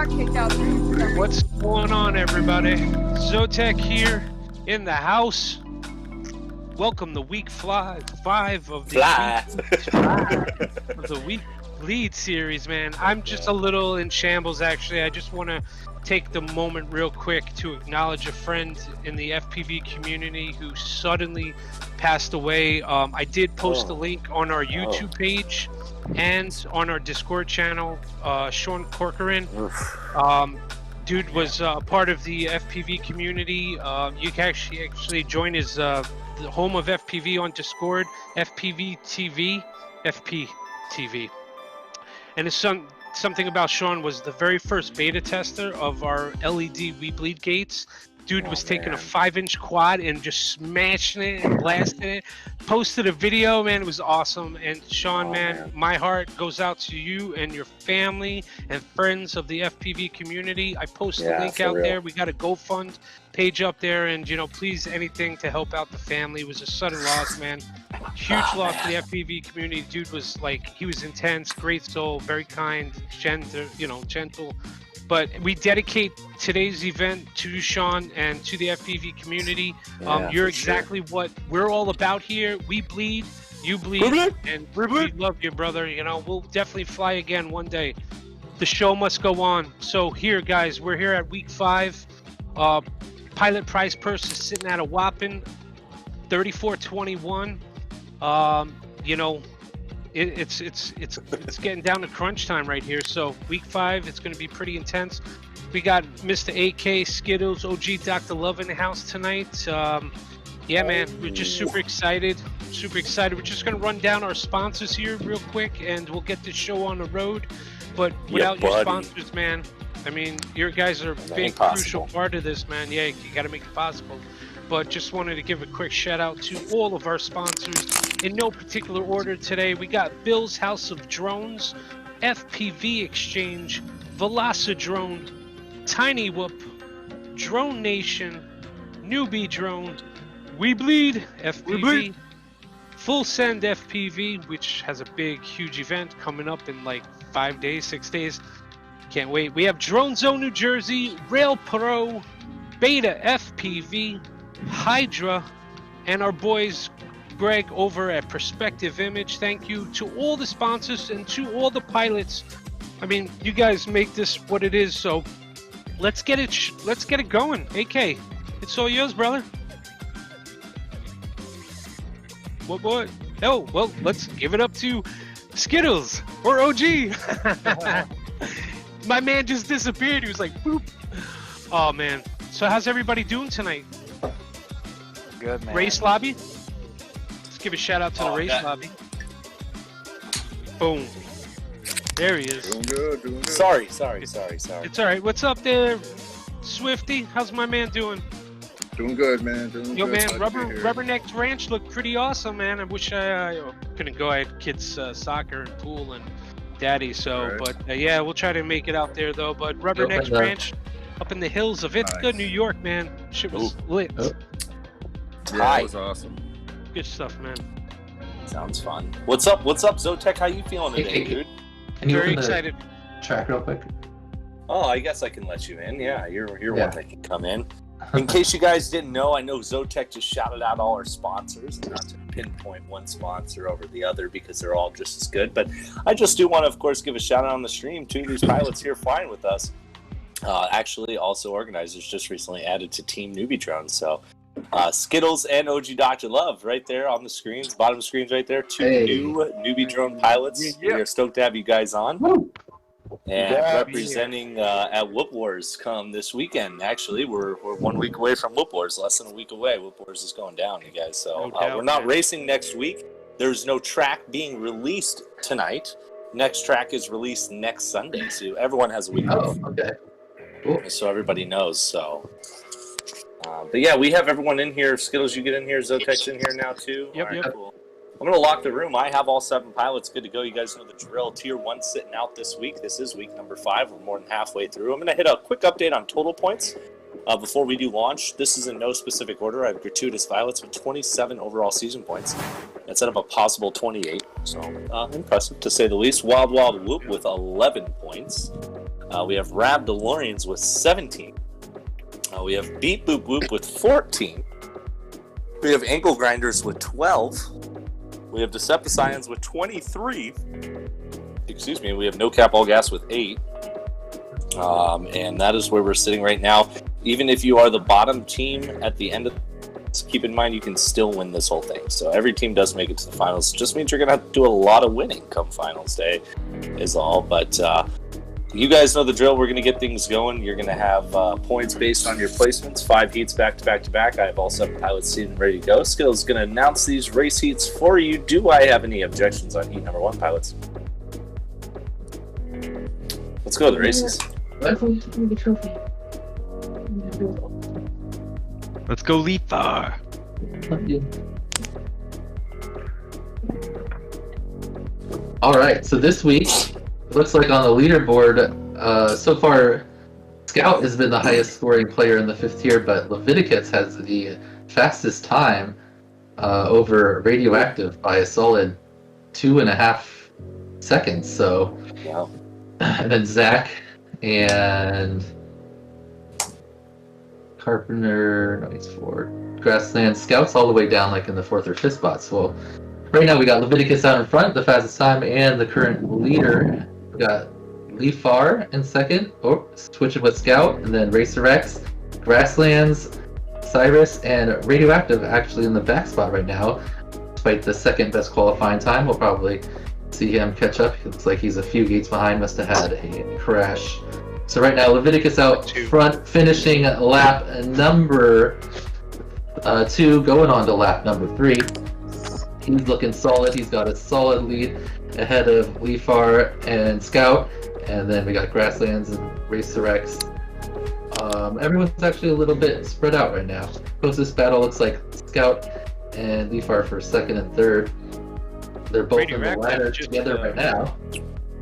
kicked out. What's going on, everybody? Zotek here in the house. Welcome to week 5 of the week lead series, man. I'm just a little in shambles, actually. I just want to take the moment real quick to acknowledge a friend in the FPV community who suddenly passed away. I did post a link on our YouTube page and on our Discord channel. Sean Corcoran, dude was part of the FPV community. You can actually join his the home of FPV on Discord, FPV TV. And it's something about Sean was the very first beta tester of our LED WeBleed gates. Dude was taking a 5-inch quad and just smashing it and blasting it. Posted a video, man. It was awesome. And Sean, man, my heart goes out to you and your family and friends of the FPV community. I posted a link out there. We got a GoFund page up there, and please, anything to help out the family. It was a sudden loss, man. Huge loss to the FPV community. Dude was like, he was intense, great soul, very kind, gentle. But we dedicate today's event to Sean and to the FPV community. You're exactly what we're all about here. We bleed, you bleed, and we love you, brother. We'll definitely fly again one day. The show must go on. So here, guys, we're here at week 5. Pilot prize purse is sitting at a whopping $34.21. It's getting down to crunch time right here. So week 5, it's going to be pretty intense. We got Mr. AK, Skittles, OG Dr. Love in the house tonight. Yeah, man, we're just super excited. We're just going to run down our sponsors here real quick, and we'll get this show on the road. But without your sponsors, man, I mean, your guys are a big, crucial part of this, man. Yeah, you got to make it possible. But just wanted to give a quick shout out to all of our sponsors in no particular order today. We got Bill's House of Drones, FPV Exchange, Velocidrone, Tiny Whoop, Drone Nation, NewBeeDrone, WeBleedFPV, FullSend FPV, which has a big, huge event coming up in like 5 days, 6 days. Can't wait. We have Drone Zone New Jersey, RailPro, BETAFPV, Hydra, and our boys Greg over at Perspective Image. Thank you to all the sponsors and to all the pilots. I mean, you guys make this what it is, so let's get it going. AK, it's all yours, brother. What? Oh, well, let's give it up to Skittles or OG. My man just disappeared. He was like, boop. Oh, man. So how's everybody doing tonight? Good, man. Race lobby? Let's give a shout out to the race lobby. Boom. There he is. Doing good. Sorry. It's all right. What's up there, Swifty? How's my man doing? Doing good, man. Yo, man, Rubberneck Ranch looked pretty awesome, man. I wish I couldn't go. I had kids soccer and pool and daddy, so but yeah, we'll try to make it out there though. But Rubberneck Ranch up in the hills of Ithaca, New York, man. Shit was lit. Yeah, it was awesome. Good stuff, man. Sounds fun. What's up, Zotek? How you feeling today, dude? Very excited. Track real quick. Oh, I guess I can let you in. Yeah, you're one that can come in. In case you guys didn't know, I know Zotek just shouted out all our sponsors, not to pinpoint one sponsor over the other because they're all just as good. But I just do want to, of course, give a shout out on the stream to these pilots here flying with us. Actually, also organizers just recently added to Team NewBeeDrone. So Skittles and OG Dr. Love right there on the screens, bottom screens right there. 2 new NewBeeDrone pilots. We are stoked to have you guys on. Woo. And representing at Whoop Wars come this weekend. Actually, we're 1 week away from Whoop Wars, less than a week away. Whoop Wars is going down, you guys. So we're not racing next week. There's no track being released tonight. Next track is released next Sunday, so everyone has a week off. Okay. Cool. So everybody knows. So, but yeah, we have everyone in here. Skittles, you get in here. Zotek's in here now too. Yep. Cool. I'm going to lock the room. I have all 7 pilots good to go. You guys know the drill. Tier 1 sitting out this week. This is week number 5. We're more than halfway through. I'm going to hit a quick update on total points before we do launch. This is in no specific order. I have gratuitous pilots with 27 overall season points. That's out of a possible 28. So impressive to say the least. Wild Whoop with 11 points. We have Rab DeLoreans with 17. We have Beat Boop Whoop with 14. We have Ankle Grinders with 12. We have Decepticons with 23. Excuse me, we have No Cap All Gas with 8. And that is where we're sitting right now. Even if you are the bottom team at the end of this, keep in mind you can still win this whole thing. So every team does make it to the finals. It just means you're going to have to do a lot of winning come finals day is all. But you guys know the drill. We're going to get things going. You're going to have points based on your placements, 5 heats back to back to back. I have all 7 pilots seated and ready to go. Skills is going to announce these race heats for you. Do I have any objections on heat number 1, pilots? Let's go to the races. Let's the trophy. Let's go Leafar. All right, so this week, it looks like on the leaderboard, so far, Scout has been the highest scoring player in the 5th tier, but Leviticus has the fastest time over Radioactive by a solid 2.5 seconds. So, Wow. And then Zach and Carpenter, no, he's 4. Grassland Scouts all the way down like in the 4th or 5th spots. Well, right now we got Leviticus out in front, the fastest time, and the current leader. We got Leafar in 2nd. Oh, switching with Scout, and then Racer X, Grasslands, Cyrus, and Radioactive actually in the back spot right now. Despite the 2nd best qualifying time, we'll probably see him catch up. It looks like he's a few gates behind, must have had a crash. So right now, Leviticus out front, finishing lap number 2, going on to lap number 3. He's looking solid. He's got a solid lead ahead of Leafar and Scout. And then we got Grasslands and Racer X. Everyone's actually a little bit spread out right now. Closest battle looks like Scout and Leafar for 2nd and 3rd. They're both in the ladder together right now.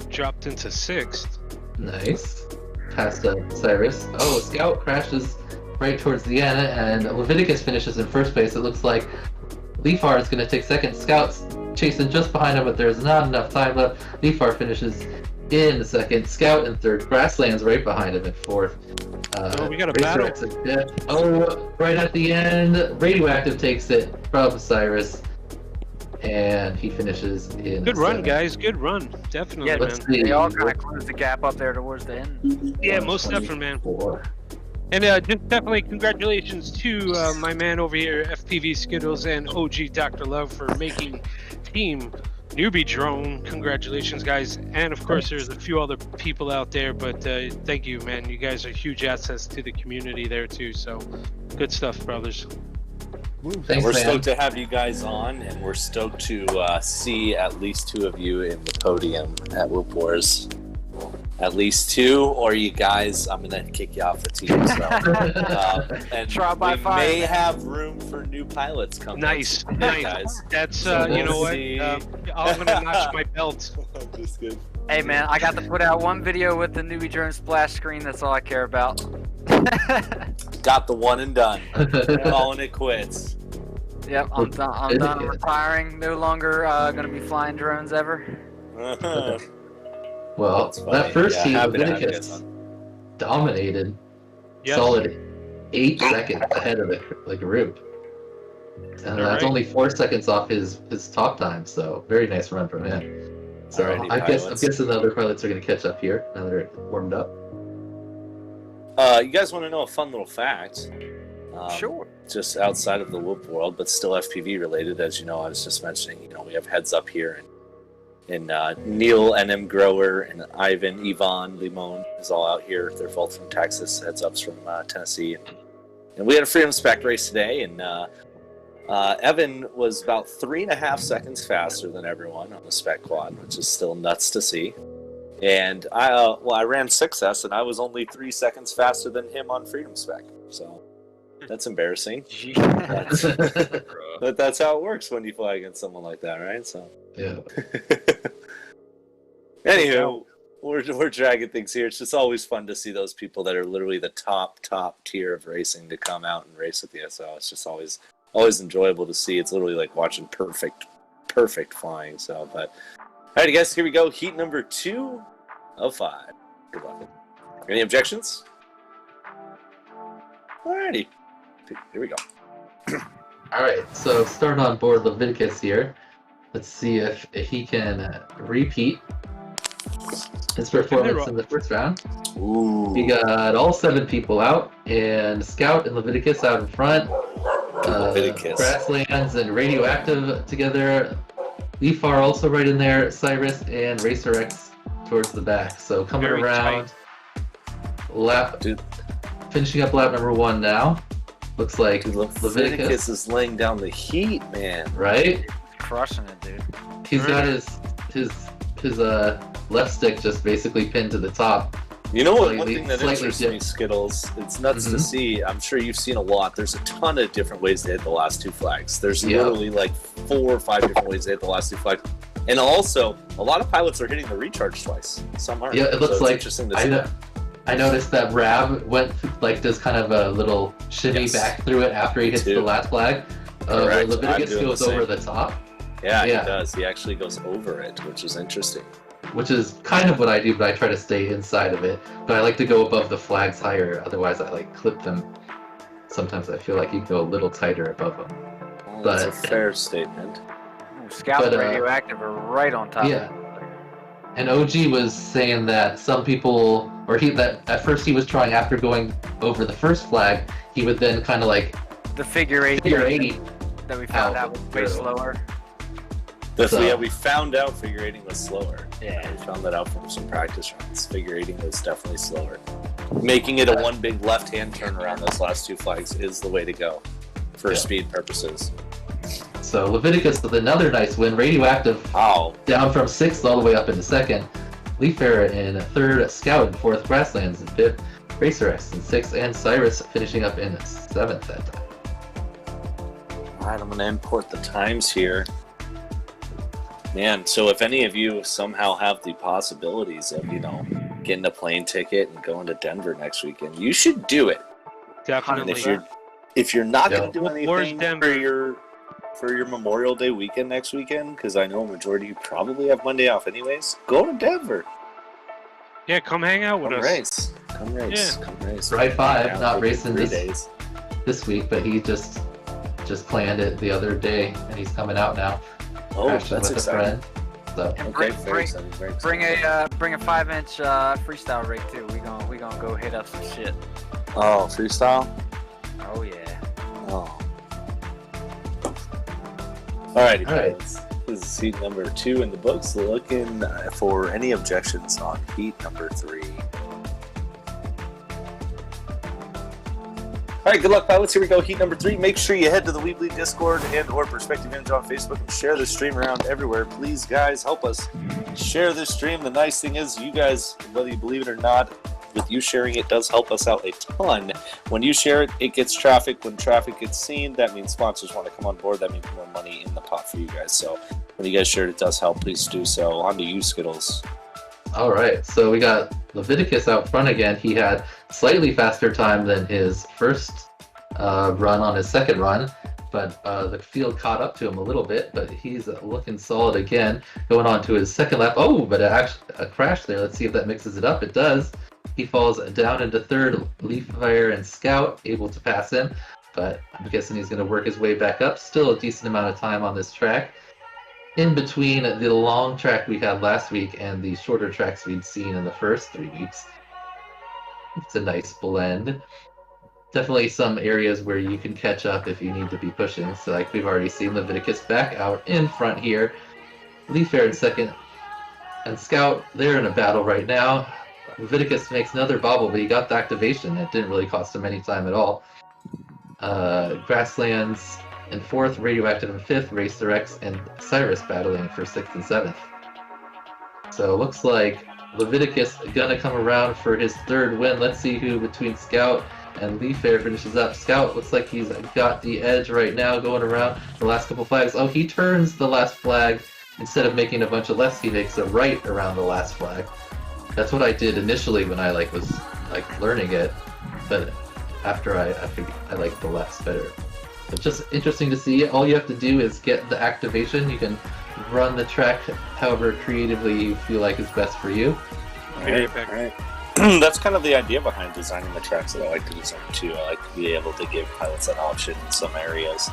Dropped into 6th. Nice. Past Cyrus. Oh, Scout crashes right towards the end, and Leviticus finishes in 1st place. It looks like Leafar is going to take 2nd. Scout's chasing just behind him, but there's not enough time left. Leafar finishes in 2nd. Scout in 3rd. Grasslands right behind him in 4th. Oh, we got a battle. Oh, right at the end, Radioactive takes it from Cyrus. And he finishes in. Good run, guys. Good run. Definitely, Yeah, man. they all kind of closed the gap up there towards the end. Yeah, most definitely, man. And just definitely congratulations to my man over here, FPV Skittles and OG Dr. Love, for making team NewBeeDrone. Congratulations, guys. And of course, there's a few other people out there, but thank you, man. You guys are huge assets to the community there, too. So good stuff, brothers. Thanks, we're man. stoked to have you guys on, and we're stoked to see at least 2 of you in the podium at Whoop Wars. At least 2, or you guys, I'm gonna kick you off the team. So, and Trial by we fire, may man. have room for new pilots coming. Nice, nice. nice. Guys. That's So you know we'll what? see. I'm gonna notch my belt. Just good. Hey man, I got to put out 1 video with the NewBeeDrone splash screen. That's all I care about. Got the one and done. Calling it quits. Yep, I'm done. I'm retiring. No longer gonna be flying drones ever. Well, That's funny. that first team, happy to have you Leviticus, guys on. dominated. Yes. Solid 8 seconds ahead of the group. And that's Alright. only 4 seconds off his top time, so very nice run from him. So Alrighty, I'm pilots. guessing the other pilots are going to catch up here now that they're warmed up. You guys want to know a fun little fact? Sure. Just outside of the Whoop world, but still FPV related. As you know, I was just mentioning, we have heads up here. And Neil, NM Grower, and Ivan, Yvonne, Limon is all out here. They're both from Texas. Heads ups from Tennessee. And we had a Freedom Spec race today, and Evan was about 3.5 seconds faster than everyone on the Spec Quad, which is still nuts to see. And I ran 6S, and I was only 3 seconds faster than him on Freedom Spec. So that's embarrassing. But that's how it works when you fly against someone like that, right? So. Yeah. Anywho, we're dragging things here. It's just always fun to see those people that are literally the top tier of racing to come out and race with you. So it's just always enjoyable to see. It's literally like watching perfect flying. So, but alrighty, guys, here we go. Heat number 2 of 5. Good luck. Any objections? Alrighty. Here we go. Alright, so starting on board Leviticus here. Let's see if he can repeat his performance in the first round. Ooh. We got all 7 people out, and Scout and Leviticus out in front. Leviticus. Grasslands and Radioactive together. Leafar also right in there. Cyrus and Racer X towards the back. So coming Very around. Dude. Finishing up lap number 1 now. Looks like Leviticus is laying down the heat, man. Right? Crushing it, dude. He's got his left stick just basically pinned to the top. You know what? Slightly- One thing that slightly interests me, dipped. Skittles, it's nuts to Mhm. see. I'm sure you've seen a lot. There's a ton of different ways to hit the last 2 flags. There's Yeah. literally like 4 or 5 different ways to hit the last 2 flags. And also, a lot of pilots are hitting the recharge twice. Some aren't. Yeah, it looks So it's like interesting to see that. I noticed that Rab went like does kind of a little shimmy Yes. back through it after he hits Too. the last flag. Correct. Leviticus I'm doing goes the same. over the top, Yeah, Yeah. he does. He actually goes over it, which is interesting. which is kind of what I do, but I try to stay inside of it. But I like to go above the flags higher, otherwise I like clip them. Sometimes I feel like you go a little tighter above them. Well, that's a But- fair statement. Ooh, Scout But, and Radioactive are right on top yeah. of it. And OG was saying that some people, that at first he was trying after going over the first flag, he would then kind of like The figure 8 figure 80. that we found out out was way through. slower. So- Yeah, we found out figure 8 was slower. Yeah. We found that out from some practice runs. Figure 8 was definitely slower. Making it a one big left-hand turn around those last 2 flags is the way to go for Yeah. speed purposes. So Leviticus with another nice win. Radioactive Wow. down from 6th all the way up into 2nd. Leafair in 3rd, Scout in 4th, Grasslands in 5th, Racer X in 6th, and Cyrus finishing up in 7th that time. Alright, I'm going to import the times here. Man, so if any of you somehow have the possibilities of, getting a plane ticket and going to Denver next weekend, you should do it. And Definitely. if you're not Yeah. going to do Where's anything Denver? for your Memorial Day weekend next weekend, because I know a majority of you probably have Monday off anyways, go to Denver. Yeah, come hang out with Come us. race. Come race. Come race. Ride 5, Yeah, not for racing 3 this days. week, but he just planned it the other day, and he's coming out now. Oh, Crashing that's with exciting. a friend. So And Okay, very exciting. Very Bring exciting. a 5-inch freestyle rig too. We gonna go hit up some shit. Oh, freestyle? Oh yeah. Oh. Alrighty, All right. guys. This is heat number 2 in the books. Looking for any objections on heat number 3. Alright, good luck, pilots. Here we go. Heat number 3. Make sure you head to the WeBleed Discord and or Perspective Image on Facebook and share this stream around everywhere. Please, guys, help us share this stream. The nice thing is, you guys, whether you believe it or not, with you sharing it does help us out a ton. When you share it, it gets traffic. When traffic gets seen, that means sponsors want to come on board. That means more money in the pot for you guys. So when you guys share it, it does help. Please do so. On to you, Skittles. all right, so we got Leviticus out front again. He had slightly faster time than his first run on his second run, but the field caught up to him a little bit, but he's looking solid again, going on to his second lap. Oh, but a crash there. Let's see if that mixes it up. It does. He falls down into 3rd, Leafire and Scout able to pass him, but I'm guessing he's going to work his way back up. Still a decent amount of time on this track. In between the long track we had last week and the shorter tracks we'd seen in the first 3 weeks. It's a nice blend. Definitely some areas where you can catch up if you need to be pushing. So like we've already seen Leviticus back out in front here. Leafair in 2nd. And Scout, they're in a battle right now. Leviticus makes another bobble, but he got the activation. It didn't really cost him any time at all. Grasslands in 4th, Radioactive in 5th, Racer X and Cyrus battling for 6th and 7th. So it looks like Leviticus gonna come around for his 3rd win. Let's see who between Scout and Leafair finishes up. Scout looks like he's got the edge right now going around the last couple flags. Oh, he turns the last flag. Instead of making a bunch of lefts, he makes a right around the last flag. That's what I did initially when I was learning it, but after I figured I like the lefts better. But just interesting to see. All you have to do is get the activation. You can run the track however creatively you feel like is best for you. Alright, alright. That's kind of the idea behind designing the tracks that I like to design too. I like to be able to give pilots that option in some areas,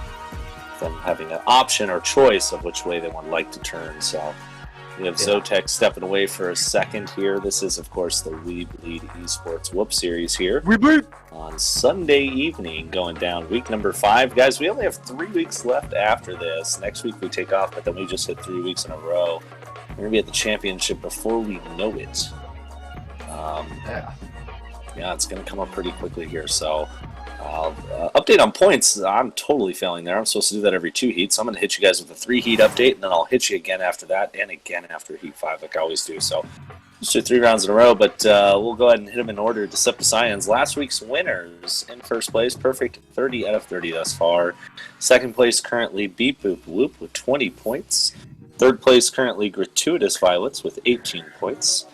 them having an option or choice of which way they would like to turn. So we have Zotek stepping away for a second here. This is, of course, the WeBleed eSports Whoop Series here. WeBleed! On Sunday evening, going down week number 5. Guys, we only have 3 weeks left after this. Next week we take off, but then we just hit 3 weeks in a row. We're going to be at the championship before we know it. Yeah, it's going to come up pretty quickly here. So, update on points. I'm totally failing there. I'm supposed to do that every 2 heats. So I'm going to hit you guys with a 3 heat update, and then I'll hit you again after that, and again after heat 5, like I always do. So, just do 3 rounds in a row, but we'll go ahead and hit them in order. Decepticons, last week's winners in first place, perfect 30 out of 30 thus far. Second place currently Beep Boop Whoop with 20 points. Third place currently Gratuitous Violets with 18 points.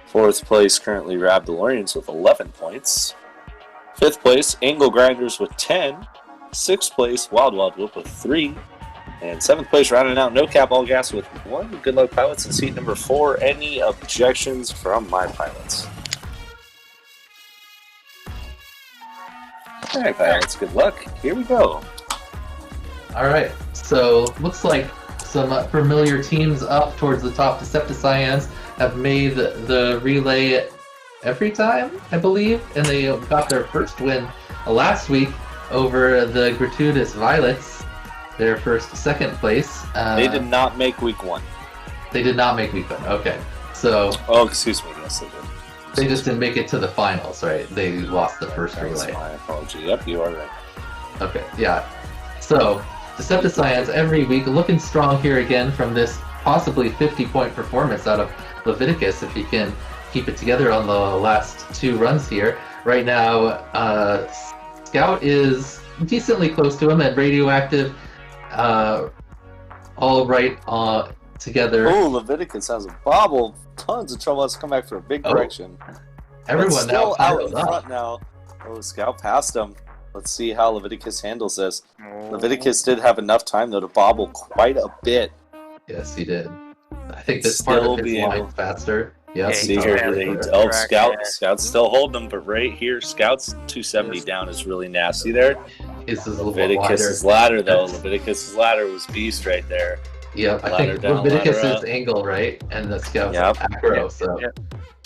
Fourth place currently Rab DeLoreans with 11 points. Fifth place Angle Grinders with 10. Sixth place Wild Wild Whoop with 3. And seventh place rounding out No Cap All Gas with 1. Good luck, pilots, in seat number 4. Any objections from my pilots? All right, pilots, good luck. Here we go. All right, so looks like some familiar teams up towards the top. Decepticons have made the relay every time, I believe, and they got their first win last week over the Gratuitous Violets, their second place. They did not make week 1. They did not make week 1. Okay, so oh, excuse me. Yes, they did. they just didn't make it to the finals, right? They lost the first That was relay. my apology. Yep, you are right. Okay, yeah. So, Decepticons every week looking strong here again from this possibly 50-point performance out of Leviticus if he can keep it together on the last 2 runs here. Right now, Scout is decently close to him, and Radioactive all right together. Oh, Leviticus has a bobble. Tons of trouble. Let's come back for a big correction. Everyone But now still out in piled up. front now. Oh, Scout passed him. Let's see how Leviticus handles this. Leviticus did have enough time, though, to bobble quite a bit. Yes, he did. I think this part Still of his be line able- faster. Yeah, Yes, See he's here, bad they- for the oh, track, Scout's still holding him, but right here, Scout's 270 Yes. down is really nasty there. his is a little Leviticus's wider. ladder, though. Yes. Leviticus's ladder was beast right there. Yep, I Ladder think down, Leviticus ladder is up. angle, right? And the Scout's Yep. acro, so... Yep.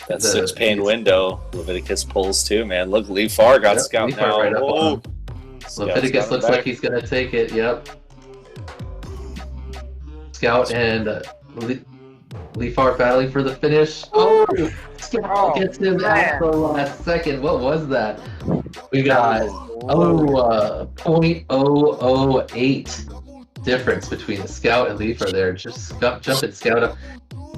That The- 6-pane window, Leviticus pulls too, man. Look, Lee Farr got Yep, Scout Lee Farr now. right up on Oh, him. Scout's Leviticus got him looks back. like he's going to take it, yep. Scout and Lee Farr battling for the finish. Oh! Scout Oh, gets him man. at the last second. What was that? We got 0.008 difference between the Scout and Lee Farr there. Just jumping Scout up.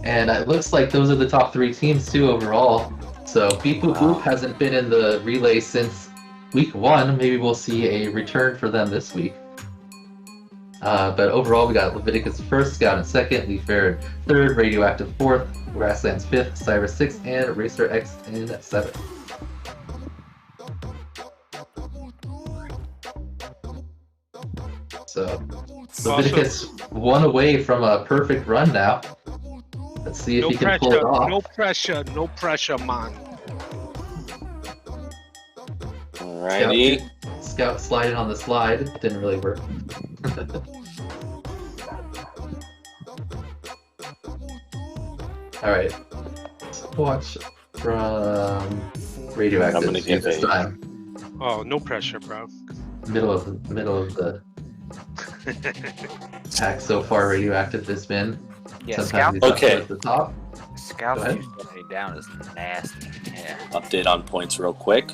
And it looks like those are the top 3 teams too overall. So Beep Boop Boop hasn't been in the relay since week 1. Maybe we'll see a return for them this week. But overall, we got Leviticus first, Scout in second, Lee Farr in third, Radioactive fourth, Grasslands fifth, Cyrus sixth, and Racer X in seventh. So Leviticus 1 away from a perfect run now. Let's see if No he can pull it pressure, off. no pressure, man. Alrighty. Scout sliding on the slide. Didn't really work. Alright. Watch from Radioactive I'm gonna give this a- time. Oh, no pressure, bro. Middle of the pack so far. Radioactive has been. Yeah, Sometimes Scout, he's up Okay. towards the top. Scout Go ahead. 270 down is nasty. Yeah. Update on points real quick.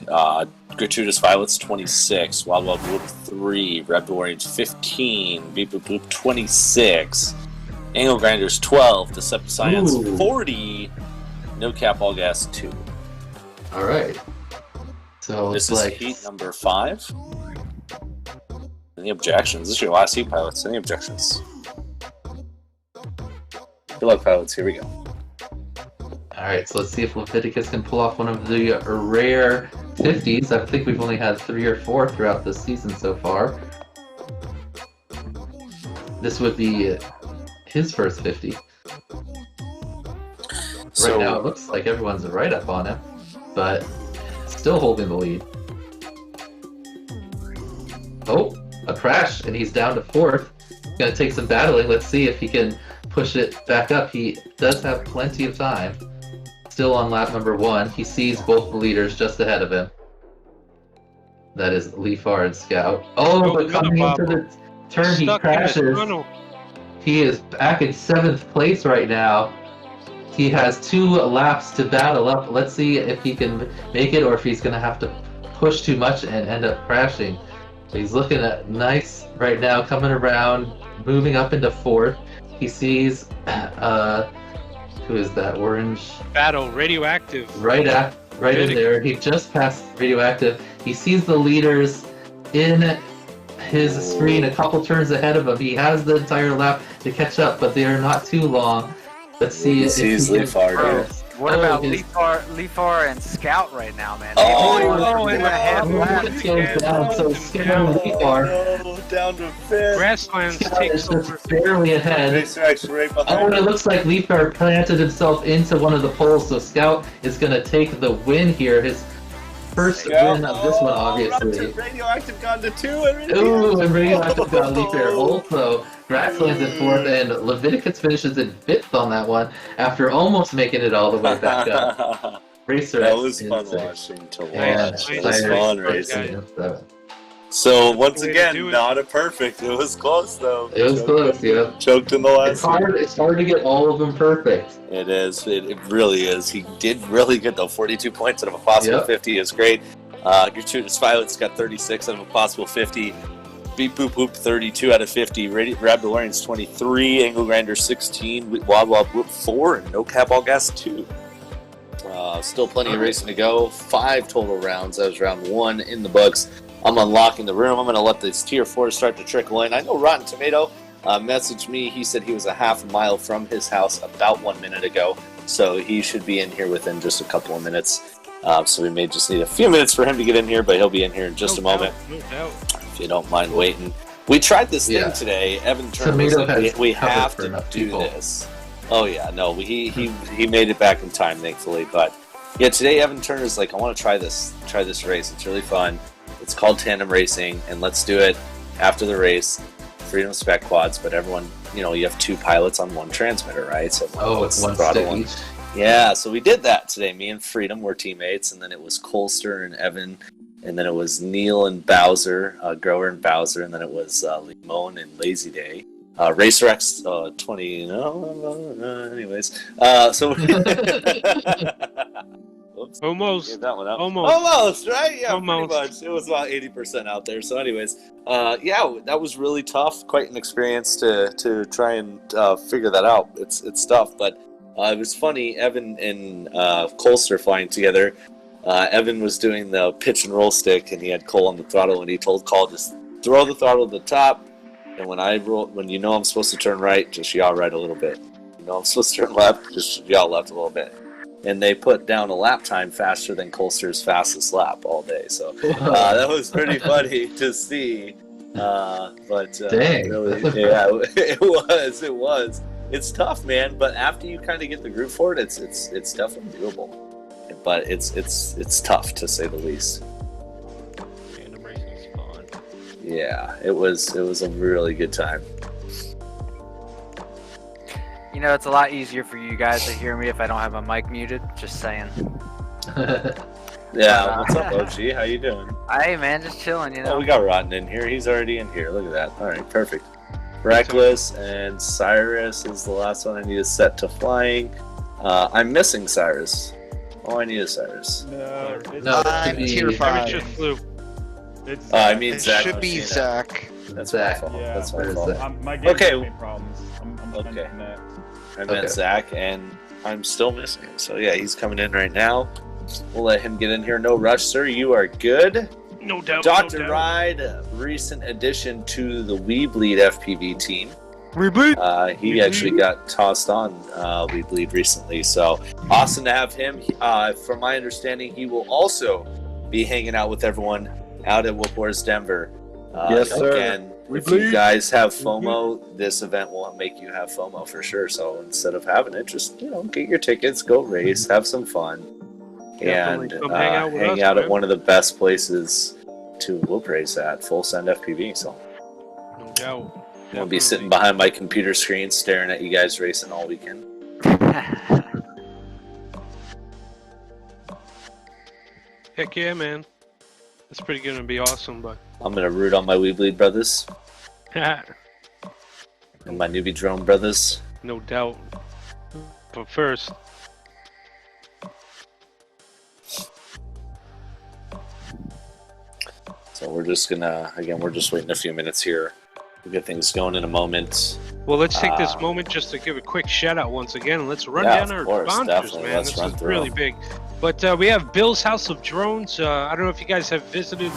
Gratuitous Violets 26, Wild Wild Whoop 3, Red Warriors 15, Beep Boop Boop 26, Angle Grinders 12, Decepticons Ooh. 40, No Cap All Gas 2. All right. So This it's is like heat number 5. Any objections? This is your last heat, pilots. Any objections? Good luck, pilots. Here we go. all right. So let's see if Leviticus can pull off one of the rare 50s. I think we've only had 3 or 4 throughout the season so far. This would be his first 50. So, Right now, it looks like everyone's right up on him. but still holding the lead. Oh, a crash, and he's down to 4th. Gonna take some battling. Let's see if he can push it back up. He does have plenty of time. Still on lap number 1. He sees both the leaders just ahead of him. That is Leafar and Scout. Oh, but coming into the turn, he crashes. He is back in 7th place right now. He has 2 laps to battle up. Let's see if he can make it or if he's going to have to push too much and end up crashing. He's looking at nice right now, coming around, moving up into 4th. He sees, who is that, orange? Battle, Radioactive. Right in there. He just passed Radioactive. He sees the leaders in his screen a couple turns ahead of him. He has the entire lap to catch up, but they are not too long. Let's see if he Leafar. What about Leafar and Scout right now, man? Goes down, so Scout and Leafar down to 5th. Grasslands Scout takes is over. just barely ahead. Racerx right behind. Oh, and it looks like Leafar planted himself into one of the poles, so Scout is going to take the win here. His first win of this one, obviously. Radioactive gone to 2. Ooh, and Radioactive got Leafar also. Grasslands in 4th, and Leviticus finishes in 5th on that one after almost making it all the way back up. Racer that was fun watching to watch. Yeah, it was fun racing. Yeah. So once again, not a perfect. It was close though. It was close, yeah. Choked in the last. It's hard to get all of them perfect. It is. It really is. He did really good though. 42 points out of a possible 50 is great. Gratuitous Violets got 36 out of a possible 50. Beep Boop Boop 32 out of 50. Rabdolarians 23. Angle Grinder 16. Wob Wob Whoop 4. And No Cap All Gas 2. Still plenty of racing to go. 5 total rounds. That was round 1 in the books. I'm unlocking the room. I'm going to let this tier 4 start to trickle in. I know Rotten Tomato messaged me. He said he was a half a mile from his house about 1 minute ago. So he should be in here within just a couple of minutes. So we may just need a few minutes for him to get in here, but he'll be in here in just a moment. No doubt. If you don't mind waiting. We tried this thing today. Evan turned was like, we have to do this. Oh yeah, no, he made it back in time, thankfully. But yeah, today Evan Turner's like, I want to try this race. It's really fun. It's called tandem racing, and let's do it after the race. Freedom spec quads, but everyone, you have 2 pilots on 1 transmitter, right? So one stick each. Yeah, so we did that today. Me and Freedom were teammates, and then it was Colster and Evan, and then it was Neil and Bowser, Grower and Bowser, and then it was Limon and Lazy Day. RacerX 20, anyways. So oops, almost that one out. Almost, right? Yeah, almost. pretty much. It was about 80% out there. So anyways, yeah, that was really tough. Quite an experience to try and figure that out. It's tough, but it was funny. Evan and Colster flying together. Evan was doing the pitch and roll stick, and he had Cole on the throttle, and he told Cole, just throw the throttle to the top, and when I'm supposed to turn right, just yaw right a little bit. I'm supposed to turn left, just yaw left a little bit. And they put down a lap time faster than Colster's fastest lap all day. So that was pretty funny to see. But dang, really, yeah, it was. It's tough, man. But after you kind of get the groove for it, it's definitely doable. But it's tough to say the least. Tandem racing is fun. Yeah, it was a really good time. It's a lot easier for you guys to hear me if I don't have my mic muted. Just saying. Yeah, what's up, OG? How you doing? Hey, man, just chilling, Oh, we got Rotten in here. He's already in here. Look at that. All right, perfect. Reckless and Cyrus is the last one I need to set to flying. I'm missing Cyrus. All I need is Cyrus. No, I'm tier 5. Just flew. I mean, It Zach. should be Zach. That's my fault. Yeah. That's my Where is fault. Zach? My game Okay. has problems. I'm Okay. that. I meant Zach, and I'm still missing him. So yeah, he's coming in right now. We'll let him get in here. No rush, sir. You are good. No doubt. Dr. No doubt. Ride, recent addition to the WeBleedFPV team. WeBleed. He actually got tossed on WeBleed recently, so awesome to have him. From my understanding, he will also be hanging out with everyone out at Whoop Wars Denver. Yes, sir. Again, if you guys have FOMO, this event will make you have FOMO for sure. So instead of having it, just get your tickets, go race, have some fun. Definitely and come hang out with us, at man. one of the best places to whoop race at, FullSend FPV. So No doubt. I'm gonna be sitting behind my computer screen staring at you guys racing all weekend. Heck yeah, man. It's pretty gonna be awesome, but I'm gonna root on my WeBleed brothers and my NewBeeDrone brothers. no doubt. But first, So we're just gonna, again, we're just waiting a few minutes here. We'll get things going in a moment. well, let's take this moment just to give a quick shout out once again, and let's run Yeah, down of our course, sponsors, definitely. man. Let's This run is through really them. big. But we have Bill's House of Drones. I don't know if you guys have visited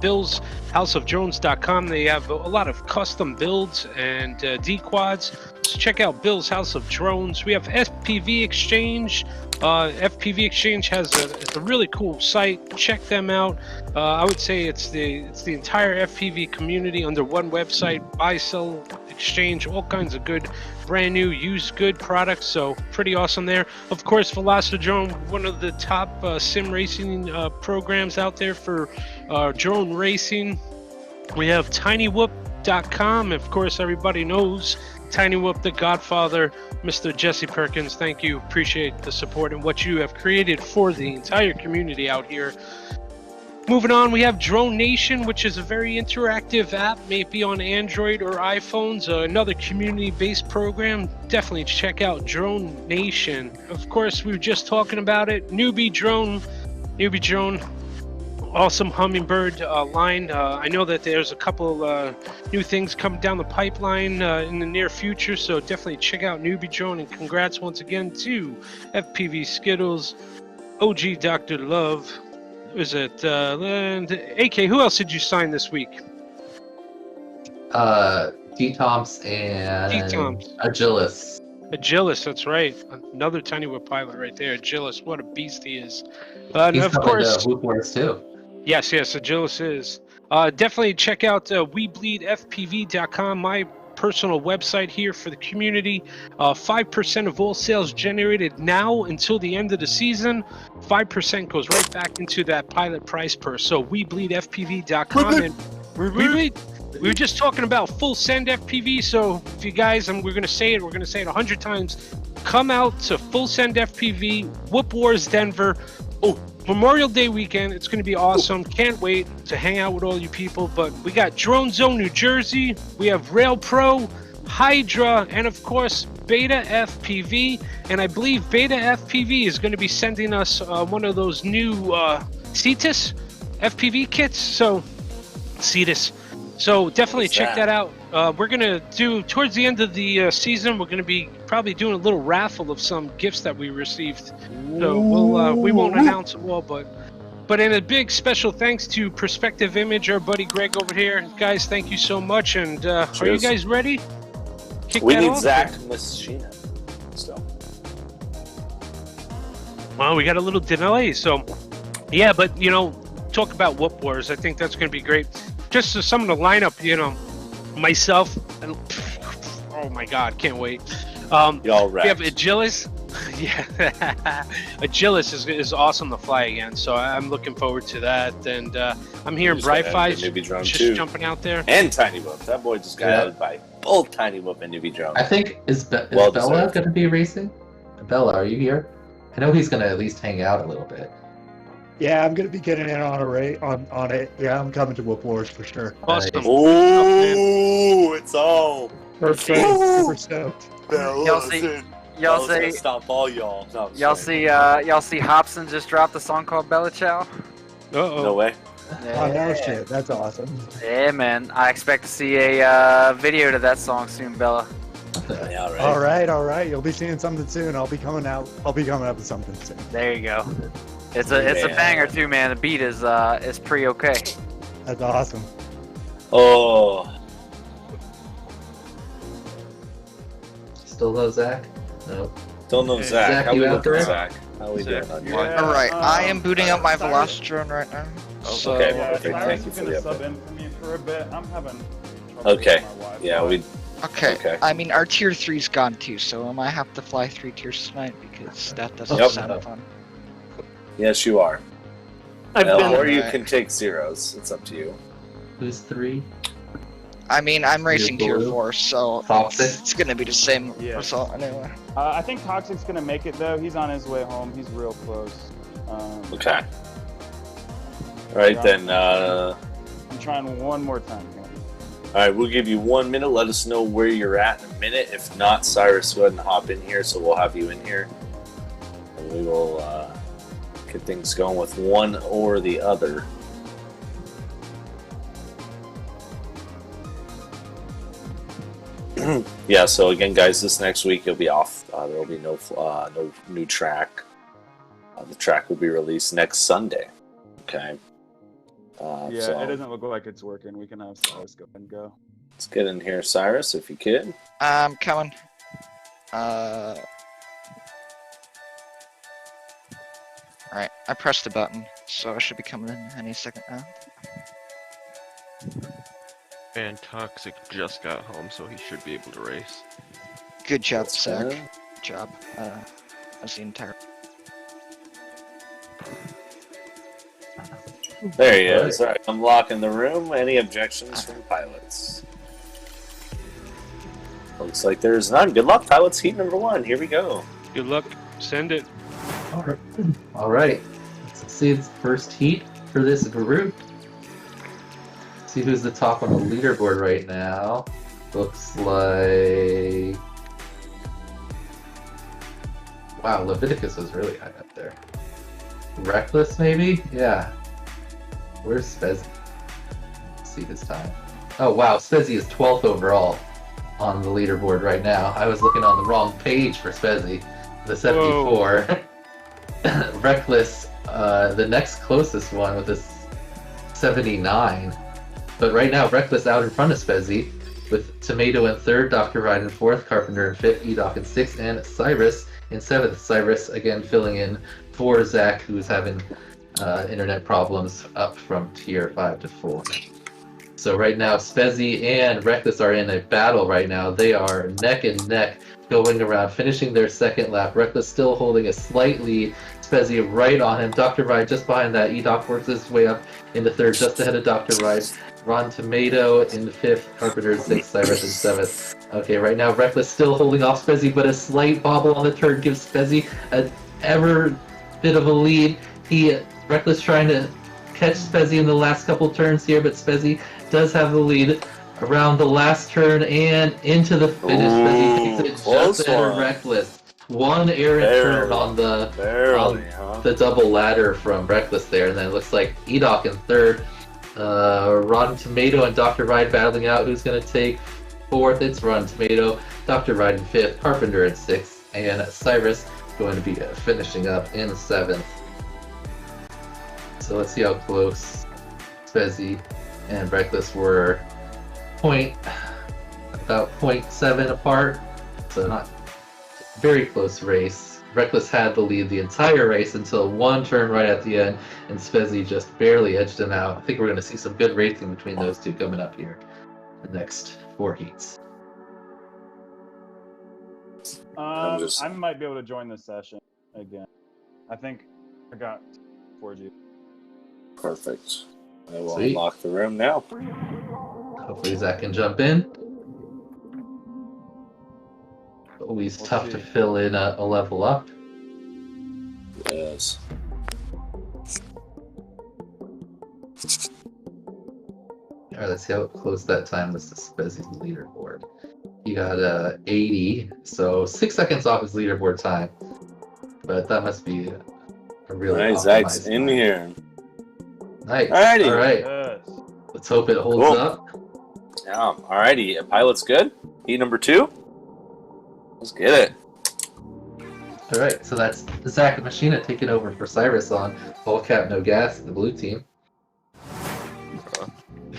BillsHouseOfDrones.com. They have a lot of custom builds and D-quads. So check out Bill's House of Drones. We have FPV Exchange. FPV Exchange has it's a really cool site. Check them out. I would say it's the entire FPV community under one website. Buy, sell, exchange, all kinds of good, brand new, used good products. So pretty awesome there. Of course, Velocidrone, one of the top sim racing programs out there for drone racing. We have TinyWhoop.com. Of course, everybody knows Tiny Whoop, the Godfather, Mr. Jesse Perkins. Thank you. Appreciate the support and what you have created for the entire community out here. Moving on, we have Drone Nation, which is a very interactive app, maybe on Android or iPhones. Another community-based program. Definitely check out Drone Nation. Of course, we were just talking about it. NewBeeDrone. Awesome hummingbird line. I know that there's a couple new things coming down the pipeline in the near future, so definitely check out NewBeeDrone, and congrats once again to FPV Skittles, OG Dr. Love. Is it AK? Who else did you sign this week? D-Tomps and D-Tomps. Agilis. Agilis, that's right. Another Tiny Whip pilot right there. Agilis, what a beast he is. And He's of coming course, to Whoop Wars too. Yes, Agilis is. Definitely check out WeBleedFPV.com, my personal website here for the community. 5% of all sales generated now until the end of the season, 5% goes right back into that pilot price purse. So WeBleedFPV.com and we were just talking about FullSend FPV. So if you guys, and we're going to say it 100 times, come out to FullSend FPV, Whoop Wars Denver. Oh, Memorial Day weekend, it's going to be awesome. Can't wait to hang out with all you people. But we got Drone Zone, New Jersey. We have RailPro, Hydra, and of course, BETAFPV. And I believe BETAFPV is going to be sending us one of those new CETUS FPV kits. So, CETUS. So definitely check that out. We're going to do, towards the end of the season, we're going to be probably doing a little raffle of some gifts that we received. So we won't announce them all, but in a big special thanks to Perspective Image, our buddy Greg over here. Guys, thank you so much. And are you guys ready? We need Zach Machina. So. Well, we got a little delay, so yeah, but talk about Whoop Wars. I think that's going to be great. Just so some of the lineup, myself, and oh my God, can't wait. Y'all right. We have Agilis. Yeah, Agilis is awesome to fly again, so I'm looking forward to that. And I'm hearing Brightfi's just jumping out there. And Tiny Whoop. That boy just got outed by both Tiny Whoop and NewBeeDrone. I think, is Bella going to be racing? Bella, are you here? I know he's going to at least hang out a little bit. Yeah, I'm gonna be getting in on on it. Yeah, I'm coming to Whoop Wars for sure. Awesome. Oh, it's all. Perfect. Super stoked. Y'all see Stop all y'all. No, y'all see Hobson just dropped a song called Bella Ciao. No way. Yeah. Oh no shit, that's awesome. Yeah, man. I expect to see a video to that song soon, Bella. Yeah, All right. You'll be seeing something soon. I'll be coming up with something soon. There you go. It's a banger too, man. The beat is pretty okay. That's awesome. Oh. Still no Zach? No. Still no Zach. How you we out looking, there? Zach? How we doing on you? Alright, I am booting up my Velocidrone right now. So, Okay, Yeah, perfect. Thank you Tyrus for is the gonna sub update. in for me for a bit. I'm having trouble Okay. with my Wi-Fi. Yeah, we. okay. Okay. I mean, our tier 3's gone too, so I might have to fly 3 tiers tonight because that doesn't Yep. sound fun. Yes, you are. I've been. Or you can take zeros. It's up to you. Who's 3? I mean, I'm racing tier blue. 4, so Toxic. it's gonna be the same Yeah. result anyway. I think Toxic's gonna make it though. He's on his way home. He's real close. Okay. All right, Yeah. then. I'm trying one more time here. All right, we'll give you 1 minute. Let us know where you're at in a minute. If not, Cyrus, go ahead and hop in here. So we'll have you in here, and we will get things going with one or the other. Yeah. So again, guys, this next week you'll be off. There will be no new track. The track will be released next Sunday. Okay. Yeah, so it doesn't look like it's working. We can have Cyrus go and go. let's get in here, Cyrus, if you could. I'm coming. Alright, I pressed the button, so I should be coming in any second now. And Toxic just got home, so he should be able to race. Good job, That's Zach. good. Good job. That's the entire. There he is. All right, I'm locking the room. Any objections from pilots? Looks like there's none. Good luck, pilots. Heat number 1. Here we go. Good luck. Send it. All right. Let's see its first heat for this group. See who's the top on the leaderboard right now. Looks like... Wow, Leviticus was really high up there. Reckless, maybe? Yeah. Where's Spezzy? Let's see his time. Oh, wow. Spezzy is 12th overall on the leaderboard right now. I was looking on the wrong page for Spezzy. The 74. Reckless, the next closest one with this 79. But right now, Reckless out in front of Spezzy with Tomato in 3rd, Dr. Ride in 4th, Carpenter in 5th, Edoc in 6th, and Cyrus in 7th. Cyrus again filling in for Zach, who's having internet problems, up from tier 5 to 4. So right now, Spezzy and Reckless are in a battle right now. They are neck and neck going around, finishing their second lap. Reckless still holding a slight lead. Spezzy right on him. Dr. Ride just behind that. Edoc works his way up into 3rd, just ahead of Dr. Ride. Ron Tomato in 5th, Carpenter in 6th, Cyrus in 7th. Okay, right now Reckless still holding off Spezzy, but a slight bobble on the turn gives Spezzy an ever bit of a lead. Reckless trying to catch Spezzy in the last couple turns here, but Spezzy does have the lead around the last turn and into the finish. Spezzy takes it just ahead of Reckless. One errant turn on the double ladder from Reckless there, and then it looks like Edoc in 3rd. Rotten Tomato and Dr. Ride battling out who's going to take 4th. It's Rotten Tomato, Dr. Ride in 5th, Carpenter in 6th, and Cyrus going to be finishing up in 7th. So let's see how close Spezzy and Reckless were. About 0.7 apart, so not very close race. Reckless had the lead the entire race until one turn right at the end, and Spezzy just barely edged him out. I think we're going to see some good racing between those two coming up here the next 4 heats. I might be able to join this session again. I think I got 4G. Perfect. I will Sweet. unlock the room now. Hopefully Zach can jump in. Always tough to fill in a level up. Yes. Alright, let's see how close that time was to Spezzy's leaderboard. He got 80, so 6 seconds off his leaderboard time. But that must be a really nice. Zach's in time. here. Nice. Alrighty. Alright. Yes. Let's hope it holds up. Yeah. Alrighty. Pilot's good. Heat number 2. Let's get it. Alright, so that's Zach and Machina taking over for Cyrus on all cap, no gas, the blue team.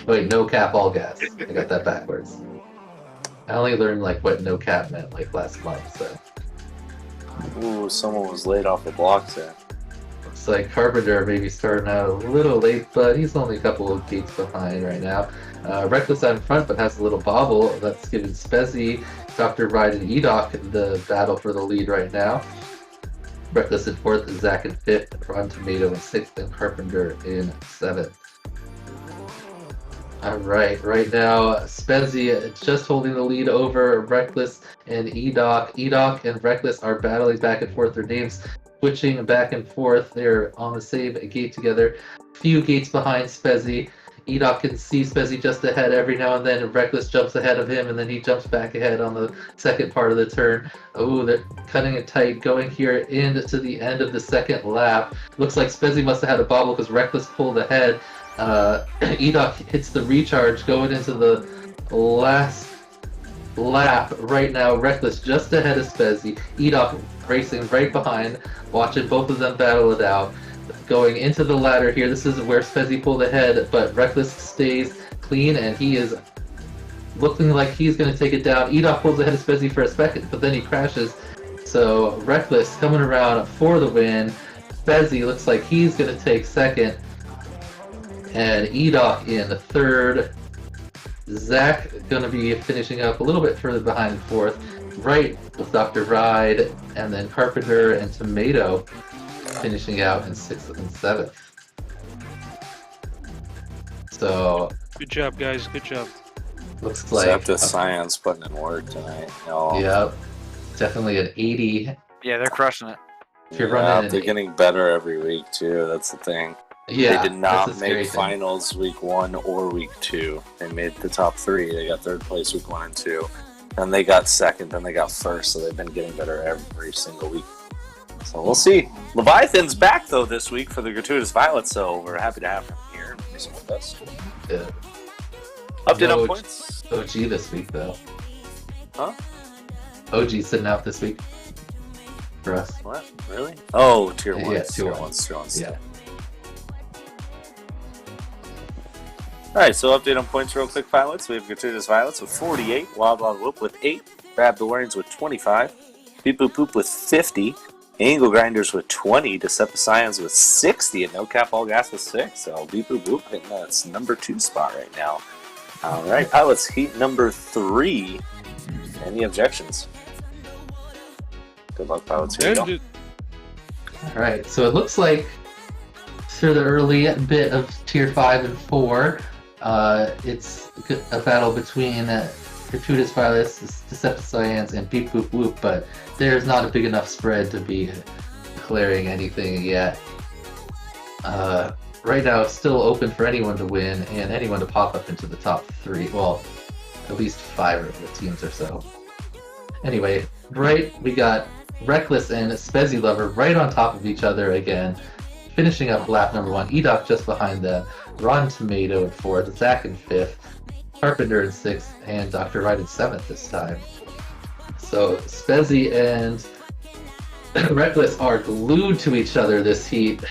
Wait, no cap, all gas. I got that backwards. I only learned like what no cap meant like last month, so. Ooh, someone was laid off the blocks there. Looks like Carpenter maybe starting out a little late, but he's only a couple of gates behind right now. Reckless out in front, but has a little bobble. That's giving Spezzy, Dr. Ride, and Edoc the battle for the lead right now. Reckless in 4th, Zach in 5th, Ron Tomato in 6th, and Carpenter in 7th. Alright, right now, Spezzy just holding the lead over Reckless and Edoc. Edoc and Reckless are battling back and forth. Their names switching back and forth. They're on the same gate together. Few gates behind Spezzy. Edoc can see Spezzy just ahead every now and then. Reckless jumps ahead of him, and then he jumps back ahead on the second part of the turn. Oh, they're cutting it tight, going here into the end of the second lap. Looks like Spezzy must have had a bobble because Reckless pulled ahead. Edoc hits the recharge going into the last lap right now. Reckless just ahead of Spezzy. Edoc racing right behind, watching both of them battle it out. Going into the ladder here, this is where Spezzy pulled ahead, but Reckless stays clean, and he is looking like he's going to take it down. Edoc pulls ahead of Spezzy for a second, but then he crashes. So Reckless coming around for the win. Spezzy looks like he's going to take second, and Edoc in third. Zach going to be finishing up a little bit further behind in fourth, right with Dr. Ride, and then Carpenter and Tomato finishing out in 6th and 7th. So good job, guys. Good job. Looks like Except Science putting in work tonight. No. Yep, definitely an 80. Yeah, they're crushing it. If you're running, they're getting better every week too. That's the thing. Yeah, they did not make thing. finals week 1 or week 2. They made the top 3. They got 3rd place week 1 and 2. Then they got 2nd. Then they got 1st. So they've been getting better every single week. So we'll see. Leviathan's back though this week for the Gratuitous Violet. So we're happy to have him here racing with us. Yeah. Update No on points. OG this week though. Huh? OG sitting out this week for us. What? Really? Oh, tier 1. Yeah, tier 1. Yeah. Alright, so update on points real quick, pilots. We have Gratuitous Violets with 48, Wild Wild Whoop with 8, Grab the Warrens with 25, Beep Boop Boop with 50, Angle Grinders with 20, Decepticons with 60, and No Cap All Gas with 6. So Beep Boop Boop hitting that's number 2 spot right now. Alright, pilots, heat number 3. Any objections? Good luck, pilots. Here we go. Alright, so it looks like through the early bit of tier 5 and 4, it's a battle between Gratuitous Violets, Decepticons, and Beep Boop Whoop, but there's not a big enough spread to be declaring anything yet. Right now, it's still open for anyone to win and anyone to pop up into the top 3. Well, at least 5 of the teams or so. Anyway, right, we got Reckless and Spezzy Lover right on top of each other again, finishing up lap number 1. Edoc just behind them, Ron Tomato in 4th, Zach in 5th, Carpenter in 6th, and Dr. Wright in 7th this time. So Spezzy and Reckless are glued to each other this heat.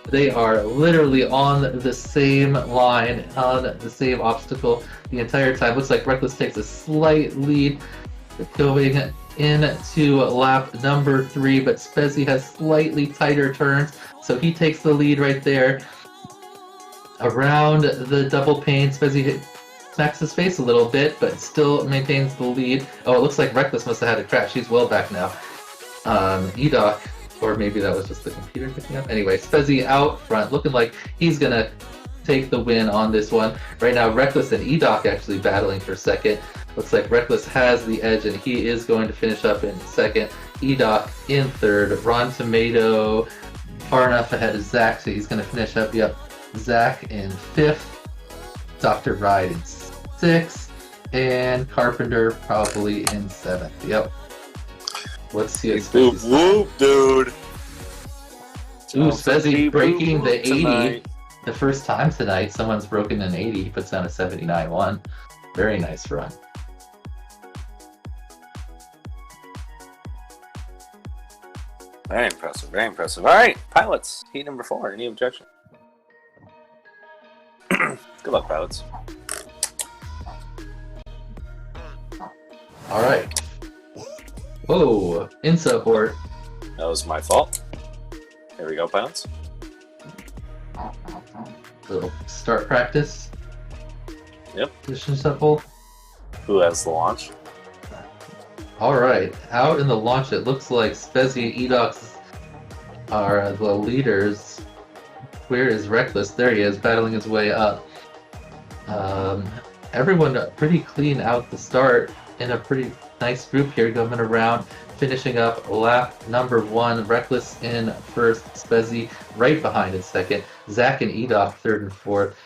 They are literally on the same line, on the same obstacle the entire time. Looks like Reckless takes a slight lead going into lap number 3, but Spezzy has slightly tighter turns, so he takes the lead right there. Around the double pane, Spezzy smacks his face a little bit, but still maintains the lead. Oh, it looks like Reckless must have had a crash. He's well back now. Edoc, or maybe that was just the computer picking up. Anyway, Spezzy out front, looking like he's gonna take the win on this one. Right now, Reckless and Edoc actually battling for second. Looks like Reckless has the edge, and he is going to finish up in second. Edoc in third. Ron Tomato far enough ahead of Zach, so he's going to finish up. Yep, Zach in 5th. Dr. Ride in 6th. And Carpenter probably in 7th. Yep. Let's see what Spezzy's whoop, dude. Ooh, Spezzy breaking the 80. Tonight. The first time tonight, someone's broken an 80. He puts down a 79-1. Very nice run. Very impressive, very impressive. All right, pilots, heat number 4. Any objection? Good luck, pilots. All right. Whoa, in-sub abort. That was my fault. Here we go, pilots. Little start practice. Yep. Position shuffle. Who has the launch? All right, out in the launch, it looks like Spezzy and Edoc's are the leaders. Where is Reckless? There he is, battling his way up. Everyone pretty clean out the start in a pretty nice group here, going around, finishing up lap number 1. Reckless in first, Spezzy right behind in second, Zach and Edoc third and fourth,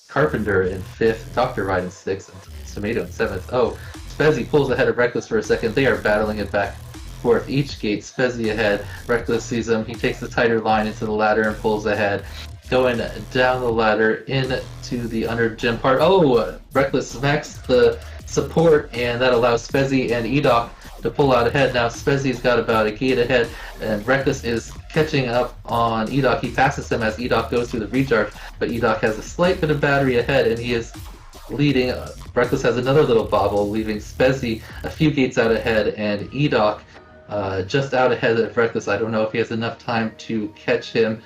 Carpenter in fifth, Dr. Ride in sixth, and Tomato in seventh. Oh, Spezzy pulls ahead of Reckless for a second. They are battling it back forth. Each gate, Spezzy ahead. Reckless sees him. He takes the tighter line into the ladder and pulls ahead. Going down the ladder into the under gym part. Oh, Reckless smacks the support, and that allows Spezzy and Edoc to pull out ahead. Now Spezzy's got about a gate ahead, and Reckless is catching up on Edoc. He passes him as Edoc goes through the recharge, but Edoc has a slight bit of battery ahead, and he is leading. Reckless has another little bobble, leaving Spezzy a few gates out ahead, and Edoc just out ahead of Reckless. I don't know if he has enough time to catch him.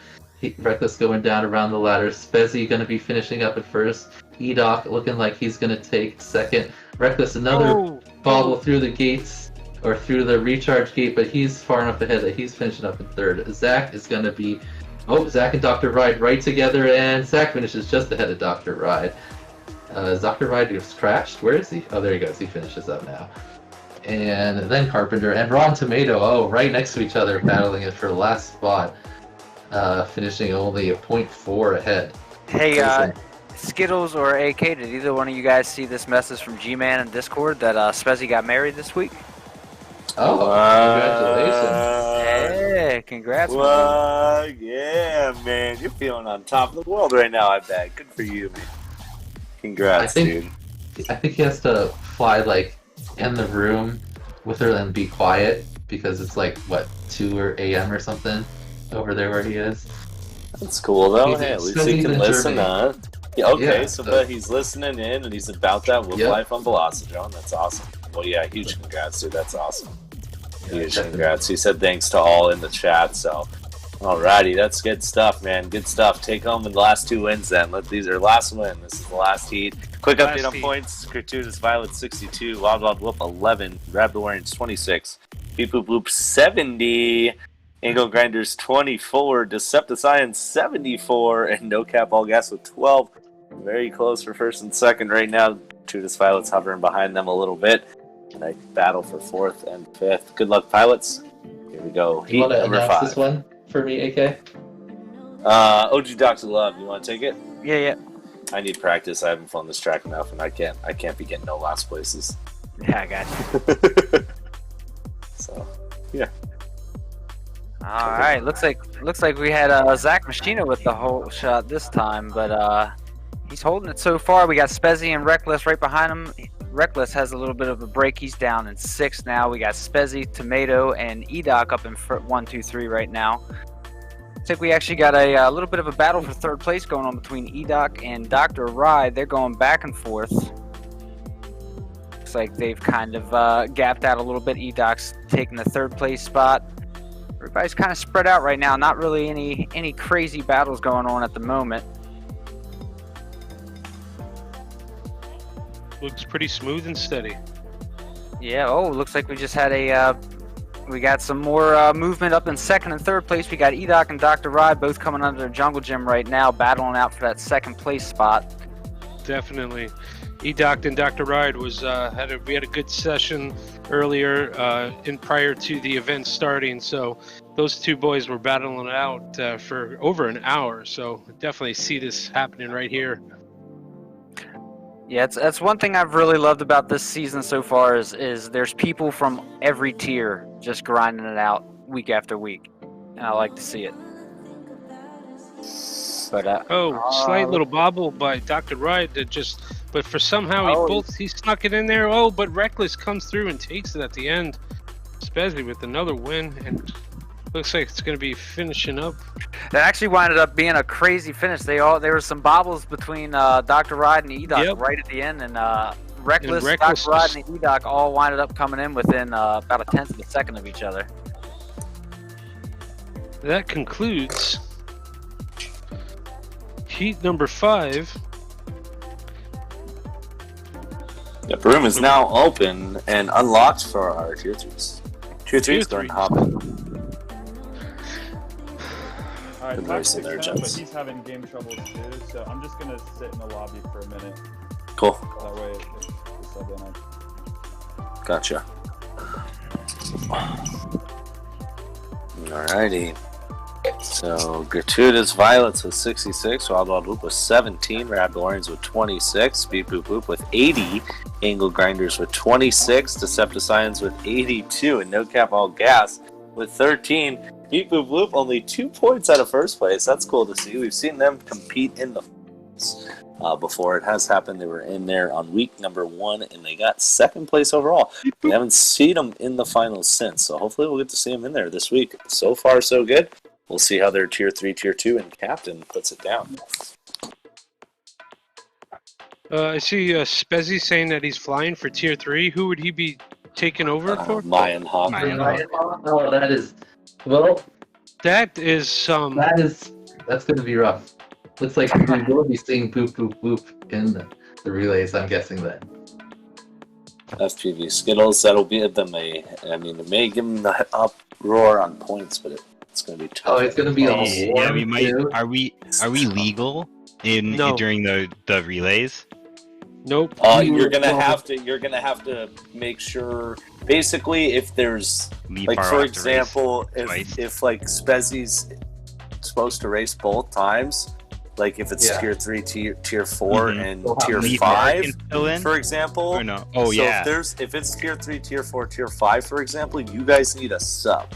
Reckless going down around the ladder. Spezzy going to be finishing up at first. Edoc looking like he's going to take second. Reckless another bobble through the gates, or through the recharge gate, but he's far enough ahead that he's finishing up in third. Zach is going to be... Oh, Zach and Dr. Ride right together, and Zach finishes just ahead of Dr. Ride. Dr. Ride just crashed. Where is he? Oh, there he goes. He finishes up now. And then Carpenter and Ron Tomato, right next to each other, battling it for the last spot. Finishing only a 0.4 ahead. Hey, Skittles or AK, did either one of you guys see this message from G-Man in Discord that Spezzy got married this week? Oh, congratulations. Hey, congrats, man. Yeah, man. You're feeling on top of the world right now, I bet. Good for you, man. Congrats, dude. I think he has to fly, like, in the room with her and be quiet, because it's like, what, 2 a.m. or something over there where he is. That's cool, though. Hey, at least he can listen, huh? Yeah, okay, so but he's listening in, and he's about that life on Velocidrone. That's awesome. Well, yeah, huge congrats, dude. That's awesome. Huge congrats. He said thanks to all in the chat, so... Alrighty, that's good stuff, man. Good stuff. Take home the last 2 wins, then. These are last win. This is the last heat. Quick update on points. Gratuitous Violet 62, Wild Wild Whoop 11, Grab the Orange 26, Beep Boop Boop 70, Angle Grinders 24, Decepticon 74, and No Cap All Gas with 12. Very close for first and second right now. Gratuitous Violet's hovering behind them a little bit. And I battle for 4th and 5th. Good luck, pilots. Here we go. Heat number 5. This one for me, AK? OG Dr. Love, you want to take it? Yeah. I need practice. I haven't flown this track enough, and I can't be getting no last places. Yeah, I got you. So, yeah. All right, looks like we had Zach Machina with the whole shot this time, but he's holding it so far. We got Spezzy and Reckless right behind him. Reckless has a little bit of a break. He's down in 6th now. We got Spezzy, Tomato, and Edoc up in 1, 2, 3 right now. Looks like we actually got a little bit of a battle for 3rd place going on between Edoc and Dr. Ride. They're going back and forth. Looks like they've kind of gapped out a little bit. Edoc's taking the 3rd place spot. Everybody's kind of spread out right now. Not really any crazy battles going on at the moment. Looks pretty smooth and steady. Yeah, looks like we just had we got some more movement up in 2nd and 3rd place. We got Edoc and Dr. Ride both coming under the jungle gym right now, battling out for that 2nd place spot. Definitely. Edoc and Dr. Ride was we had a good session earlier prior to the event starting, so those 2 boys were battling it out for over an hour, so definitely see this happening right here. Yeah, that's one thing I've really loved about this season so far is there's people from every tier just grinding it out week after week, and I like to see it. But slight little bobble by Dr. Ride that but for somehow he snuck it in there. But Reckless comes through and takes it at the end. Spezzy with another win, and looks like it's going to be finishing up. That actually winded up being a crazy finish. There were some bobbles between Dr. Ride and Edoc right at the end, and Reckless, Dr. Ride, and Edoc all winded up coming in within about a 1/10 of a second of each other. That concludes heat number 5. The room is now open and unlocked for our tier 3s. Tier 3s, go and hop in. Alright, Good racing Toxic's there, home, but gents. he's having game troubles too, so I'm just gonna sit in the lobby for a minute. Cool. That way, if we sub in, Gotcha. Alrighty. So Gratuitous Violets with 66, Wild Wild Whoop with 17, Rabdolarians with 26, Beep Boop Boop with 80, Angle Grinders with 26, Decepticons with 82, and No Cap All Gas with 13. Beep Boop Boop only 2 points out of first place. That's cool to see. We've seen them compete in the before. It has happened. They were in there on week number 1 and they got 2nd place overall. We haven't seen them in the finals since, so hopefully we'll get to see them in there this week. So far, so good. We'll see how their Tier 3, Tier 2, and Captain puts it down. I see Spezzy saying that he's flying for Tier 3. Who would he be taking over for? Mayan Hawk. Oh, that is... Well... That is That's going to be rough. Looks like we will be seeing Boop Boop Boop in the relays, I'm guessing then. FPV Skittles, that'll give them it may give them the uproar on points, but it's going to be tough. Oh, it's going to be a war. Yeah, we might. too. Are we legal during the relays? Nope. You're gonna have to make sure. Basically, if there's for example, if like Spezzy's supposed to race both times, like if it's Tier 3, Tier 4, and Tier 5, for example. Or no? Oh, yeah. If it's Tier 3, Tier 4, Tier 5, for example, you guys need a sub.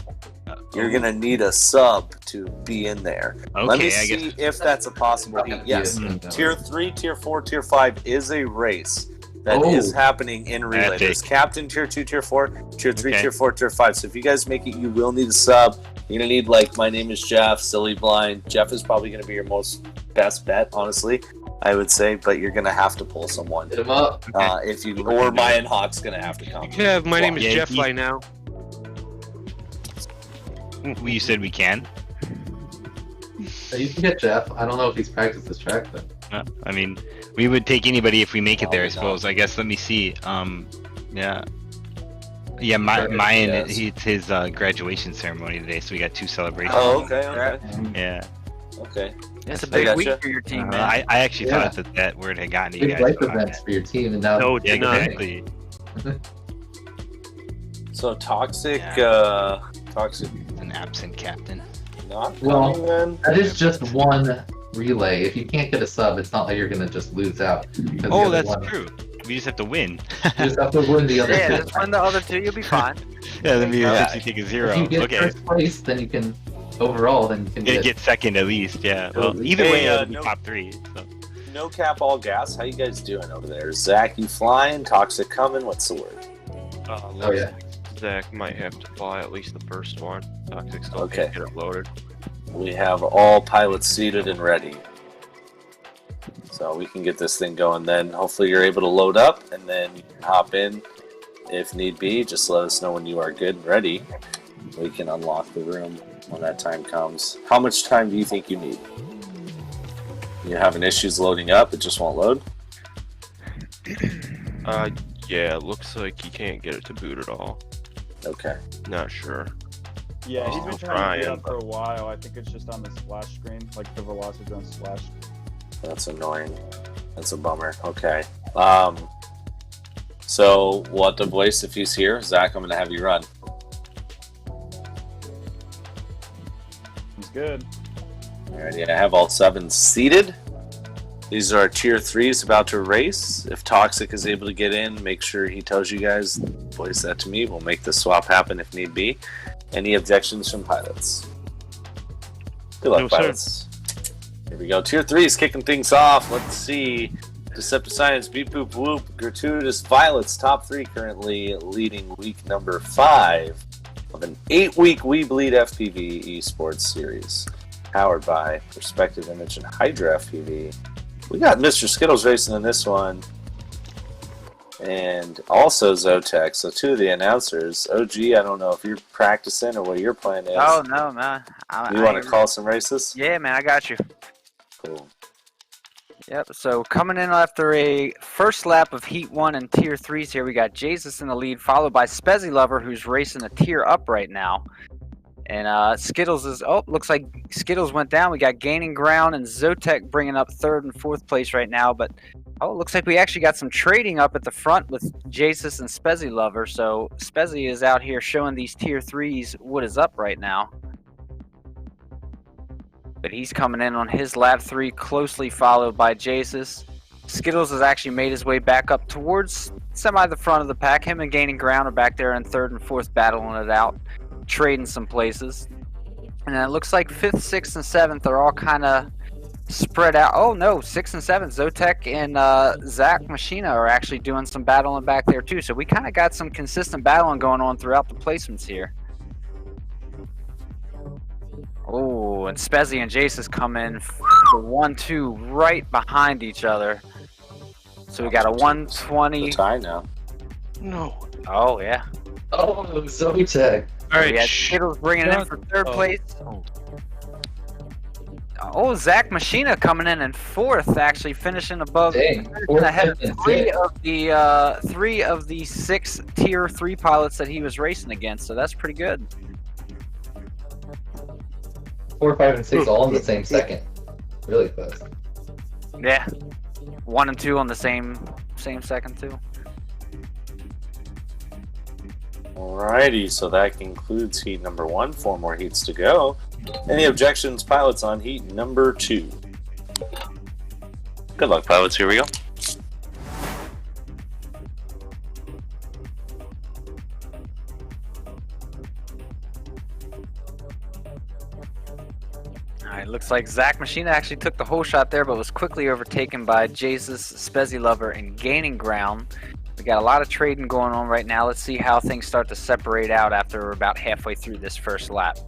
You're gonna need a sub to be in there. Okay, Let me see if that's a possibility. Yes, Tier 3, Tier 4, Tier 5 is a race that is happening in relay. There's Captain, Tier 2, Tier 4, Tier 3, Tier 4, Tier 5. So if you guys make it, you will need a sub. You're gonna need My Name is Jeff, Silly Blind. Jeff is probably gonna be your best bet, honestly, I would say, but you're gonna have to pull someone. Hit him up. Or Mayan Hawk's gonna have to come. Yeah, My Name is Jeff by now. You said we can. You can get Jeff. I don't know if he's practiced this track, but I mean, we would take anybody if we make it there, I suppose. I guess. Let me see. Yeah, Mayan. It's his graduation ceremony today, so we got 2 celebrations. Oh, okay. Yeah. Okay. It's a big week for your team, man. I actually thought that word had gotten you big guys. life events for your team, and now No, exactly. So Toxic. An absent captain. Not coming, then. That is just one relay. If you can't get a sub, it's not like you're gonna just lose out. Oh, that's true. We just have to win. You just have to win the other 2. Just win the other 2, you'll be fine. Then you take a 0. If you get first place, then you can overall. Then you can get second at least. Yeah. Well, either way, it'll be top 3. So. No Cap All Gas. How you guys doing over there? Zach, you flying? Toxic coming? What's the word? Oh yeah. Zach might have to fly at least the first one. Toxic still can't get it loaded. We have all pilots seated and ready. So we can get this thing going then. Hopefully you're able to load up and then you can hop in if need be. Just let us know when you are good and ready. We can unlock the room when that time comes. How much time do you think you need? You having issues loading up? It just won't load? Yeah, it looks like he can't get it to boot at all. Okay. Not sure. Yeah, he's been trying to get up for a while. I think it's just on the splash screen, like the Velocidrone splash. That's annoying. That's a bummer. Okay. So we'll have to voice if he's here. Zach, I'm going to have you run. He's good. Alrighty, I have all 7 seated. These are our Tier 3s about to race. If Toxic is able to get in, make sure he tells you guys, voice that to me. We'll make the swap happen if need be. Any objections from pilots? Good luck, pilots. Here we go. Tier 3s kicking things off. Let's see. Decepticons, Beep Boop Whoop, Gratuitous Violets, top 3 currently leading week number 5 of an 8-week WeBleedFPV eSports series. Powered by Perspective Image and Hydra FPV. We got Mr. Skittles racing in this one. And also Zotex. So 2 of the announcers. OG, I don't know if you're practicing or what your plan is. Oh, no, man. You want to call some races? Yeah, man, I got you. Cool. Yep, so coming in after a first lap of Heat 1 and Tier 3s here, we got Jesus in the lead, followed by Spezzy Lover, who's racing a tier up right now. And Skittles is, oh, looks like Skittles went down. We got Gaining Ground and Zotek bringing up 3rd and 4th place right now. But, oh, it looks like we actually got some trading up at the front with Jasus and Spezzy Lover. So Spezzy is out here showing these tier 3s what is up right now. But he's coming in on his lap 3, closely followed by Jasus. Skittles has actually made his way back up towards semi the front of the pack. Him and Gaining Ground are back there in 3rd and 4th battling it out, trading some places. And then it looks like 5th, 6th, and 7th are all kind of spread out. Oh no, 6th and 7th, Zotek and Zach Machina are actually doing some battling back there too. So we kind of got some consistent battling going on throughout the placements here. Oh, and Spezzy and Jasus come in for 1-2 right behind each other. So we got a 120. Tie now. No. Oh yeah. Oh, Zotek. All right. We had Skittles bringing it in for 3rd place. Oh, Zach Machina coming in 4th, actually finishing above. Dang, ahead of 3 of the 6 tier 3 pilots that he was racing against. So that's pretty good. 4, 5, and 6 all in the same second. Really fast. Yeah, 1 and 2 on the same second too. Alrighty, so that concludes heat number 1. 4 more heats to go. Any objections, pilots, on heat number 2? Good luck, pilots. Here we go. Alright, looks like Zach Machina actually took the whole shot there, but was quickly overtaken by Jasus, Spezzy Lover, and Gaining Ground. We got a lot of trading going on right now. Let's see how things start to separate out after we're about halfway through this first lap.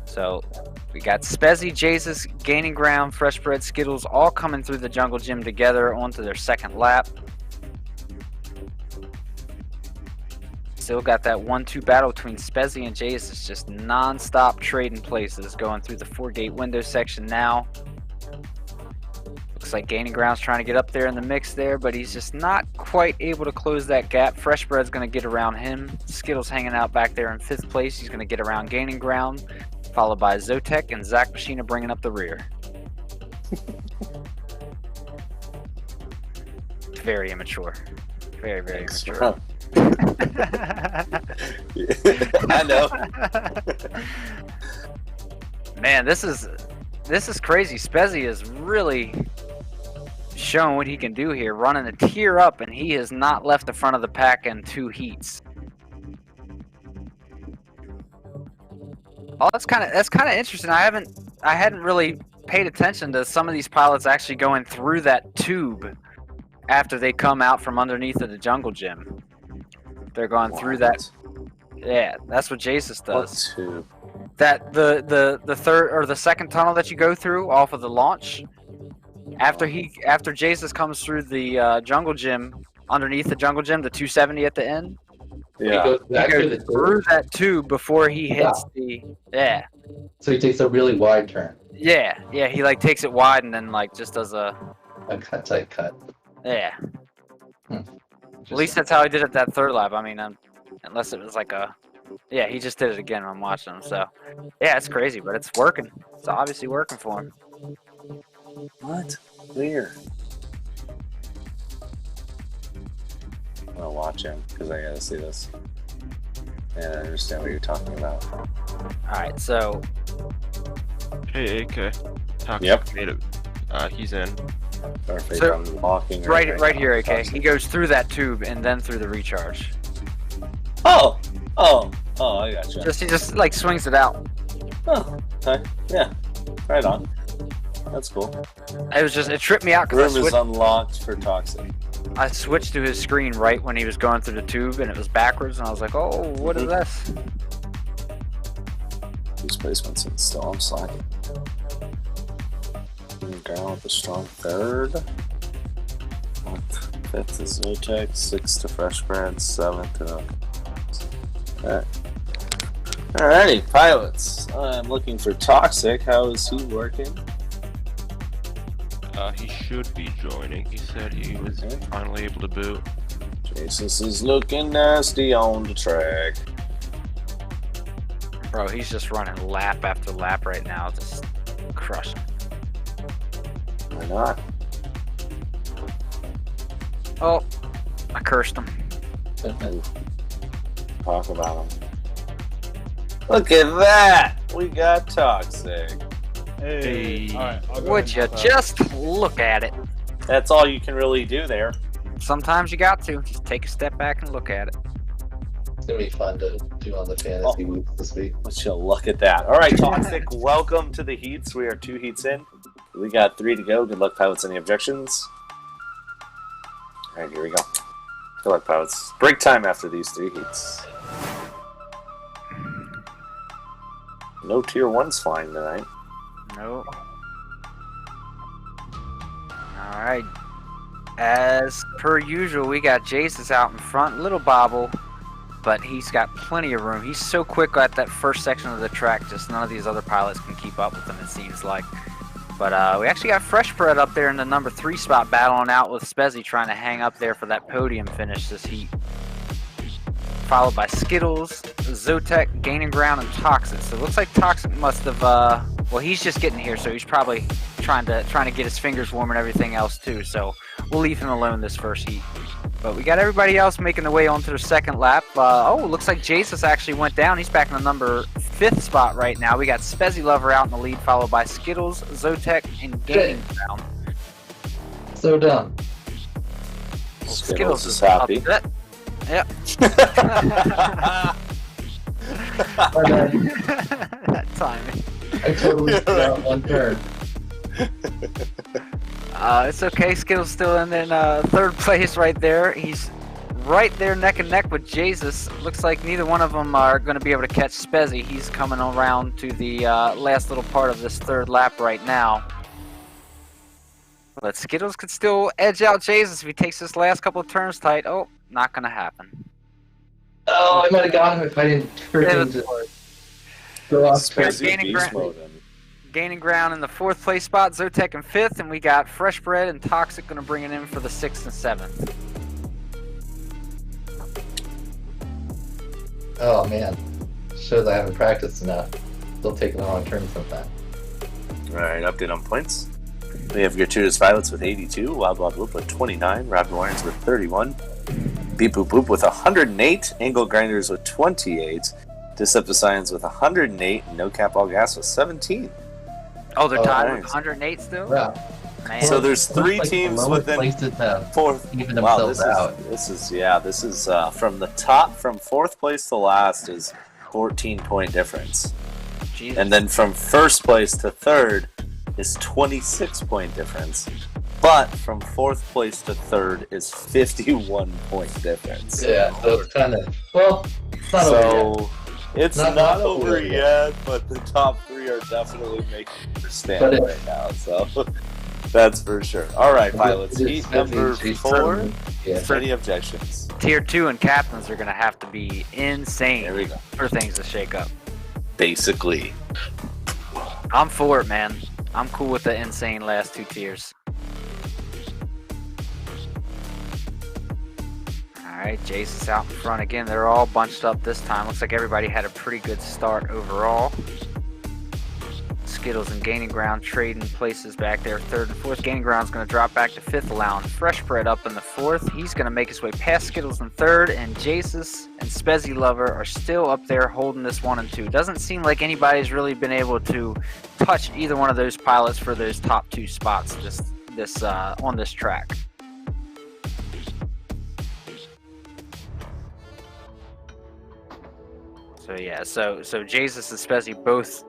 So we got Spezzy, Jasus, Gaining Ground, Fresh Bread, Skittles all coming through the jungle gym together onto their 2nd lap. Still got that 1-2 battle between Spezzy and Jasus, just non-stop trading places going through the 4-gate window section now. Looks like Gaining Ground's trying to get up there in the mix there, but he's just not quite able to close that gap. Fresh Bread's going to get around him. Skittles hanging out back there in 5th place. He's going to get around Gaining Ground, followed by Zotek and Zach Machina bringing up the rear. Very immature. Very, very immature. I know. Man, this is crazy. Spezzy is really showing what he can do here, running a tier up, and he has not left the front of the pack in 2 heats. Oh, that's kind of interesting. I hadn't really paid attention to some of these pilots actually going through that tube after they come out from underneath of the jungle gym. They're going through that. Yeah, that's what Jasus does. What tube? That the 3rd or the 2nd tunnel that you go through off of the launch. After Jasus comes through the jungle gym, underneath the jungle gym, the 270 at the end. Yeah. He goes through that tube before he hits the. Yeah. So he takes a really wide turn. Yeah, he like takes it wide and then like just does a tight cut. Yeah. At least that's how he did it that 3rd lap. I mean, unless it was like a. Yeah, he just did it again when I'm watching him. So, yeah, it's crazy, but it's working. It's obviously working for him. What? Weird. I'm gonna watch him because I gotta see this. Yeah, I understand what you're talking about. Alright, so. Hey, AK. Yep. He's in. Perfect. So, I'm walking right here, AK. He goes through that tube and then through the recharge. Oh, I gotcha. He just like swings it out. Oh, okay. Yeah. Right on. That's cool. It tripped me out because Room is unlocked for Toxic. I switched to his screen right when he was going through the tube and it was backwards and I was like, oh, what is this? These placements and still I'm slacking. Down with a strong 3rd. 5th is Zotek, 6th to Fresh Bread, 7th to Alright. Alrighty, pilots. I'm looking for Toxic. How is he working? He should be joining. He said he was finally able to boot. Jasus is looking nasty on the track. Bro, he's just running lap after lap right now, just crushing. Why not? Oh, I cursed him. Talk about him. Look at that! We got Toxic. Hey. All right, I'll go Would you ahead and just look at it? That's all you can really do there. Sometimes you got to. Just take a step back and look at it. It's gonna be fun to do on the fantasy week this week. Let's look at that. All right, Toxic, welcome to the heats. We are 2 heats in. We got 3 to go. Good luck, pilots. Any objections? All right, here we go. Good luck, pilots. Break time after these 3 heats. No tier 1s flying tonight. Nope. Alright. As per usual, we got Jace's out in front. Little bobble, but he's got plenty of room. He's so quick at that first section of the track, just none of these other pilots can keep up with him, it seems like. But we actually got Fresh Bread up there in the number 3 spot, battling out with Spezzy, trying to hang up there for that podium finish this heat. Followed by Skittles, Zotek, Gaining Ground, and Toxic. So it looks like Toxic must have, well, he's just getting here, so he's probably trying to get his fingers warm and everything else too. So we'll leave him alone this first heat. But we got everybody else making their way onto their second lap. Oh, looks like Jesus actually went down. He's back in the number 5th spot right now. We got Spezzy Lover out in the lead, followed by Skittles, Zotek, and Gaining Ground. So done. Well, Skittles is happy. Upset. Yep. That timing. I totally forgot one turn. It's okay. Skittles still in 3rd place right there. He's right there neck and neck with Jesus. Looks like neither one of them are going to be able to catch Spezzy. He's coming around to the last little part of this 3rd lap right now. But Skittles could still edge out Jesus if he takes this last couple of turns tight. Oh, not going to happen. Oh, I might have got him if I didn't freaking just go off track. Gaining ground in the 4th place spot, Zotek in 5th, and we got Fresh Bread and Toxic going to bring it in for the 6th and 7th. Oh man, shows I haven't practiced enough. Still taking the wrong turn sometimes. Alright, update on points. We have Gratuitous Pilots with 82, Wild Wild Whoop with 29, Rapid Warriors with 31, Beep Boop Boop with 108, Angle Grinders with 28, Decepticons with 108, and No Cap All Gas with 17. Oh, they're tied with nice. 108 still? Yeah. Man. So there's 3 like teams the lowest within places have 4th. even Wow, themselves out. this is from the top, from 4th place to last is 14-point difference. Jesus. And then from 1st place to 3rd is 26-point difference. But from 4th place to 3rd is 51-point difference. Yeah, so it's kind of, well, it's not over yet. It's not over yet, but the top 3 are definitely making their stand right now. So that's for sure. All right, pilots. Heat number 4. Yeah. Any objections? Tier 2 and captains are going to have to be insane There we go. for things to shake up. Basically. I'm for it, man. I'm cool with the insane last 2 tiers. Alright, Jace is out in front again. They're all bunched up this time. Looks like everybody had a pretty good start overall. Skittles and Gaining Ground trading places back there. 3rd and 4th. Gaining Ground's going to drop back to 5th, allowing Fresh Bread up in the 4th. He's going to make his way past Skittles in 3rd, and Jace's and Spezzy Lover are still up there holding this 1 and 2. Doesn't seem like anybody's really been able to touch either one of those pilots for those top 2 spots on this track. So yeah, so Jesus and Spezzy both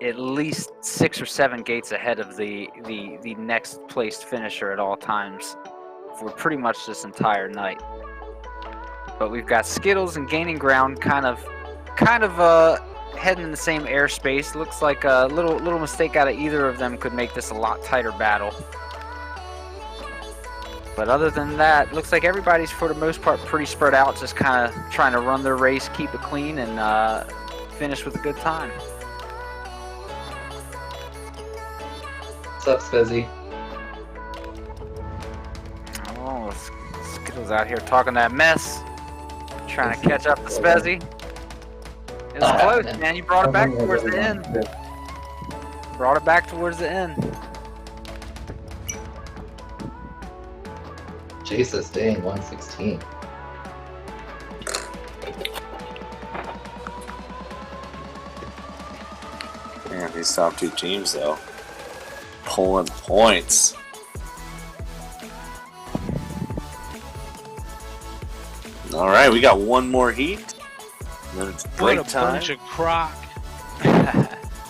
at least 6 or 7 gates ahead of the next placed finisher at all times for pretty much this entire night. But we've got Skittles and Gaining Ground kind of heading in the same airspace. Looks like a little mistake out of either of them could make this a lot tighter battle. But other than that, looks like everybody's for the most part pretty spread out, just kind of trying to run their race, keep it clean, and finish with a good time. What's up, Spezzy? Oh, Skittles out here talking that mess, trying to catch up to Spezzy. It was close, man. man. You brought it back towards the end. Brought it back towards the end. Jesus, dang, 116. Man, these top two teams, though, pulling points. All right, we got one more heat. And then it's break What a time. bunch of crock.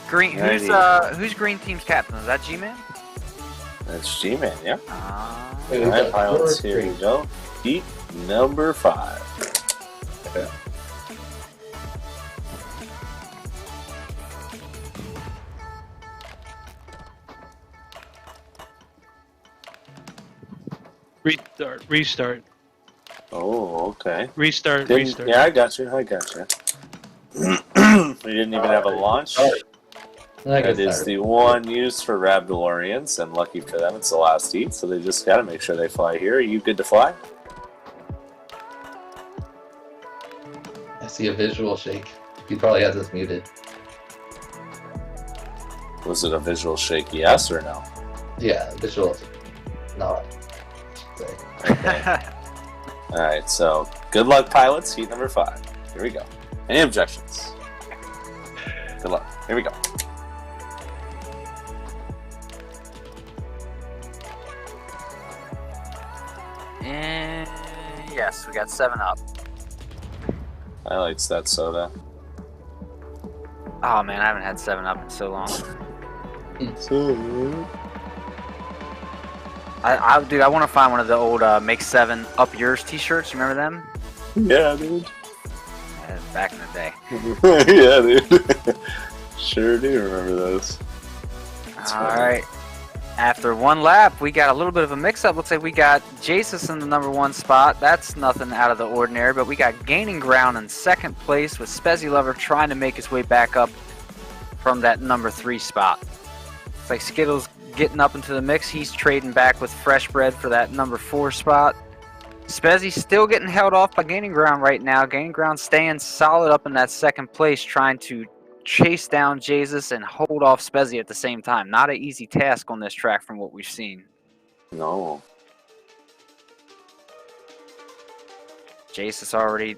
Green. Who's green team's captain? Is that G-Man? That's G-Man, yeah. Wait, All right, pilots, here we go. Heat number 5. Okay. Restart. Oh, okay. Restart. Yeah, I got you. We didn't even have a launch. That is the one used for Rab DeLoreans, and lucky for them, it's the last heat, so they just got to make sure they fly here. Are you good to fly? I see a visual shake. He probably has this muted. Was it a visual shake, yes or no? Yeah, visual nod. Okay. Alright, so good luck, pilots. Heat number 5. Here we go. Any objections? Good luck. Here we go. And yes, we got 7 up. Highlights that soda. Oh man, I haven't had 7 up in so long. Dude, I want to find one of the old Make 7 Up Yours t-shirts. You remember them? Yeah, dude. Back in the day. Yeah, dude. Sure do remember those. Alright. After one lap, we got a little bit of a mix-up. Looks like we got Jesus in the number 1 spot. That's nothing out of the ordinary, but we got Gaining Ground in 2nd place with Spezzy Lover trying to make his way back up from that number 3 spot. Looks like Skittles getting up into the mix. He's trading back with Fresh Bread for that number 4 spot. Spezzy's still getting held off by Gaining Ground right now. Gaining Ground staying solid up in that 2nd place, trying to chase down Jesus and hold off Spezzy at the same time. Not an easy task on this track from what we've seen. No. Jesus already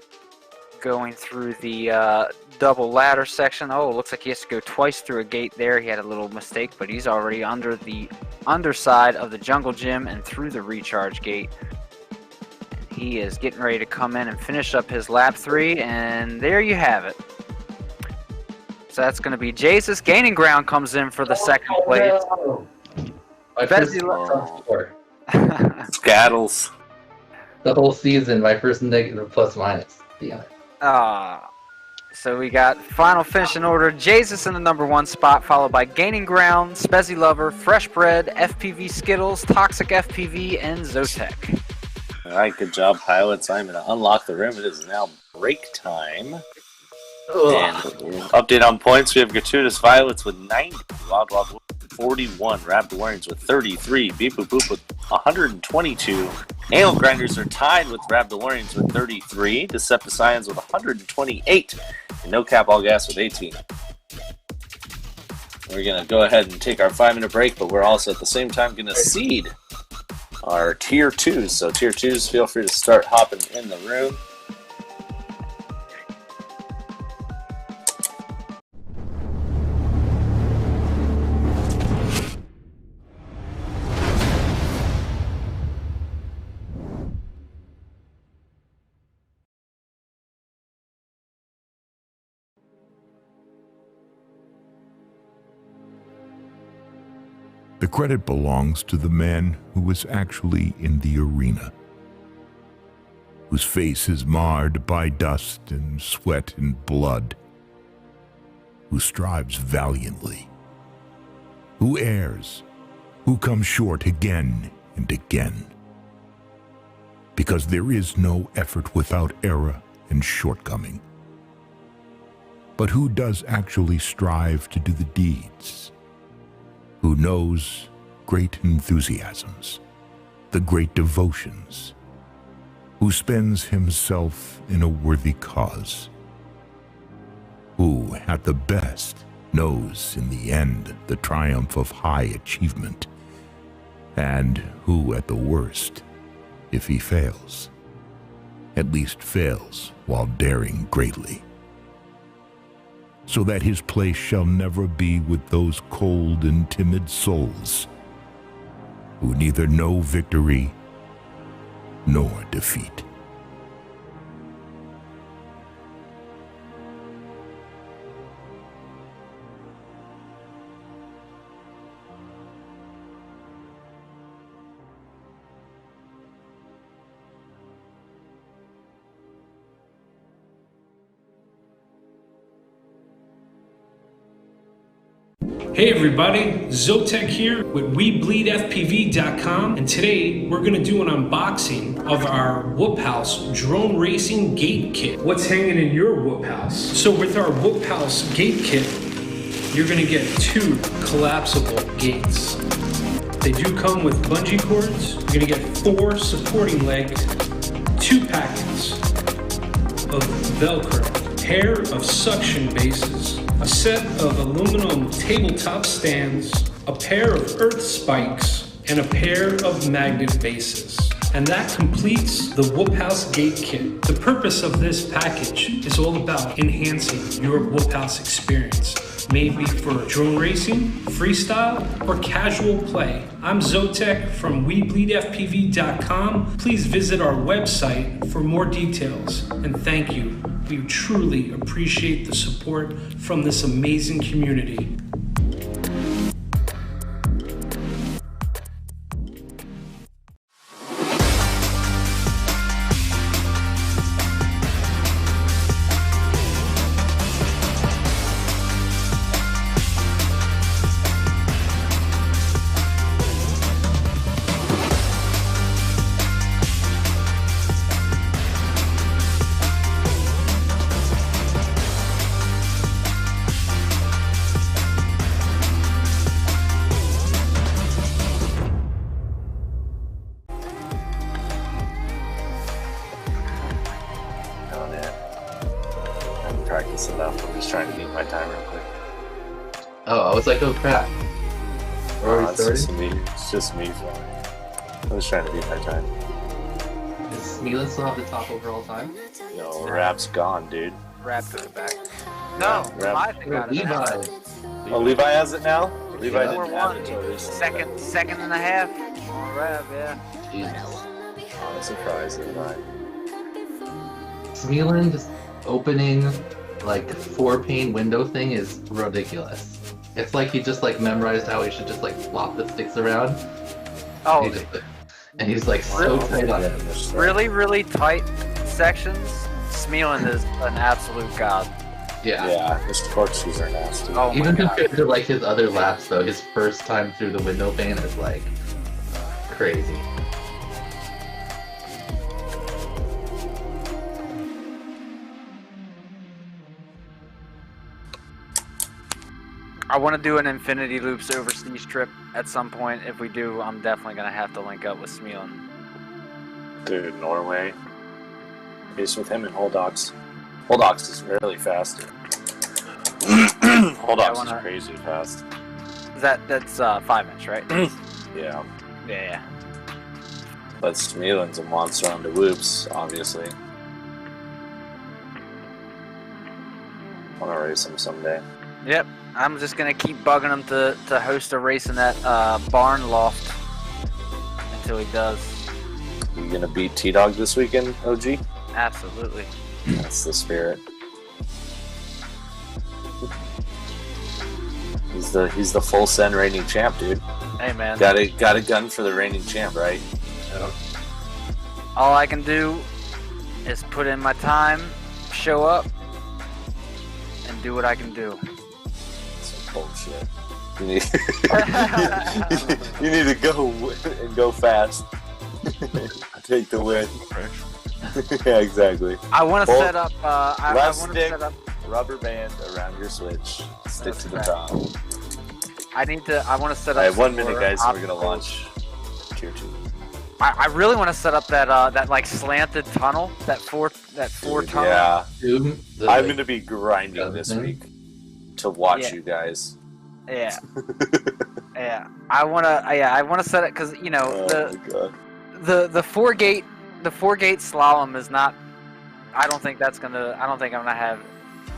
going through the double ladder section. Oh, looks like he has to go twice through a gate there. He had a little mistake, but he's already under the underside of the jungle gym and through the recharge gate. And he is getting ready to come in and finish up his lap 3, and there you have it. So that's going to be Jesus. Gaining Ground comes in for the 2nd place. My first score. Scattles. The whole season, my first negative plus minus. Yeah. So we got final finish in order. Jesus in the number 1 spot, followed by Gaining Ground, Spezzy Lover, Fresh Bread, FPV Skittles, Toxic FPV, and Zotek. Alright, good job, pilots. I'm going to unlock the room. It is now break time. And update on points, we have Gratuitous Violets with 90, Wild Wild with 41, Rab DeLoreans with 33, Beep Boop Boop with 122, Nail Grinders are tied with Rab DeLoreans with 33, Decepticons with 128, and No Cap All Gas with 18. We're going to go ahead and take our 5-minute break, but we're also at the same time going to seed our Tier 2s. So Tier 2s, feel free to start hopping in the room. The credit belongs to the man who was actually in the arena, whose face is marred by dust and sweat and blood, who strives valiantly, who errs, who comes short again and again. Because there is no effort without error and shortcoming. But who does actually strive to do the deeds? Who knows great enthusiasms, the great devotions, who spends himself in a worthy cause. who, at the best, knows in the end the triumph of high achievement, and who, at the worst, if he fails, at least fails while daring greatly, so that his place shall never be with those cold and timid souls who neither know victory nor defeat. Hey everybody, Zotek here with WeBleedFPV.com, and today we're going to do an unboxing of our Whoop House drone racing gate kit. What's hanging in your Whoop House? So with our Whoop House gate kit, you're going to get 2 collapsible gates. They do come with bungee cords. You're going to get 4 supporting legs, 2 packets of Velcro, pair of suction bases, a set of aluminum tabletop stands, a pair of earth spikes, and a pair of magnet bases. And that completes the Whoop House gate kit. The purpose of this package is all about enhancing your Whoop House experience. Maybe for drone racing, freestyle, or casual play. I'm Zotek from WeBleedFPV.com. Please visit our website for more details, and thank you. We truly appreciate the support from this amazing community. Practice enough. I'm just trying to beat my time real quick. Oh, I was like, oh crap. It's just me flying. I was trying to beat my time. Does Smeelan still have the top overall time? Yo, Rap's gone, dude. Rap took it back. No, I think got it now. Oh, Levi has it now? Levi Yeah. didn't have it until recently. Second and a half. On Rap, yeah. Jesus. I'm surprised, Levi. Smeelan just opening like 4-pane window thing is ridiculous. It's like he just like memorized how he should just like flop the sticks around. Oh, and he's like so tight on it. Really, really tight sections. Smeelan is an absolute god. Yeah, his corkscrews are nasty. Oh my even God. compared to like his other laps though, his first time through the window pane is like crazy. I want to do an Infinity Loops overseas trip at some point. If we do, I'm definitely going to have to link up with Smeelan. Dude, Norway. Race with him and Holdox. Holdox is really fast. Holdox is crazy fast. That's 5-inch, right? Yeah. Yeah. But Smeelan's a monster on the whoops, obviously. I want to race him someday. Yep. I'm just going to keep bugging him to host a race in that barn loft until he does. You going to beat T-Dog this weekend, OG? Absolutely. That's the spirit. He's the FullSend reigning champ, dude. Hey man. Got a gun for the reigning champ, right? Yeah. All I can do is put in my time, show up, and do what I can do. Some bullshit. You need, you need to go and go fast. Take the win. Yeah, exactly. I want to set up. I want to stick, set up. Rubber band around your switch. Stick to the top. I want to set up. Alright, 1 minute, more guys. We're gonna obstacles. launch tier 2. I really want to set up that that like slanted tunnel, that four tunnel. Yeah. Dude, I'm gonna be grinding this week to watch you guys. Yeah. Yeah. I wanna set it because you know the 4-gate slalom is not. I don't think I'm gonna have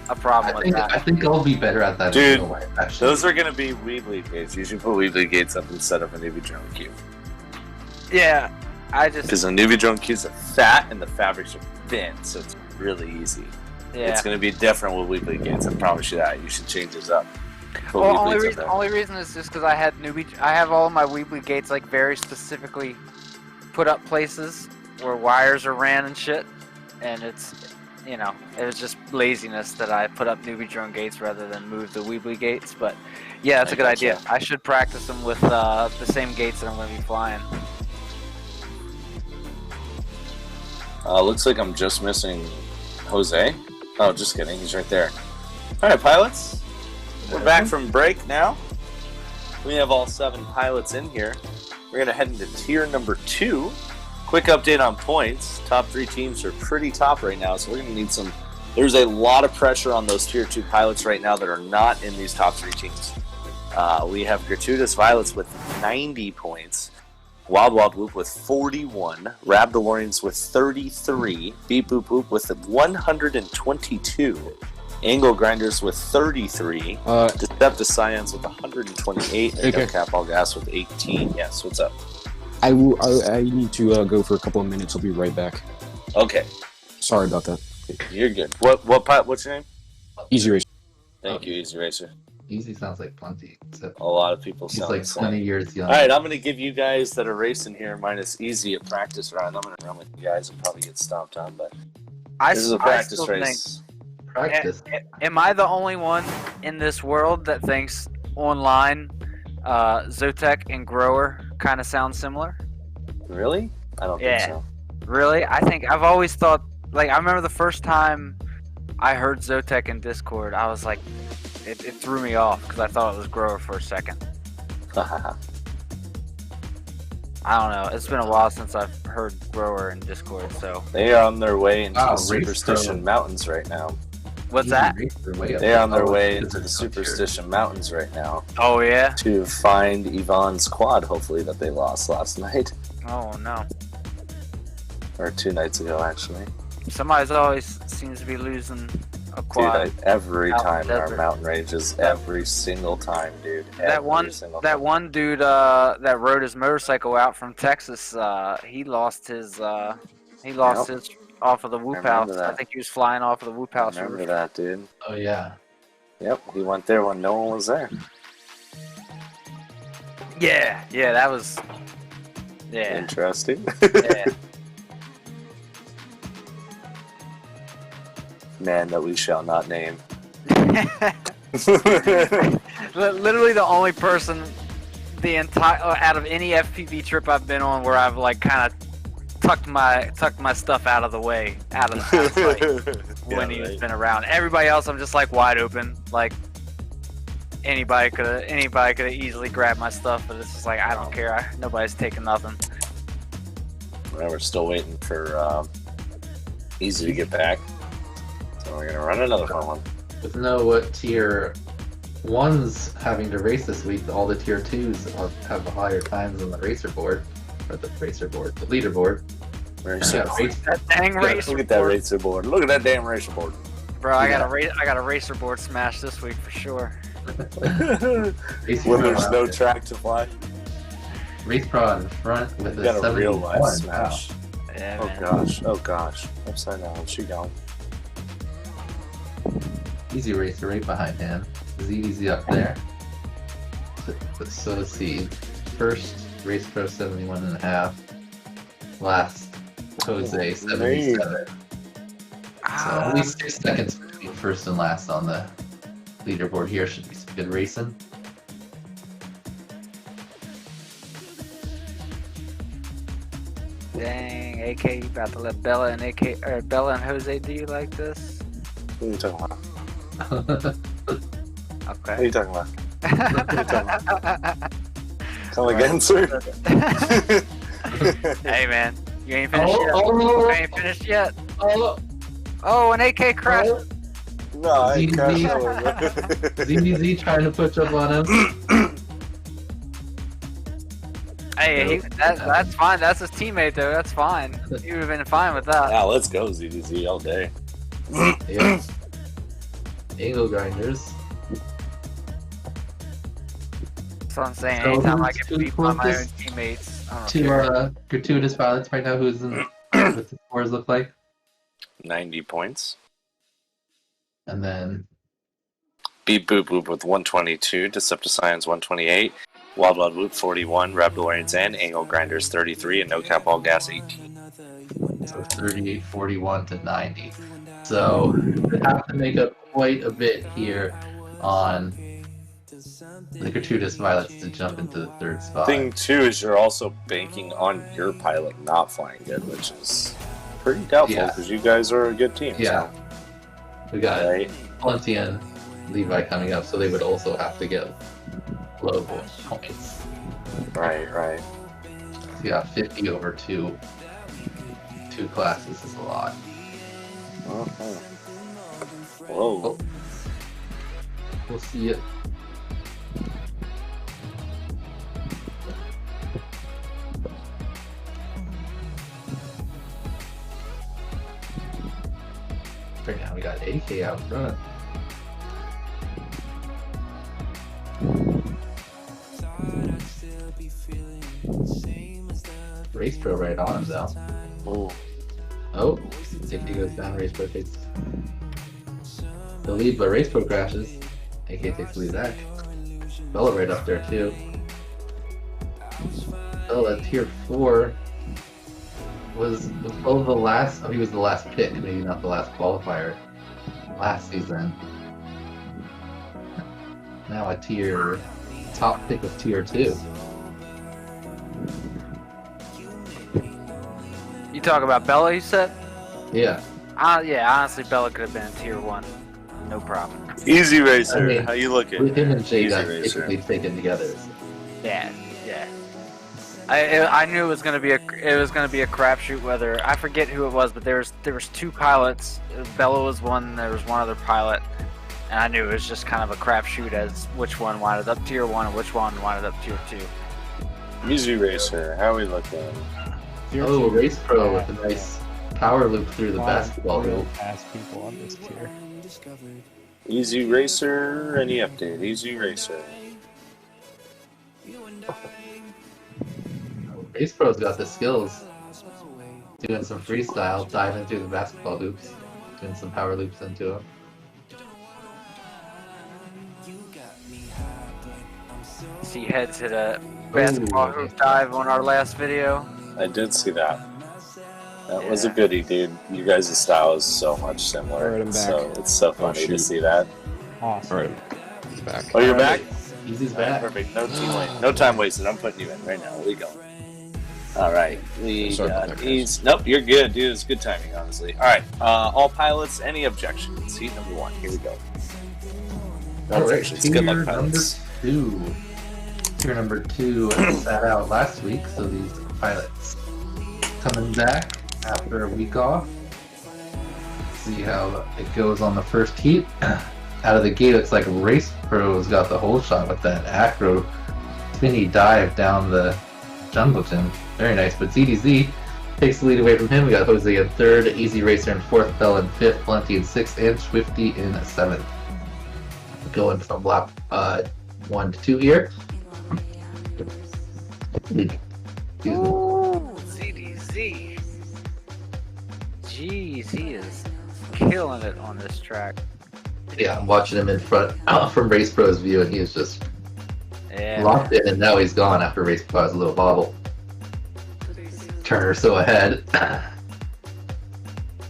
a problem with that. I think I'll be better at that. Dude, anyway, actually. those are gonna be WeBleed gates. You should put WeBleed gates up and set up a NewBeeDrone cube. Yeah, because the NewBeeDrone cubes are fat and the fabrics are thin, so it's really easy. Yeah. It's gonna be different with WeBleed gates. I promise you that. You should change this up. Well, only reason is just because I have all of my WeBleed gates like very specifically put up places where wires are ran and shit, and it's, you know, it was just laziness that I put up NewBeeDrone gates rather than move the WeBleed gates. But yeah, that's a good idea. I should practice them with the same gates that I'm going to be flying. Looks like I'm just missing Jose. Oh, just kidding. He's right there. All right, pilots. We're back from break now. We have all 7 pilots in here. We're going to head into tier number 2. Quick update on points. Top 3 teams are pretty top right now, so we're going to need some... There's a lot of pressure on those tier 2 pilots right now that are not in these top 3 teams. We have Gratuitous Violets with 90 points. Wild Wild Whoop with 41, Rab DeLoreans with 33, Beep Boop Boop with 122, Angle Grinders with 33, Decepticons with 128, and Cap All Gas with 18. Yes, what's up? I need to go for a couple of minutes. I'll be right back. Okay. Sorry about that. You're good. What's your name? Easy Racer. Thank you, Easy Racer. Easy sounds like plenty. A lot of people He's sound like the same. 20 years young. Alright, I'm going to give you guys that are racing here minus easy a practice round. I'm going to run with you guys and probably get stomped on, but this is a practice race. Practice. Am I the only one in this world that thinks online Zotek and Grower kind of sound similar? Really? I don't think so. Really? I've always thought, like, I remember the first time I heard Zotek in Discord, I was like, it threw me off because I thought it was Grower for a second. I don't know. It's been a while since I've heard Grower in Discord, so. They are on their way into the Superstition Mountains right now. What's that? They are on their way into the Superstition Mountains right now. Oh, yeah? To find Yvonne's quad, hopefully, that they lost last night. Oh, no. Or 2 nights ago, actually. Somebody's always seems to be losing a quad. Dude, every time in our mountain ranges, every single time, dude. That one dude that rode his motorcycle out from Texas, he lost his off of the Whoop House. I think he was flying off of the Whoop House. I remember that, dude. Oh yeah. Yep, he went there when no one was there. Yeah, that was. Yeah. Interesting. Yeah. Man that we shall not name. Literally the only person the entire out of any FPV trip I've been on where I've like kind of tucked my stuff out of the way, out of the sight when he's been around. Everybody else I'm just like wide open, like anybody could have easily grabbed my stuff, but it's just like I don't care. Nobody's taking nothing. We're still waiting for Easy to get back. So we're gonna run another one. With what tier 1's having to race this week, all the tier 2's have higher times on the racer board. Or the leaderboard. That dang racer Look at that racer board. Look at that damn racer board. Bro, I got a racer board smash this week for sure. When there's no track to fly. RailPro in front with a 71. Got a real life smash. Wow. Yeah, oh gosh. Upside down. She gone. Easy Racer right behind him. ZDZ up there. So let's see. First, RailPro 71.5. Last, Jose 77. So at least 6 seconds between first and last on the leaderboard here. Should be some good racing. Dang, AK, you about to let Bella and Jose do you like this? What are you talking about? Okay. What are you talking about? Come again, sir? Hey man, you ain't finished yet. Oh. You ain't finished yet. Oh, Oh, an AK crash. No, I ain't crashing. ZBZ trying to push up on him. Hey, that's fine. That's his teammate though. That's fine. He would have been fine with that. Yeah, let's go ZDZ all day. Yeah. Angle grinders. That's what I'm saying. So Anytime I who's get beat by my own closest teammates, I don't to care. gratuitous pilots right now, who's in what the scores look like? 90 points. And then Beat Boop Boop with 122, Decepticons 128, Wild Wild Whoop 41, Raptors and Angle Grinders 33, and No Cap All Gas 18. So 38, 41 to 90. So they have to make up quite a bit here on the gratuitous pilots to jump into the third spot. Thing too is you're also banking on your pilot not flying good, which is pretty doubtful because you guys are a good team. Yeah. So. We got Plenty and Levi coming up, so they would also have to get low points. Right. Yeah, 50 over two classes is a lot. Whoa. Oh. We'll see it. Right now we got AK out front. RailPro right on him though. Oh, if he goes down, RailPro takes the lead, but RailPro crashes. AK takes the lead back. Bella right up there too. Bella tier 4 was Bella the last. Oh, he was the last pick, maybe not the last qualifier last season. Now a top pick of tier 2. You talk about Bella, you said? Yeah. Yeah, honestly, Bella could have been in tier 1. No problem. Easy Racer, I mean, how you looking? With him and Jay Easy got Racer. basically taken together. Yeah. I knew it was gonna be a crapshoot. Whether I forget who it was, but there was 2 pilots. Bella was one. There was one other pilot, and I knew it was just kind of a crapshoot as which one wound up tier 1 and which one wound up tier 2. Easy Racer, how we looking? Oh, RailPro with a nice power loop through the basketball real hoop. fast people on this tier. Easy Racer, any update? Easy Racer. RailPro's got the skills. Doing some freestyle, diving through the basketball hoops, doing some power loops into them. See, heads hit a basketball hoop dive on our last video. I did see that. That was a goodie, dude. You guys' style is so much similar. Alright, I'm back. So it's so funny to see that. Awesome. Alright, he's back. Oh, you're back? Easy's Alright, back. perfect. No time wasted. I'm putting you in right now. We go. Alright. We Sorry about got that, these. Nope, you're good, dude. It's good timing, honestly. Alright. All pilots, any objections? Heat number 1. Here we go. Alright, It's good luck, pilots. Tier number 2 sat out last week, so these pilots coming back after a week off. See how it goes on the first heat. Out of the gate, it's like RailPro's got the whole shot with that acro spinny dive down the jungle gym. Very nice, but ZDZ takes the lead away from him. We got Jose in 3rd, Easy Racer in 4th, Bell in 5th, Plenty in 6th, and Swifty in 7th. Going from lap 1 to 2 here. Ooh, ZDZ. Jeez, he is killing it on this track. Yeah, I'm watching him in front from RailPro's view, and he is just locked in, and now he's gone after RailPro has a little bobble. Turner so ahead.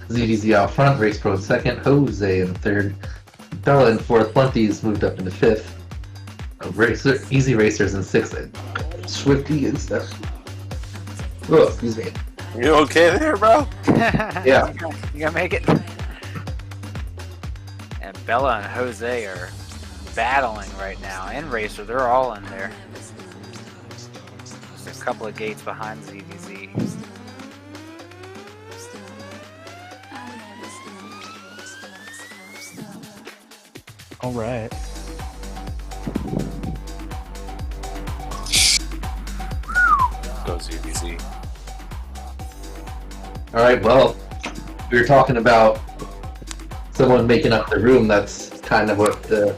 ZDZ out front, RailPro in 2nd, Jose in 3rd, Bella in 4th, Plenty's moved up into 5th, Easy Racers in 6th, Swifty in 7th. Oh, excuse me. You okay there, bro? Yeah. You gonna make it? And Bella and Jose are battling right now, and Racer, they're all in there. couple of gates behind ZDZ. All right. Go ZDZ. All right. Well, we were talking about someone making up the room. That's kind of what the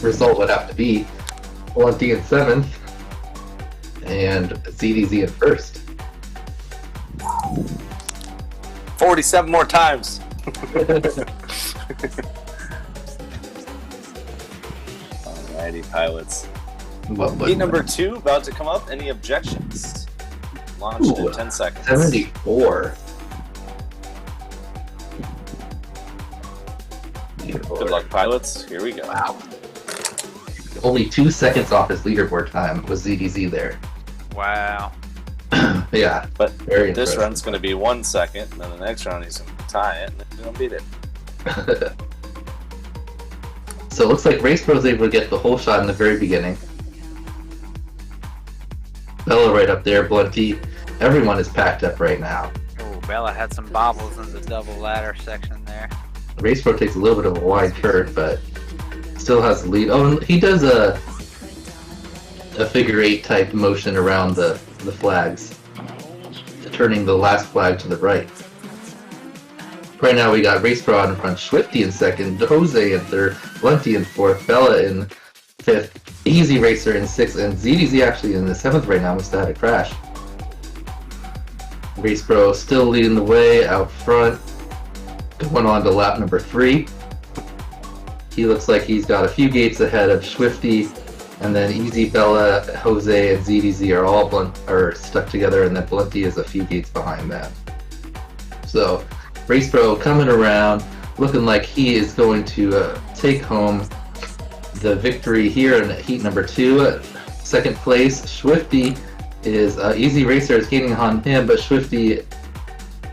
result would have to be. 1D in 7th, and ZDZ in 1st. 47 more times. Alrighty, pilots. Heat number 2 about to come up. Any objections? Launched in 10 seconds. 74. Good luck, pilots. Here we go. Wow. Only 2 seconds off his leaderboard time was ZDZ there. Wow. Yeah, but very this impressive. run's going to be 1 second, and then the next round he's going to tie it, and then he's going to beat it. So it looks like RailPro was able to get the whole shot in the very beginning. Bella right up there, Blunty. Everyone is packed up right now. Oh, Bella had some bobbles in the double ladder section there. RailPro takes a little bit of a wide turn, but still has the lead. Oh, he does a figure 8 type motion around the flags, turning the last flag to the right. Right now we got RailPro out in front, Swifty in 2nd, Jose in 3rd, Blunty in 4th, Bella in 5th, Easy Racer in 6th, and ZDZ actually in the 7th right now. Must have had a crash. RailPro still leading the way out front, going on to lap number 3. He looks like he's got a few gates ahead of Swifty, and then Easy, Bella, Jose, and ZDZ are all stuck together, and then Blunty is a few gates behind that. So RailPro coming around, looking like he is going to take home the victory here in heat number 2. Second place, Swifty is Easy Racer is gaining on him, but Swifty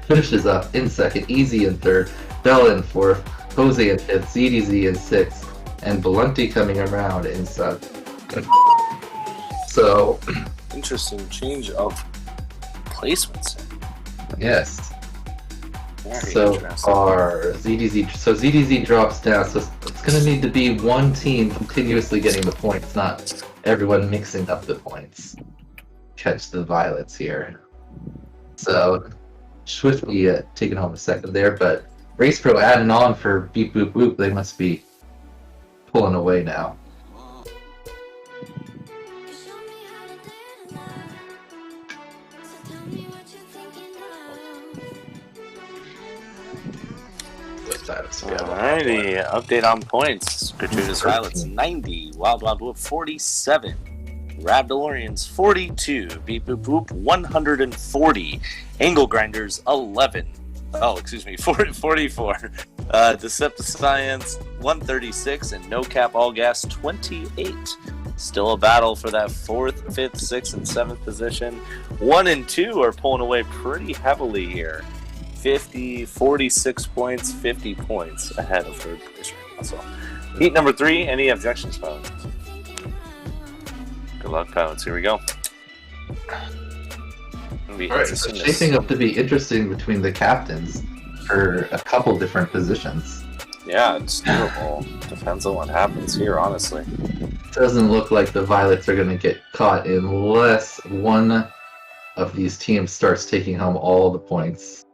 finishes up in 2nd, Easy in 3rd, Bella in 4th, Jose in 5th, ZDZ in 6th, and Blunty coming around in 7th. So interesting change of placements. Yes. Very So interesting. our ZDZ drops down, so it's going to need to be one team continuously getting the points, not everyone mixing up the points. Catch the violets here. So Swifty taking home a 2nd there, but RailPro adding on for Beep Boop Boop. They must be pulling away now. Alrighty, update on points. Gratuitous Violets 90, Wild Wild Whoop 47, Rab DeLoreans 42, Beep Boop Boop 140, Angle Grinders 11. Oh, excuse me, 44. Decepticons 136 and No Cap All Gas 28. Still a battle for that 4th, 5th, 6th, and 7th position. 1 and 2 are pulling away pretty heavily here. 50, 46 points, 50 points ahead of 3rd place right now. So, heat number 3, any objections, pilots? Good luck, pilots. Here we go. Alright, so it's shaping up to be interesting between the captains for a couple different positions. Yeah, it's doable. Depends on what happens here, honestly. Doesn't look like the Violets are going to get caught unless one of these teams starts taking home all the points.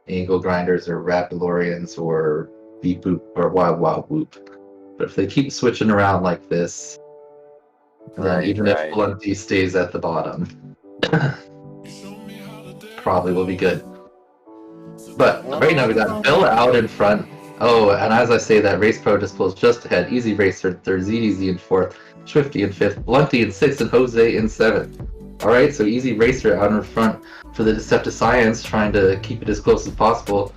Angle Grinders or Rap DeLoreans or Beep Boop or Wild Wild Whoop. But if they keep switching around like this, even if Blunty stays at the bottom, probably will be good. But right now we got Bella out in front. Oh, and as I say that, RailPro just pulls just ahead. Easy Racer in 3rd, ZDZ in 4th, Swifty in 5th, Blunty in 6th, and Jose in 7th. Alright, so Easy Racer out in front for the Decepticons, trying to keep it as close as possible.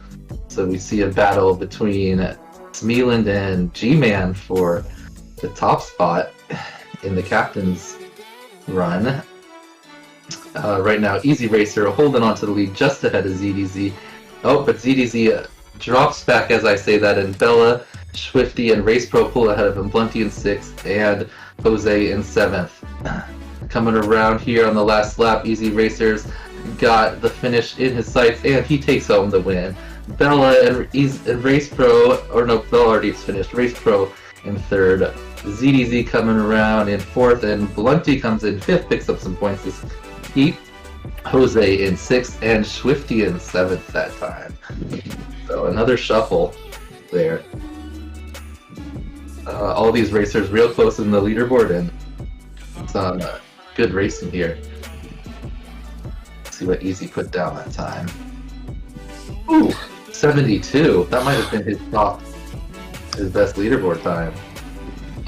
So we see a battle between Smeeland and G-Man for the top spot in the captain's run. Right now, Easy Racer holding on to the lead just ahead of ZDZ. Oh, but ZDZ drops back as I say that, and Bella, Swifty, and RailPro pull ahead of him. Blunty in 6th, and Jose in 7th. coming around here on the last lap. Easy Racers got the finish in his sights, and he takes home the win. Bella and RailPro, or no, Bella already finished. RailPro in third. ZDZ coming around in fourth, and Blunty comes in fifth, picks up some points this heat. Jose in sixth, and Swifty in seventh that time. So another shuffle there. All these racers real close in the leaderboard, and some good racing here. Let's see what Easy put down that time. Ooh, 72. That might have been his best leaderboard time.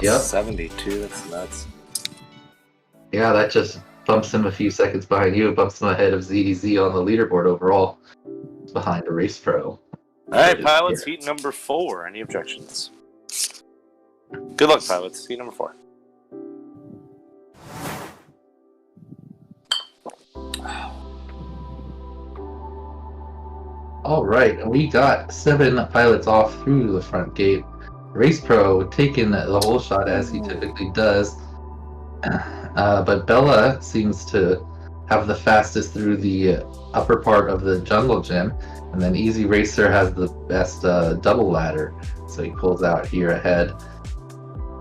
Yep. 72. That's nuts. Yeah, that just bumps him a few seconds behind you. It bumps him ahead of ZDZ on the leaderboard overall. Behind a RailPro. Alright, pilots, heat number 4. Any objections? Good luck, pilots. Heat number 4. Alright, we got 7 pilots off through the front gate. RailPro taking the whole shot as he typically does. But Bella seems to have the fastest through the upper part of the jungle gym. And then Easy Racer has the best double ladder. So he pulls out here ahead.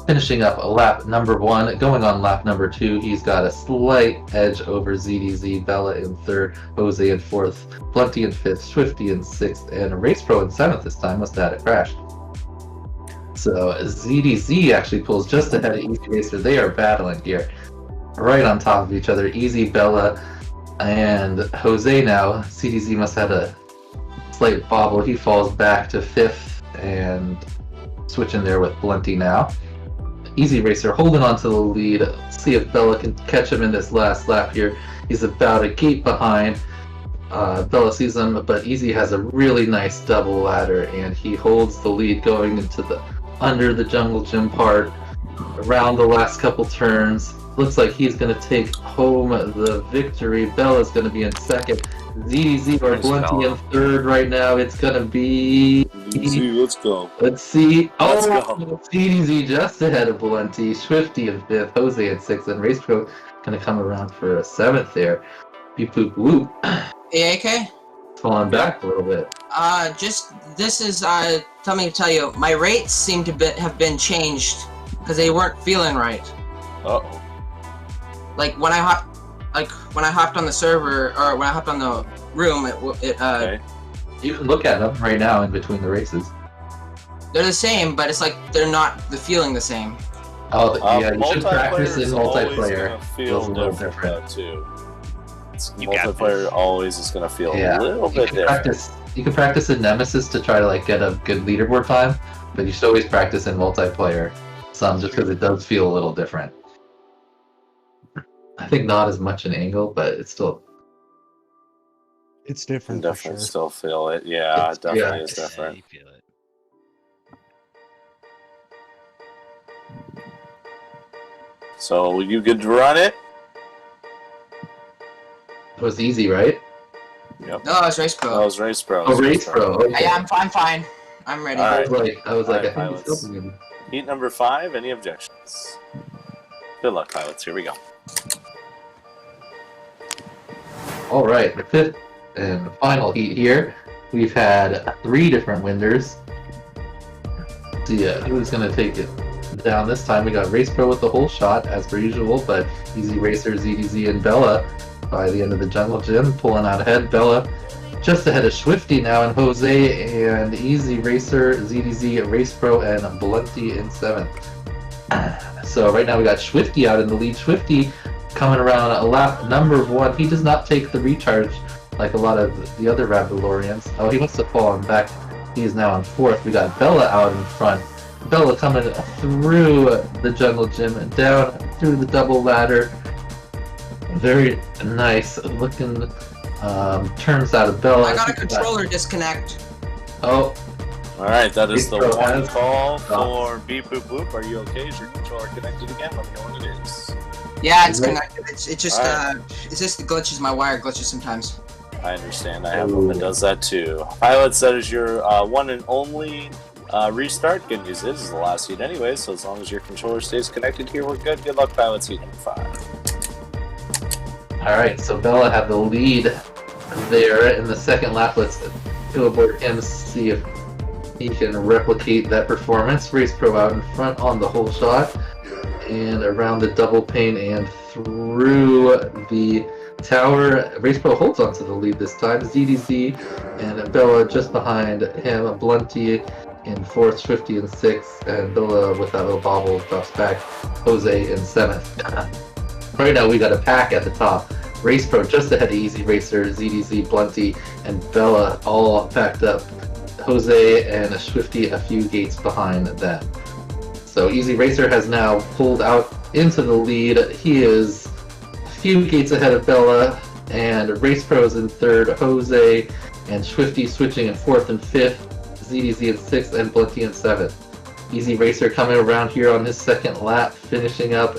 Finishing up lap number 1, going on lap number 2, he's got a slight edge over ZDZ, Bella in third, Jose in fourth, Blunty in fifth, Swifty in sixth, and RailPro in seventh this time. Must have had a crash. So ZDZ actually pulls just ahead of Easy Racer. They are battling here, right on top of each other. Easy, Bella, and Jose now. ZDZ must have had a slight bobble. He falls back to fifth, and switching there with Blunty now. Easy Racer holding on to the lead. Let's see if Bella can catch him in this last lap here. He's about a gate behind. Bella sees him, but Easy has a really nice double ladder, and he holds the lead going into the under the jungle gym part. Around the last couple turns, looks like he's going to take home the victory. Bella's going to be in second. ZDZ or Blunty in third right now. It's going to be... Let's go. Let's see. Let's go. ZDZ just ahead of Blunty. Swifty in fifth. Jose in sixth. And RailPro going to come around for a seventh there. Beep boop whoop. Hey, AK? Falling back a little bit. This is, tell you, my rates seem to have been changed because they weren't feeling right. Uh-oh. Like when I hopped on the server, or when I hopped on the room, Okay. You can look at them right now in between the races. They're the same, but it's like they're not feeling the same. Oh, yeah, you should practice in multiplayer. Feels a little different too. Multiplayer always is going to feel a little bit different. You can practice in Nemesis to try to get a good leaderboard time, but you should always practice in multiplayer some just because it does feel a little different. I think not as much an angle, but it's still... It's different. You definitely still feel it. Yeah, it definitely is different. You feel it. So, you good to run it? It was easy, right? Yep. No, it's RailPro. Oh, it was RailPro. Oh, RailPro. Okay. Yeah, I'm fine. I'm ready. All right. I was like, I think pilots. he's still... Heat number 5, any objections? Good luck, pilots. Here we go. Alright, the fifth and final heat here. We've had 3 different winners. So yeah, who's going to take it down this time? We got RailPro with the whole shot, as per usual, but Easy Racer, ZDZ, and Bella by the end of the jungle gym, pulling out ahead. Bella just ahead of Swifty now, and Jose and Easy Racer, ZDZ, RailPro, and Blunty in 7th. So right now we got Swifty out in the lead. Swifty coming around a lap number 1. He does not take the recharge like a lot of the other Ravdolorians. Oh, he must have fallen back. He is now on 4th. We got Bella out in front. Bella coming through the jungle gym, down through the double ladder. Very nice looking turns out of Bella. I got a controller disconnect. Oh. Alright, that is the one call for Beep Boop Boop. Are you okay? Is your controller connected again? Let me know when it is. Yeah, it's connected. It's just it's just glitches. My wire glitches sometimes. I understand. I have one that does that too. Pilots, that is your one and only restart. Good news is this is the last heat anyway, so as long as your controller stays connected here, we're good. Good luck, pilots. Heat number 5. Alright, so Bella had the lead there in the second lap. Let's go aboard him, see if he can replicate that performance. RailPro out in front on the whole shot, and around the double pane and through the tower. RailPro holds onto the lead this time. ZDZ and Bella just behind him. Blunty in 4th, Swifty in 6th, and Bella with that little bobble drops back. Jose in 7th. Right now we got a pack at the top. RailPro just ahead of Easy Racer, ZDZ, Blunty, and Bella all packed up. Jose and Swifty a few gates behind them. So Easy Racer has now pulled out into the lead. He is a few gates ahead of Bella, and RailPro is in 3rd, Jose and Swifty switching in 4th and 5th, ZDZ in 6th, and Blunty in 7th. Easy Racer coming around here on his second lap, finishing up,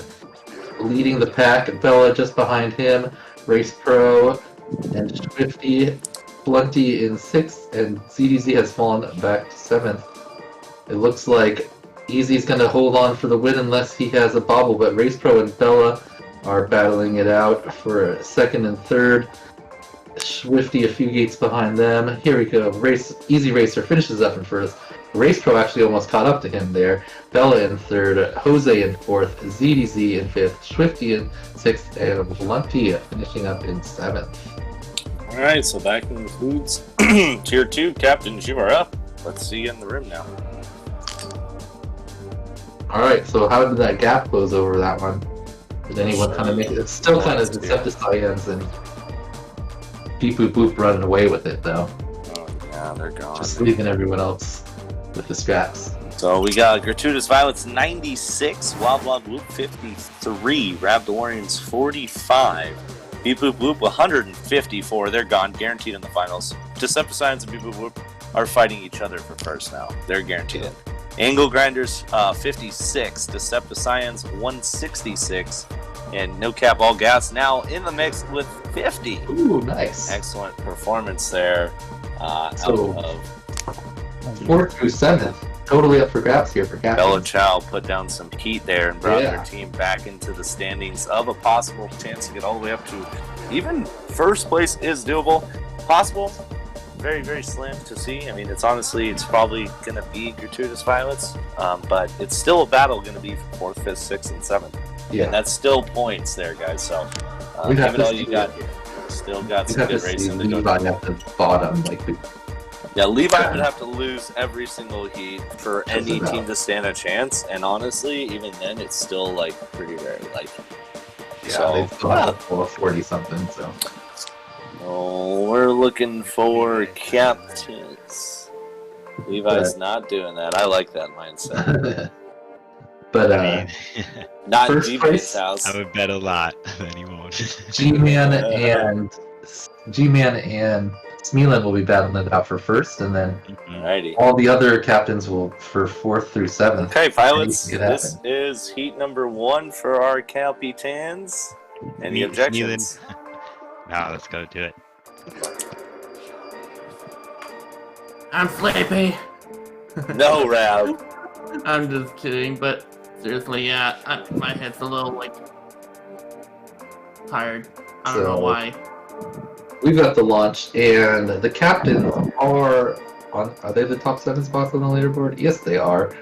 leading the pack. Bella just behind him, RailPro and Swifty, Blunty in 6th, and ZDZ has fallen back to 7th. It looks like Easy's going to hold on for the win unless he has a bobble, but RailPro and Bella are battling it out for 2nd and 3rd. Swifty a few gates behind them. Here we go. Easy Racer finishes up in 1st. RailPro actually almost caught up to him there. Bella in 3rd, Jose in 4th, ZDZ in 5th, Swifty in 6th, and Blunty finishing up in 7th. Alright, so that concludes Tier 2. Captains, you are up. Let's see you in the room now. Alright, so how did that gap close over that one? Did anyone kind of make it? It's still kind of Decepticons and Beep Boop Boop running away with it, though. Oh, yeah, they're gone. Just leaving everyone else with the scraps. So we got Gratuitous Violence 96, Wild Wild Whoop 53, Rabd Orions 45, Beep Boop Whoop 154. They're gone, guaranteed in the finals. Decepticons and Beep Boop Whoop are fighting each other for first now. They're guaranteed in. Angle Grinders 56, Decepticons 166, and No Cap All Gas now in the mix with 50. Ooh, nice. Excellent performance there. So, out of 4th through 7th. Totally up for grabs here for Captain. Bella Chow put down some heat there and brought their team back into the standings of a possible chance to get all the way up to even 1st place is doable. Possible, very, very slim to see. I mean, it's probably going to be Gratuitous Violence, but it's still a battle going to be for 4th, 5th, 6th, and 7th. Yeah. And that's still points there, guys. So give it all you got here. Still got some good racing to go. Levi at the bottom, yeah, Levi would have to lose every single heat for any team to stand a chance, and honestly, even then, it's still pretty rare. They still have a full of 40 something. So we're looking for captains. Levi's not doing that. I like that mindset. But not in G-Man's house. I would bet a lot that he won't. G-Man and Smeelan will be battling it out for 1st, and then all the other captains will for 4th through 7th. Okay, pilots, this is heat number 1 for our Capitans. Any objections? No, let's go do it. I'm sleepy. No, Rab. I'm just kidding, but seriously, yeah, my head's a little tired. I don't know why. We've got the launch, and the captains are they the top 7 spots on the leaderboard? Yes, they are.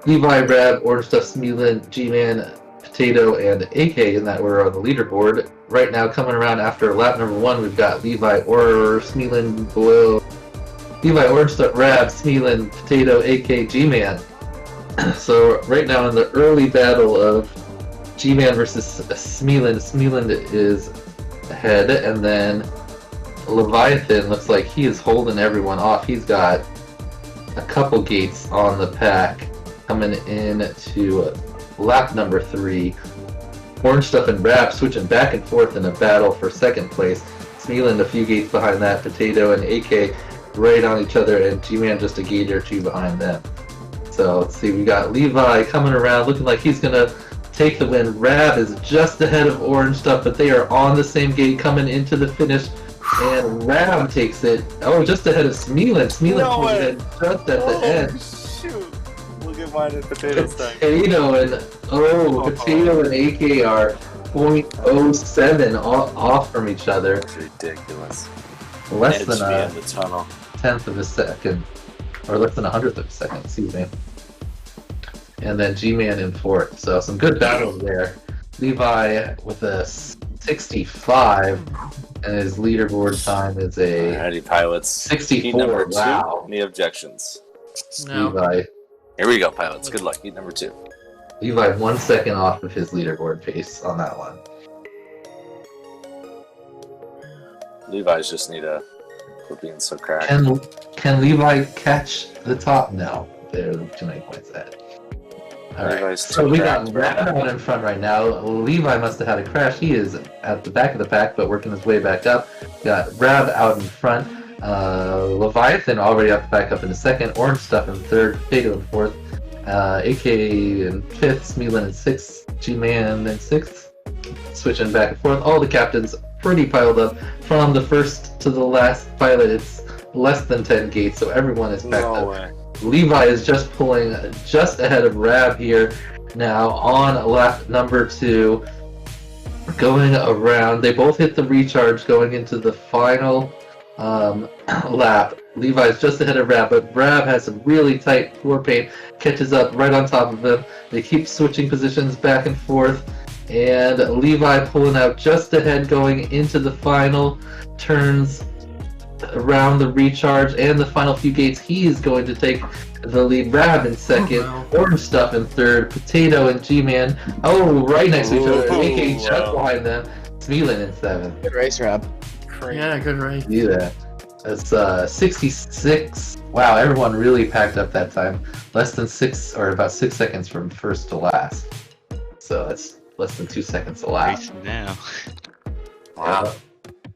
Levi, Rab, Orange Stuff, Smeelan, G-Man, Potato, and AK in that order on the leaderboard. Right now, coming around after lap number 1, we've got Levi, Smeelan below. Levi, Orange Stuff, Rab, Smeelan, Potato, AK, G-Man. So right now in the early battle of G-Man versus Smeelan, Smeelan is ahead, and then Leviathan looks like he is holding everyone off. He's got a couple gates on the pack coming in to lap number 3. Orange Stuff and Rap switching back and forth in a battle for 2nd place. Smeelan a few gates behind that. Potato and AK right on each other, and G-Man just a gate or 2 behind them. So let's see, we got Levi coming around looking like he's gonna take the win. Rab is just ahead of Orange Stuff, but they are on the same gate coming into the finish, and Rab takes it. Oh, just ahead of Smeelan. Smeelan pulls it just at the end. Shoot. We'll get mine at Potato's time. Potato and AK are 0.07 off from each other. That's ridiculous. Less than in the tunnel. 10th of a second, or less than 100th of a second, excuse me. And then G-Man in 4th. So some good battles there. Levi with a 65, and his leaderboard time is a Alrighty, pilots. 64. Wow. Any objections? No. Levi. Here we go, pilots. Good luck. Heat number 2. Levi 1 second off of his leaderboard pace on that one. Levi's just need a quit being so cracked. Can Levi catch the top? No. There are too many points ahead. Alright, so we got Rab out in front right now. Levi must have had a crash. He is at the back of the pack, but working his way back up. Got Rab out in front. Leviathan already back up in the 2nd. Orange Stuff in 3rd. Potato in 4th. AK in 5th. Smealin in 6th. G-Man in 6th. Switching back and forth. All the captains pretty piled up. From the first to the last pilot, it's less than 10 gates, so everyone is backed up. Way. Levi is just pulling just ahead of Rab here now on lap number 2. Going around. They both hit the recharge going into the final lap. Levi's just ahead of Rab, but Rab has some really tight floor paint. Catches up right on top of him. They keep switching positions back and forth. And Levi pulling out just ahead going into the final turns around the recharge and the final few gates. He is going to take the lead. Rab in 2nd, Orange Stuff in 3rd, Potato and G-Man. Oh, right next to each other. AK just behind them. Smealin in 7th. Good race, Rab. Yeah, good race. See that. That's 66. Wow, everyone really packed up that time. Less than 6, or about 6 seconds from first to last. So that's less than 2 seconds to last. Now. Wow.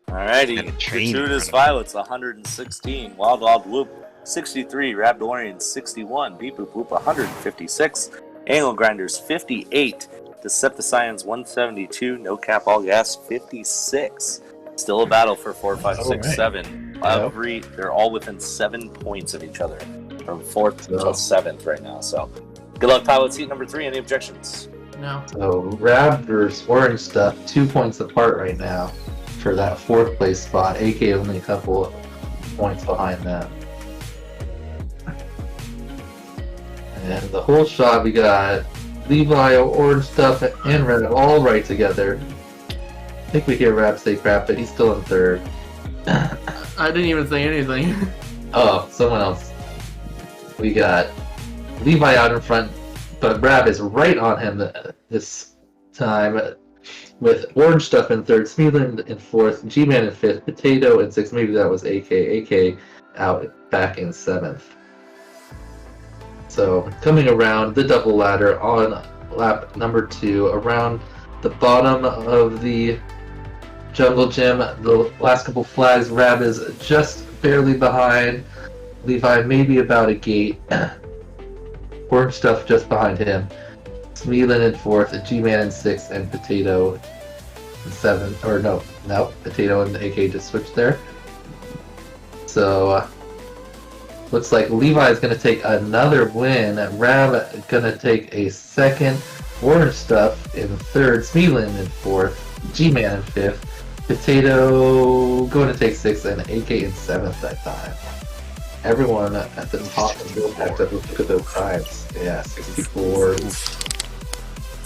Alrighty. Gratuitous Violets 116. Wild Wild Whoop 63. Rabdorian 61. Beep Boop Whoop 156. Angle Grinders 58. Decepticons 172. No Cap All Gas 56. Still a battle for 4, 5, 6, 7. They're all within 7 points of each other. From 4th until 7th right now. So good luck, pilots. Heat number 3. Any objections? No. So Rab versus Orange Stuff, 2 points apart right now for that 4th place spot. AK only a couple of points behind them. And the whole shot, we got Levi, Orange Stuff, and Rab all right together. I think we hear Rab say crap, but he's still in 3rd. I didn't even say anything. Oh, someone else. We got Levi out in front, but Rab is right on him this time, with Orange Stuff in 3rd, Smealin in 4th, G-Man in 5th, Potato in 6th, maybe that was AK. AK out back in 7th. So, coming around the double ladder on lap number 2, around the bottom of the jungle gym, the last couple flags, Rab is just barely behind, Levi maybe about a gate. Orange Stuff just behind him. Smealin in 4th, G-Man in 6th, and Potato in 7th. Or no, Potato and AK just switched there. So, looks like Levi is going to take another win. Rab going to take a 2nd. Orange Stuff in 3rd, Smealin in 4th, G-Man in 5th, Potato going to take 6th, and AK in 7th that time. Everyone at the top is really packed up. Look at those times. Yeah, 64.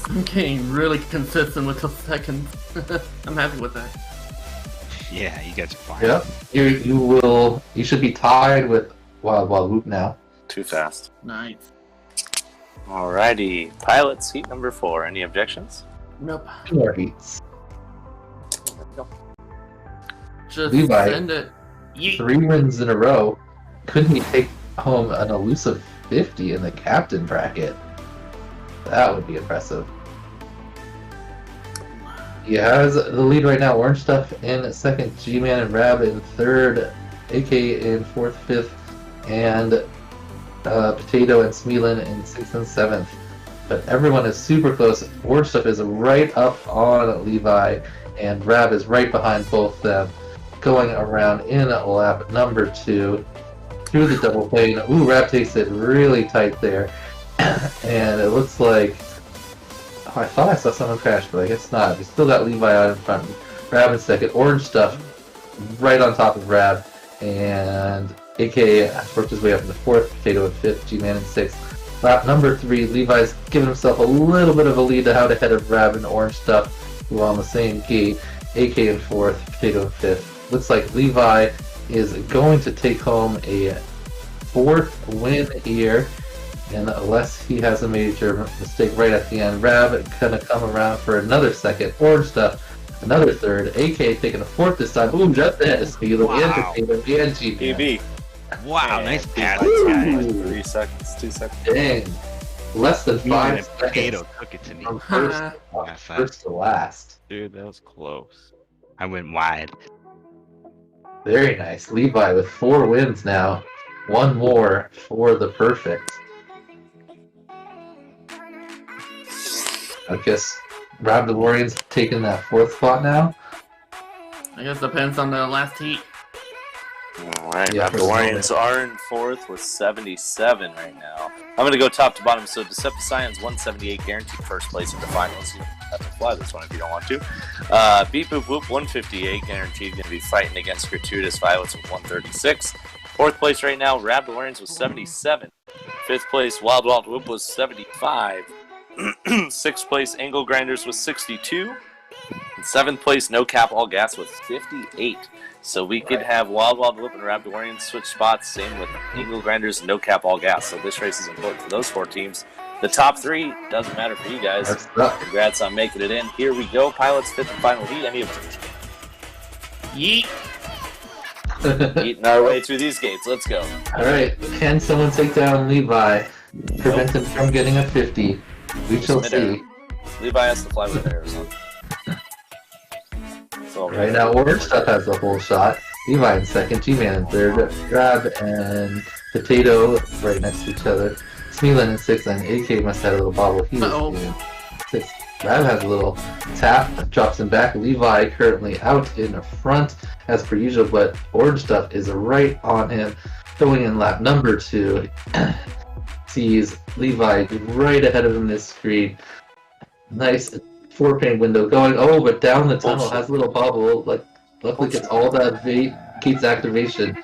I'm getting really consistent with the 2nd. I'm happy with that. Yeah, you guys are fine. Yep. You should be tied with Wild Wild Whoop now. Too fast. Nice. Alrighty. Pilots, heat number 4. Any objections? Nope. 2 more heats. Just Levi, send it. 3 wins in a row. Couldn't he take home an elusive 50 in the captain bracket? That would be impressive. He has the lead right now. Orange Stuff in 2nd, G-Man and Rab in 3rd, AK in 4th, 5th, and Potato and Smealin in 6th and 7th. But everyone is super close. Orange Stuff is right up on Levi, and Rab is right behind both them. Going around in lap number 2 through the double plane. Ooh, Rab takes it really tight there. And it looks like I thought I saw someone crash, but I guess not. We still got Levi out in front. Rab in second. Orange Stuff right on top of Rab. And AK worked his way up in the fourth. Potato in fifth. G-Man in sixth. Lap number 3. Levi's giving himself a little bit of a lead out ahead of Rab and Orange Stuff, who are on the same gate. AK in fourth. Potato in fifth. Looks like Levi is going to take home a 4th win here. And unless he has a major mistake right at the end, Rab gonna come around for another second. Orange Stuff, another third. AK taking a 4th this time. Boom, just ahead of Speedo and Potato and GP. Wow, nice pass. 3 seconds, 2 seconds. Dang. Less than 5 seconds. Potato took it to me. From first to last. Dude, that was close. I went wide. Very nice. Levi with 4 wins now. 1 more for the perfect. I guess Rab DeLorean's taking that 4th spot now. I guess depends on the last heat. Alright, Rab DeLoreans are in 4th with 77 right now. I'm going to go top to bottom. So Deceptive Science 178 guaranteed first place in the finals. You have to fly this one if you don't want to. Beep Boop Whoop 158 guaranteed. Going to be fighting against Gratuitous Violets with 136. 4th place right now, Rab DeLoreans was 77. 5th place, Wild Wild Whoop was 75. 6th place, Angle Grinders was 62. And 7th place, No Cap All Gas was 58. So we could have Wild Wild Whoop and Rab DeLorean switch spots. Same with Angle Grinders and No Cap All Gas. So this race is important for those 4 teams. The top 3 doesn't matter for you guys. Congrats on making it in. Here we go. Pilots 5th and final heat. Any of them? Yeet. Eating our way through these gates. Let's go. Alright, can someone take down Levi? Prevent him from getting a 50. We shall see. Levi has to fly with Arizona. Right now, Orange Stuff has the whole shot. Levi in second, G-Man in third, Rab and Potato right next to each other. Smeelan in sixth, and AK must have a little bobble. He is in sixth. Rab has a little tap, drops him back. Levi currently out in front as per usual, but Orange Stuff is right on him. Going in lap number 2. Sees Levi right ahead of him this screen. Nice 4-pane window going. Oh, but down the tunnel has a little bubble. Luckily gets all that gates activation,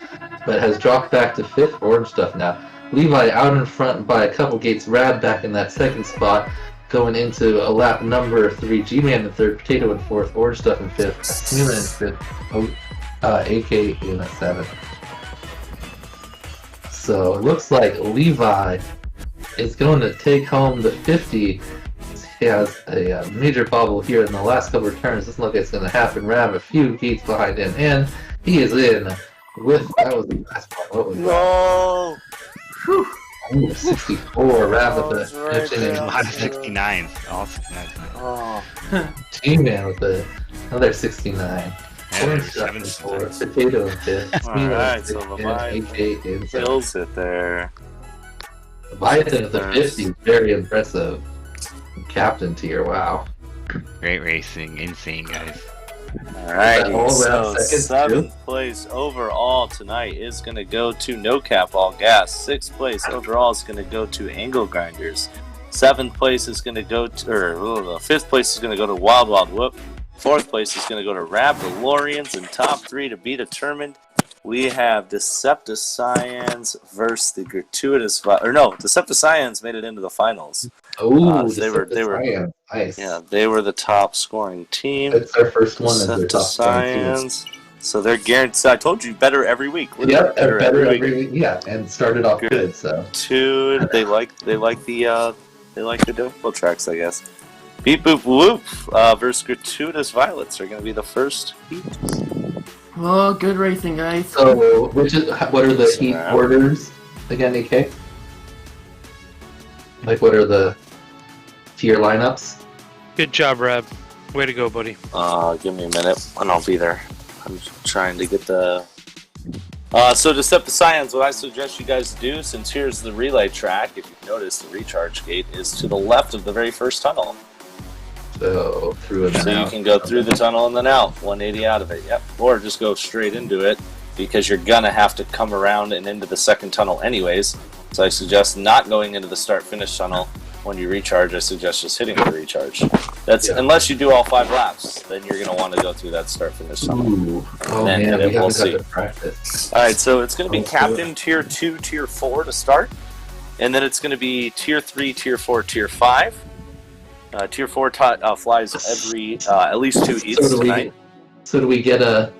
but has dropped back to 5th. Orange Stuff now. Levi out in front by a couple gates. Rab back in that 2nd spot. Going into a lap number 3. G-Man in 3rd. Potato in 4th. Orange Stuff in 5th. Smeelan in 5th. AK in 7th. So it looks like Levi is going to take home the 50. He has a major bobble here in the last couple of turns. Doesn't look like it's going to happen. Rab a few gates behind him, and he is in with, that was the last part. What was that? Whew. Ooh, 64. Rab with the right a lot of 69. All 69. Oh. G-Man with another 69. And 7 for Potato in 5th. Alright, so Leviathan kills it there. Leviathan with the 50, very impressive. Captain tier, wow. Great racing, insane guys. Alright, so 7th place overall tonight is going to go to No Cap All Gas. 6th place overall is going to go to Angle Grinders. 7th place is going to go to, 5th place is going to go to Wild Wild Whoop. 4th place is going to go to Rab DeLoreans, and top 3 to be determined. We have Deceptive Science versus the Gratuitous Deceptive Science made it into the finals. Oh, they were nice. Yeah, they were the top scoring team. It's their first one as their top Science. So they're guaranteed. I told you, better every week. Yep, better every week. Yeah, and started off good. So 2, they like the difficult tracks, I guess. Beep Boop Whoop versus Gratuitous Violets are going to be the first heat. Oh, good racing, guys. So, what are the heat orders again, AK? Like, what are the tier lineups? Good job, Rab. Way to go, buddy. Give me a minute, and I'll be there. I'm trying to get the... So Deceptive Science, what I suggest you guys do, since here's the relay track, if you notice, the recharge gate is to the left of the very first tunnel. So through and out. So you can go through the tunnel and then out, 180 out of it, yep. Or just go straight into it, because you're gonna have to come around and into the second tunnel anyways. So I suggest not going into the start-finish tunnel, when you recharge, I suggest just hitting the recharge. That's unless you do all 5 laps, then you're gonna want to go through that start-finish tunnel. Ooh. Oh then man, we we'll haven't see. got to practice. All right, so it's gonna be Captain Tier 2, Tier 4 to start, and then it's gonna be Tier 3, Tier 4, Tier 5. Tier 4 flies every at least 2 heats tonight. So do we get a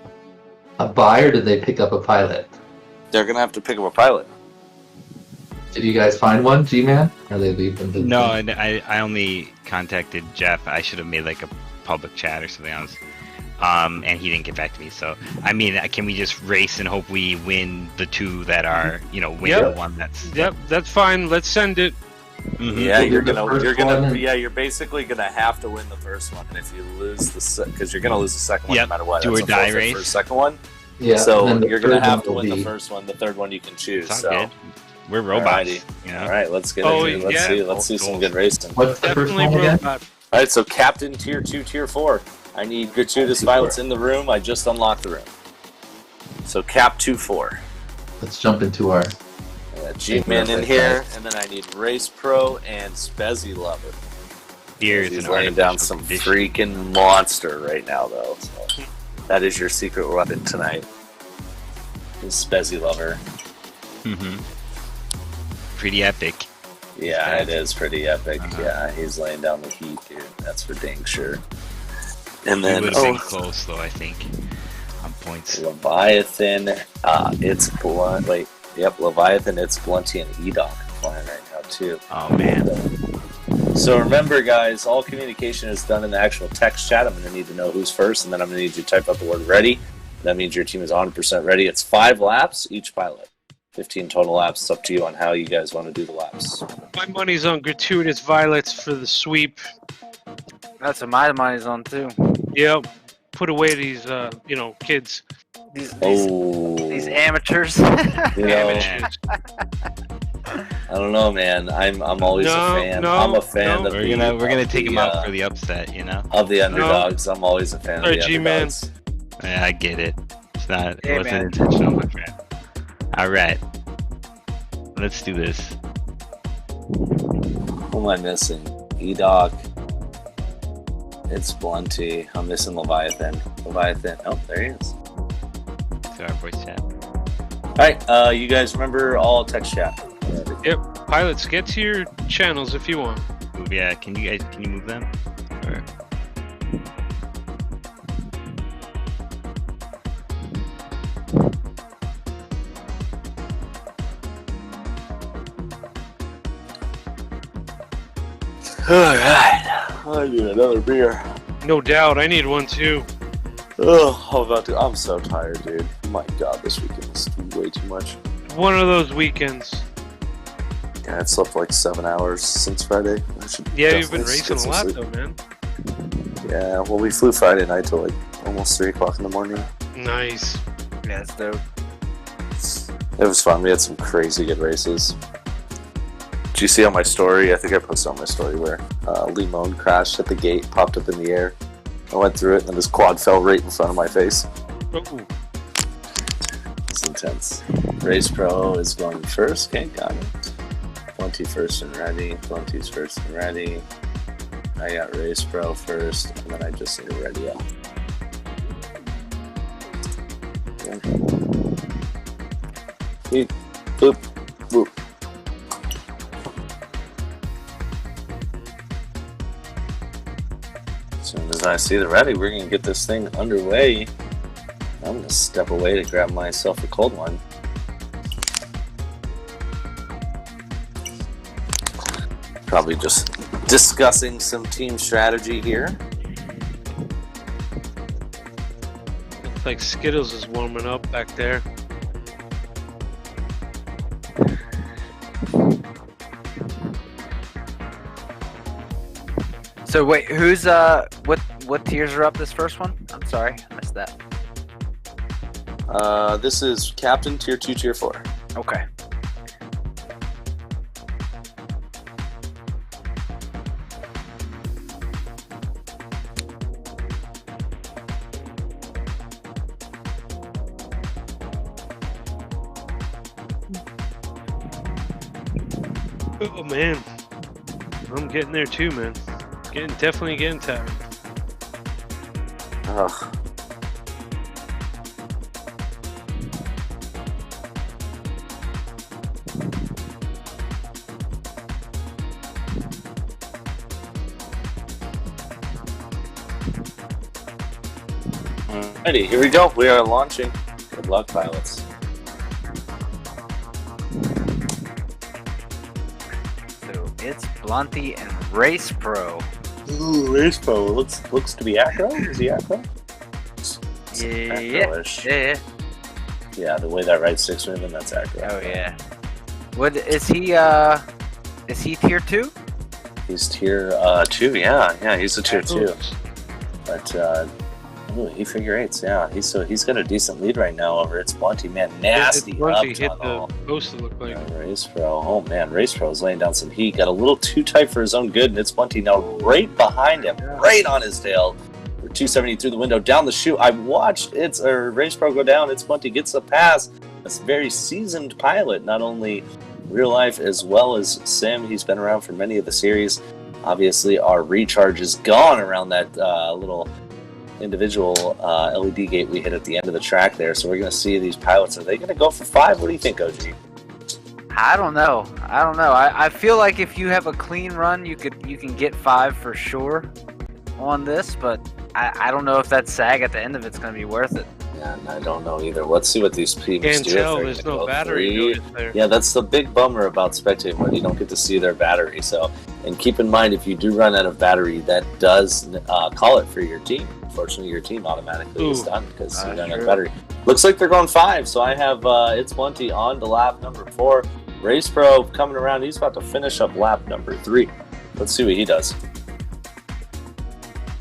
buy, or did they pick up a pilot? They're gonna have to pick up a pilot. Did you guys find one, G-Man? Or they leave them? No, I only contacted Jeff. I should have made like a public chat or something else. And he didn't get back to me. So I mean, can we just race and hope we win the 2 that are, win the one that's? Yep, that's fine. Let's send it. Mm-hmm. Yeah, you're basically gonna have to win the first one, and if you lose because you're gonna lose the second one no matter what. Do or die race. race. For the second one. Yeah. So you're gonna have to win the first one. The third one you can choose. Sounds so. good. We're robots. All right, let's get into it. Let's see some good racing. What's the first one again? All right, so Captain Tier 2, Tier 4. I need gratuitous pilots in the room. I just unlocked the room. So Cap 2-4. Let's jump into our G-Man in here, and then I need RailPro and Spezzy Lover. He's laying down some freaking monster right now, though. So that is your secret weapon tonight. Is Spezzy Lover. Mm-hmm. Pretty epic. Yeah, it is pretty epic. Yeah, he's laying down the heat, dude. That's for dang sure. And then would have been close though, I think, on points. Leviathan, it's blunt. Wait, yep, Leviathan, it's Blunty, and EDOC flying right now too. Oh man. So remember, guys, all communication is done in the actual text chat. I'm going to need to know who's first, and then I'm going to need you to type out the word "ready." That means your team is 100% ready. It's 5 laps each pilot. 15 total laps. It's up to you on how you guys want to do the laps. My money's on gratuitous violets for the sweep. That's what my money's on too. Yep. Put away these, kids. These amateurs. Amateurs. I don't know, man. I'm always a fan. I'm a fan of we're gonna take him out for the upset, of the underdogs. I'm always a fan of the underdogs. Yeah, I get it. It wasn't intentional, my friend. All right, let's do this. Who am I missing? EDOC. It's Blunty. I'm missing Leviathan. Oh, there he is. To our voice chat. All right, you guys remember all text chat. Yep. Pilots, get to your channels if you want. Yeah. Can you move them? Or... Alright, I need another beer. No doubt, I need one too. Oh, I'm so tired, dude. My god, this weekend is way too much. One of those weekends. Yeah, I slept like 7 hours since Friday. Yeah, you've been racing a lot though, man. Yeah, well, we flew Friday night till like almost 3 o'clock in the morning. Nice. Yeah, it's dope. It was fun. We had some crazy good races. Did you see on my story? I think I posted on my story where Limon crashed at the gate, popped up in the air. I went through it, and then his quad fell right in front of my face. Ooh. It's intense. RailPro is going first. Okay, got it. Blunty first and ready. Blunty's first and ready. I got RailPro first, and then I just need to ready up. Okay. Boop. Boop. As soon as I see the ready, we're going to get this thing underway. I'm going to step away to grab myself a cold one. Probably just discussing some team strategy here. Looks like Skittles is warming up back there. So wait, who's what tiers are up this first one? I'm sorry, I missed that. This is Captain Tier 2, Tier 4. Okay. Oh man. I'm getting there too, man. Definitely getting tired. Ugh. Alrighty, here we go. We are launching. Good luck, pilots. So it's Blunty and RailPro. Ooh, RailPro looks to be acro. Is he acro? Yeah. Yeah, the way that right stick's moving, that's acro. Oh yeah. What is he? Is he tier 2? He's tier 2. Yeah, he's a tier 2. But ooh, he figure 8s. Yeah, he's got a decent lead right now over It's Blunty. Man, nasty up hit the post. It looked like. RailPro. Oh man, RailPro is laying down some heat. Got a little too tight for his own good, and It's Blunty now right behind him, right on his tail. We're 270 through the window, down the chute. I watched RailPro go down. It's Blunty gets a pass. That's a very seasoned pilot, not only real life as well as sim. He's been around for many of the series. Obviously, our recharge is gone around that little individual LED gate we hit at the end of the track there. So we're going to see these pilots. Are they going to go for 5? What do you think, OG? I don't know. I feel like if you have a clean run, you can get 5 for sure on this, but I don't know if that sag at the end of it's going to be worth it. Yeah, I don't know either. Let's see what these teams Can't do. tell. There's no battery there. Yeah, that's the big bummer about spectating when you don't get to see their battery. So, and keep in mind, if you do run out of battery, that does call it for your team. Unfortunately, your team automatically is done because you don't have battery. Looks like they're going 5. So I have It's Blunty on to lap number 4. RailPro coming around. He's about to finish up lap number 3. Let's see what he does.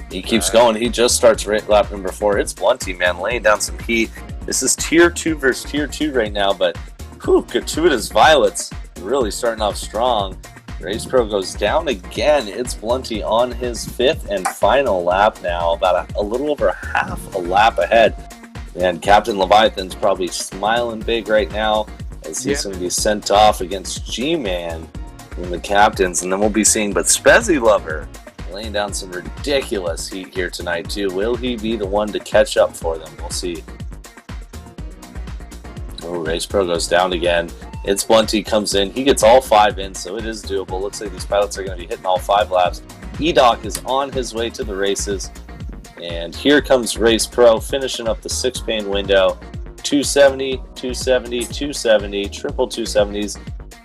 He keeps going. He just starts lap number 4. It's Blunty, man, laying down some heat. This is tier 2 versus tier 2 right now, but gratuitous violets really starting off strong. RailPro goes down again. It's Blunty on his 5th and final lap now, about a little over half a lap ahead. And Captain Leviathan's probably smiling big right now as he's going to be sent off against G-Man in the captains. And then we'll be seeing Spezzy Lover laying down some ridiculous heat here tonight too. Will he be the one to catch up for them? We'll see. Oh, RailPro goes down again. It's Blunty comes in. He gets all 5 in, so it is doable. Looks like these pilots are going to be hitting all 5 laps. E-Doc is on his way to the races. And here comes RailPro finishing up the 6-pane window. 270, 270, 270, triple 270s.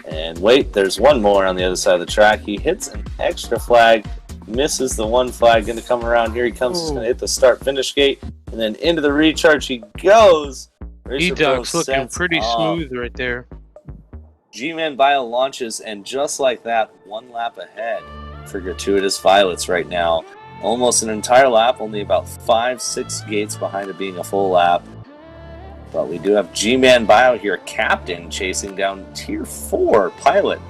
And wait, there's one more on the other side of the track. He hits an extra flag. Misses the one flag, going to come around. Here he comes. He's going to hit the start-finish gate, and then into the recharge he goes. E-Doc's looking pretty smooth right there. G-Man Bio launches, and just like that, 1 lap ahead for gratuitous violets right now. Almost an entire lap, only about 5-6 gates behind it being a full lap. But we do have G-Man Bio here, captain, chasing down tier 4 pilot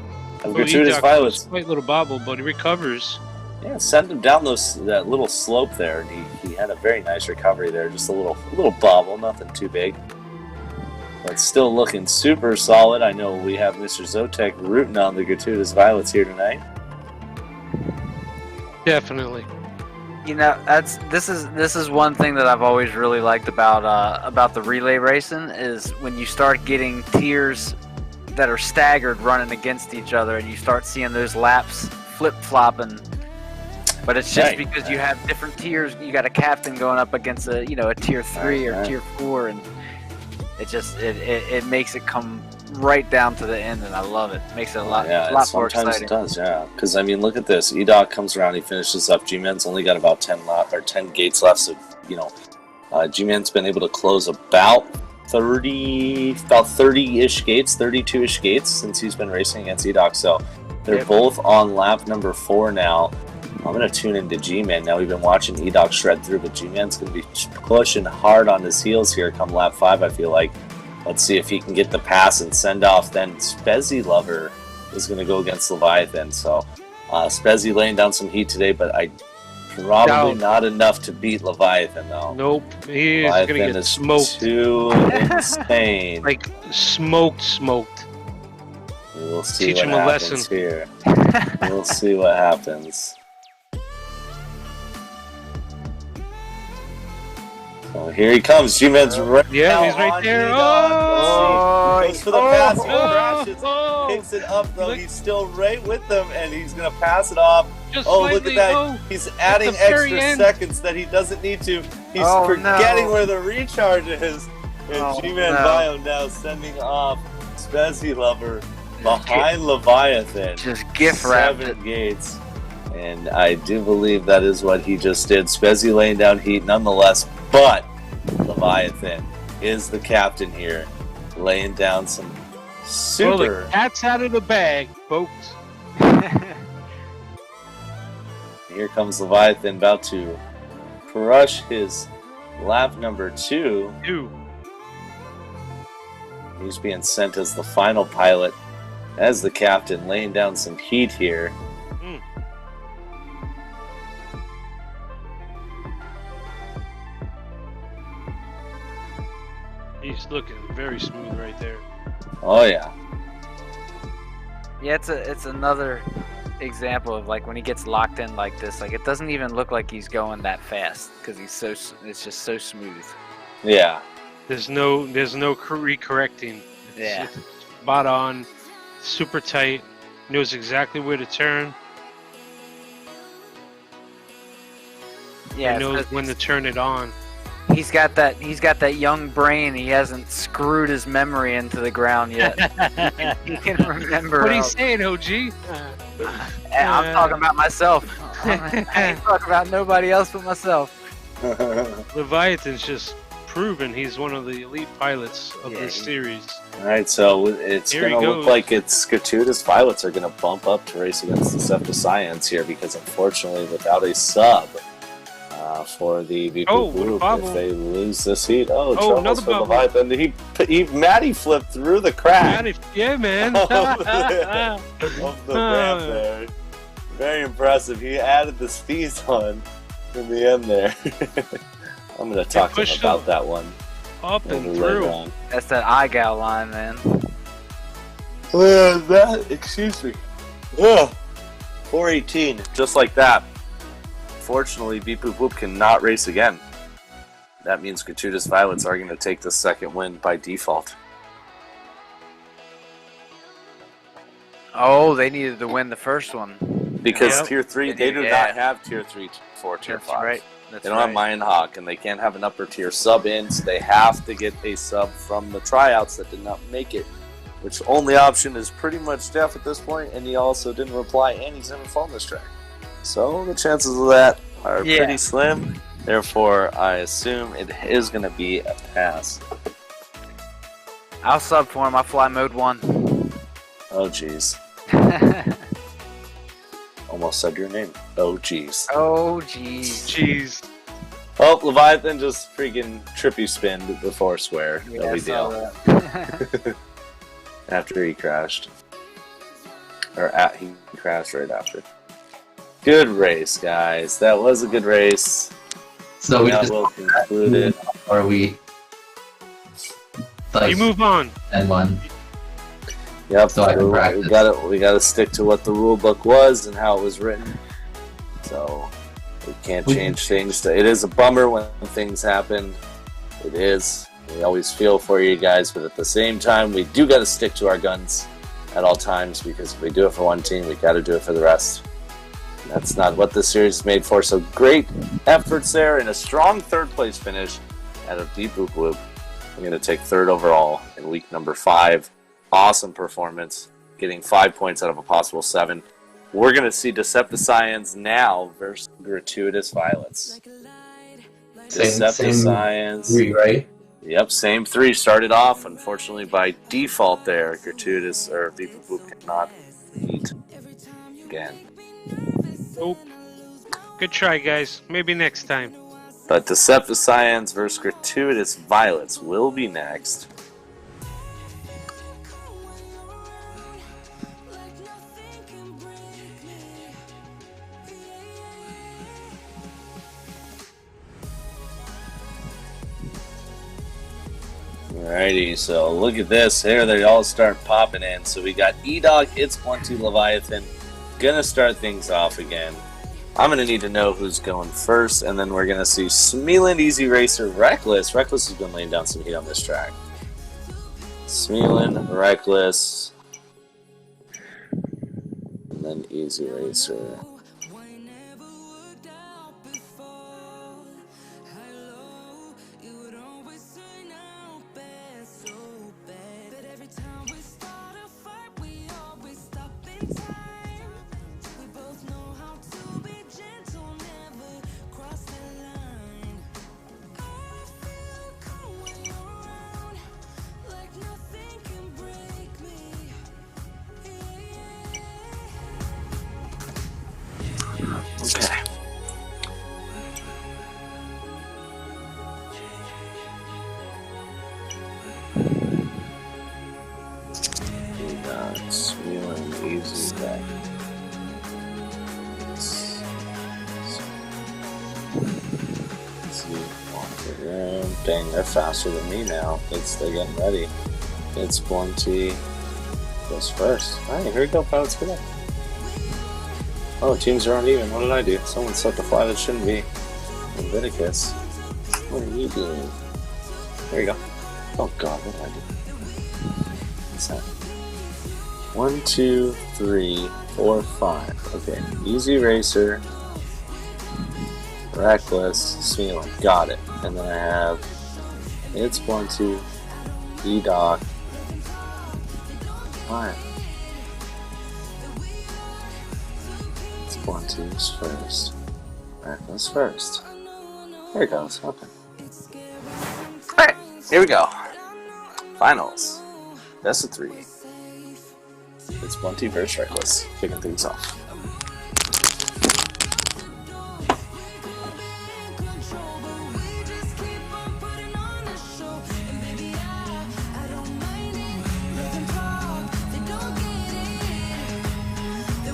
of gratuitous violets. Quite little bobble, but he recovers. Yeah, sent him down that little slope there, and he had a very nice recovery there. Just a little bobble, nothing too big. But still looking super solid. I know we have Mr. Zotek rooting on the gratuitous violets here tonight. Definitely. You know, this is one thing that I've always really liked about the relay racing is when you start getting tiers that are staggered running against each other, and you start seeing those laps flip-flopping. But it's just because you have different tiers. You got a captain going up against a tier 3 or tier 4, and it makes it come right down to the end, and I love it. Makes it a lot more exciting. Sometimes it does, yeah. Because I mean, look at this. E-Doc comes around, he finishes up. G-Man's only got about 10 gates left, so G-Man's been able to close about 30-ish gates, 32-ish gates since he's been racing against E-Doc. So they're both on lap number 4 now. I'm going to tune into G-Man. Now we've been watching E-Doc shred through, but G-Man's going to be pushing hard on his heels here come lap 5, I feel like. Let's see if he can get the pass and send off. Then Spezzy Lover is going to go against Leviathan. So Spezzy laying down some heat today, but probably not enough to beat Leviathan, though. Nope. He is going to get smoked. Too insane. Like smoked. We'll see Teach what him a happens lesson. here. We'll see what happens. Oh, here he comes. G-Man's right Yeah, now he's right on there. Oh! Goes for the pass. He crashes. Oh! Picks it up, though. He's still right with them, and he's going to pass it off. Just look at slightly. that. Oh, He's adding at the very extra end. seconds that he doesn't need to. He's forgetting where the recharge is. And G-Man Bio now sending off Spezzy Lover behind Leviathan. Just gift wrapped 7 gates. And I do believe that is what he just did. Spezzy laying down heat nonetheless, but Leviathan is the captain here, laying down some super... Well, the cat's out of the bag, folks. Here comes Leviathan, about to crush his lap number 2. He's being sent as the final pilot, as the captain, laying down some heat here. He's looking very smooth right there. Oh yeah. Yeah, it's another example of like when he gets locked in like this, like it doesn't even look like he's going that fast because it's just so smooth. Yeah. There's no recorrecting. Yeah. It's spot on, super tight. Knows exactly where to turn. Yeah. He knows when to turn it on. He's got that young brain. He hasn't screwed his memory into the ground yet. he can remember. What are you saying, OG? I'm talking about myself. I ain't talking about nobody else but myself. Leviathan's just proven he's one of the elite pilots of this series. Alright, so it's Here going he to look goes. like its gratuitous pilots are going to bump up to race against the Deceptive Science here because unfortunately without a sub for the Vipu group, if they lose this heat, troubles for Leviathan. Matty flipped through the crack. Yeah, man. of the ramp there. Very impressive. He added the speed on in the end there. I'm going to talk to him about that one. Up and later through. on. That's that iGal line, man. Excuse me. Ugh. 418, just like that. Fortunately, Beep Boop Boop cannot race again. That means Gratuitous Violets are going to take the second win by default. Oh, they needed to win the first one. Because Tier 3, they do not have Tier 3 for Tier 5. Right. They don't have Mayan Hawk, and they can't have an upper tier sub in, so they have to get a sub from the tryouts that did not make it. Which only option is pretty much Jeff at this point, and he also didn't reply, and he's never flown this track. So the chances of that are pretty slim. Therefore, I assume it is going to be a pass. I'll sub for him. I'll fly mode 1. Oh, jeez. Almost said your name. Oh, jeez. Oh, jeez. Jeez. Oh, Leviathan just freaking trippy spinned the Foursquare. Yeah, No big deal. After he crashed. He crashed right after. Good race, guys. That was a good race. So we just will conclude it. Or we You move on. And one. Yep. So I can practice. We gotta stick to what the rule book was and how it was written. So we can't change things. It is a bummer when things happen. It is. We always feel for you guys, but at the same time, we do gotta stick to our guns at all times because if we do it for one team, we gotta do it for the rest. That's not what this series is made for. So great efforts there and a strong third place finish out of Deep Boop Loop. We're going to take third overall in week number 5. Awesome performance, getting 5 points out of a possible 7. We're going to see Decepticons now versus Gratuitous Violets. Decepticons. 3, right? Yep, same 3. Started off, unfortunately, by default there. Gratuitous or Deep Boop cannot meet again. Nope. Good try, guys. Maybe next time. But Decepticons versus Gratuitous Violets will be next. Alrighty, so look at this. Here they all start popping in. So we got E-Dog, It's 1-2 Leviathan. Gonna start things off again. I'm gonna need to know who's going first, and then we're gonna see Smeeland, Easy Racer, Reckless. Reckless has been laying down some heat on this track. Smeeland, Reckless, and then Easy Racer. Okay. Easy back. Dang, they're faster than me now. They're getting ready. It's 1T goes first. Alright, here we go, pilots. Get up. Oh, teams are uneven. What did I do? Someone set the fly that shouldn't be. Leviticus. What are you doing? There you go. Oh god, what did I do? What's that? 1, 2, 3, 4, 5. Okay, Easy Racer, Reckless, Smeeland. Got it. And then I have It's 1-2, E-Doc. 5. It's 1-2's first. Reckless first. There it goes. Okay. Alright, here we go. Finals. Best of 3. It's 1-2 versus Reckless. Kicking things off.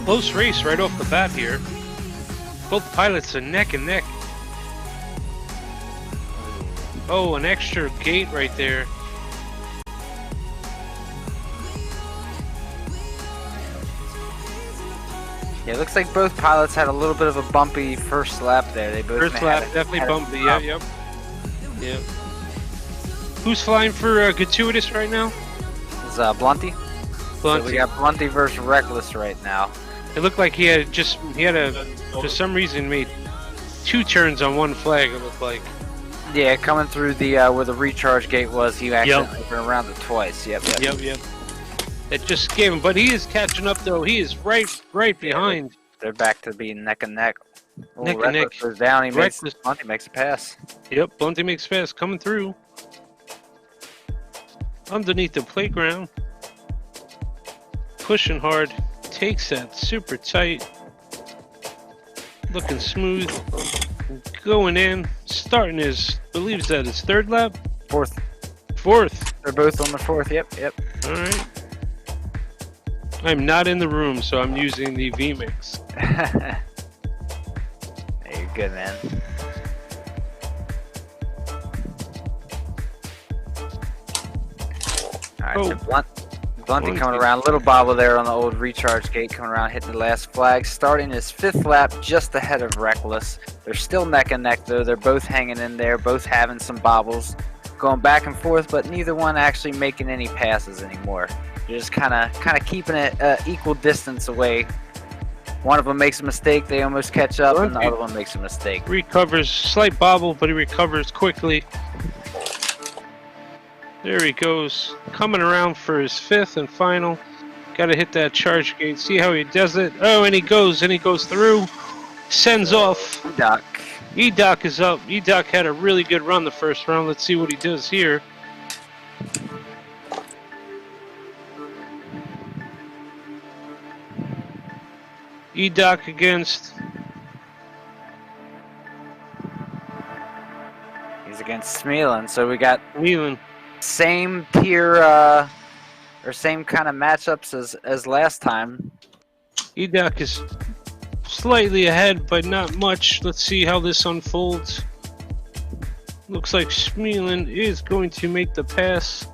Close race right off the bat here. Both pilots are neck and neck. Oh, an extra gate right there. Yeah, it looks like both pilots had a little bit of a bumpy first lap there. They both First lap, definitely bumpy. Yep. Who's flying for Gratuitous right now? It's Blunty. So we got Blunty versus Reckless right now. It looked like he had for some reason made 2 turns on one flag. It looked like. Yeah, coming through the where the recharge gate was, he actually went around it twice. Yep. It just gave him, but he is catching up though. He is right behind. They're back to being neck and neck. Neck and neck. Goes down. Blunty makes a pass. Yep, Blunty makes a pass coming through. Underneath the playground. Pushing hard. Takes that super tight. Looking smooth. Going in. Starting believes that his 3rd lap? 4th. 4th. They're both on the 4th. Yep. Alright. I'm not in the room, so I'm using the vMix. Hey, you're good, man. Alright, so Blunty coming around. Little bobble there on the old recharge gate, coming around, hitting the last flag. Starting his 5th lap, just ahead of Reckless. They're still neck and neck, though. They're both hanging in there, both having some bobbles. Going back and forth, but neither one actually making any passes anymore. They're just kind of keeping it equal distance away. One of them makes a mistake, they almost catch up, and the other one makes a mistake. Recovers, slight bobble, but he recovers quickly. There he goes, coming around for his 5th and final. Got to hit that charge gate, see how he does it. Oh, and he goes through. Sends off. E-Doc. E-Doc is up. E-Doc had a really good run the first round. Let's see what he does here. E-Doc against... He's against Smeeland, so we got Smeeland. Same tier, or same kind of matchups as last time. E-Doc is slightly ahead, but not much. Let's see how this unfolds. Looks like Smeelan is going to make the pass.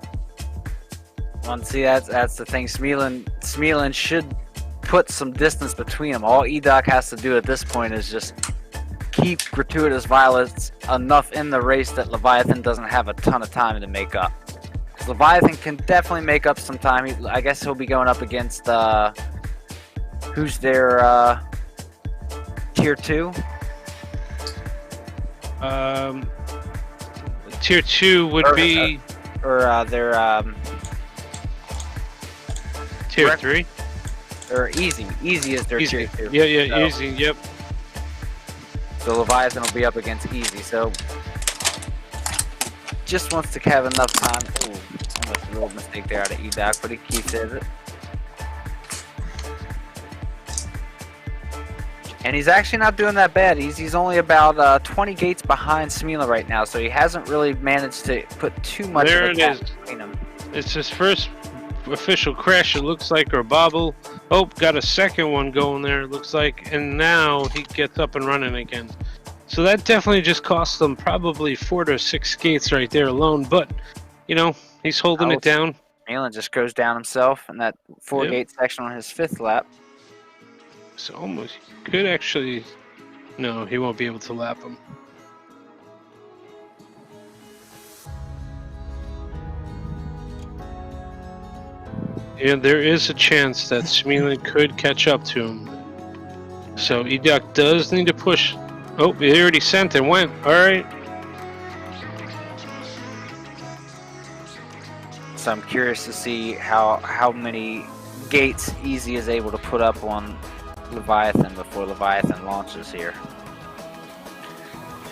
Well, see, that's the thing. Smeelan should put some distance between them. All EDOC has to do at this point is just keep Gratuitous Violets enough in the race that Leviathan doesn't have a ton of time to make up. Leviathan can definitely make up some time. I guess he'll be going up against who's their tier 2? Tier 2 would be their tier 3 or easy. Easy is their Easy. tier 2. Yeah, So- Easy. Yep. So Leviathan will be up against Easy. So just wants to have enough time. Ooh, almost a little mistake there out of EDOC, but he keeps it. And he's actually not doing that bad. He's only about 20 gates behind Smeela right now, so he hasn't really managed to put too much There of a it gap is. between them. It's his first official crash, it looks like, or bobble. Oh, got a second one going there, it looks like. And now he gets up and running again. So that definitely just cost them probably 4 to 6 gates right there alone. But, you know, he's holding it down. Smeelan just goes down himself in that 4-gate section on his 5th lap. So almost could actually, no, he won't be able to lap him. And there is a chance that Smeelan could catch up to him. So EDOC does need to push. Oh, he already sent and went. All right. So I'm curious to see how many gates Easy is able to put up on Leviathan before Leviathan launches here.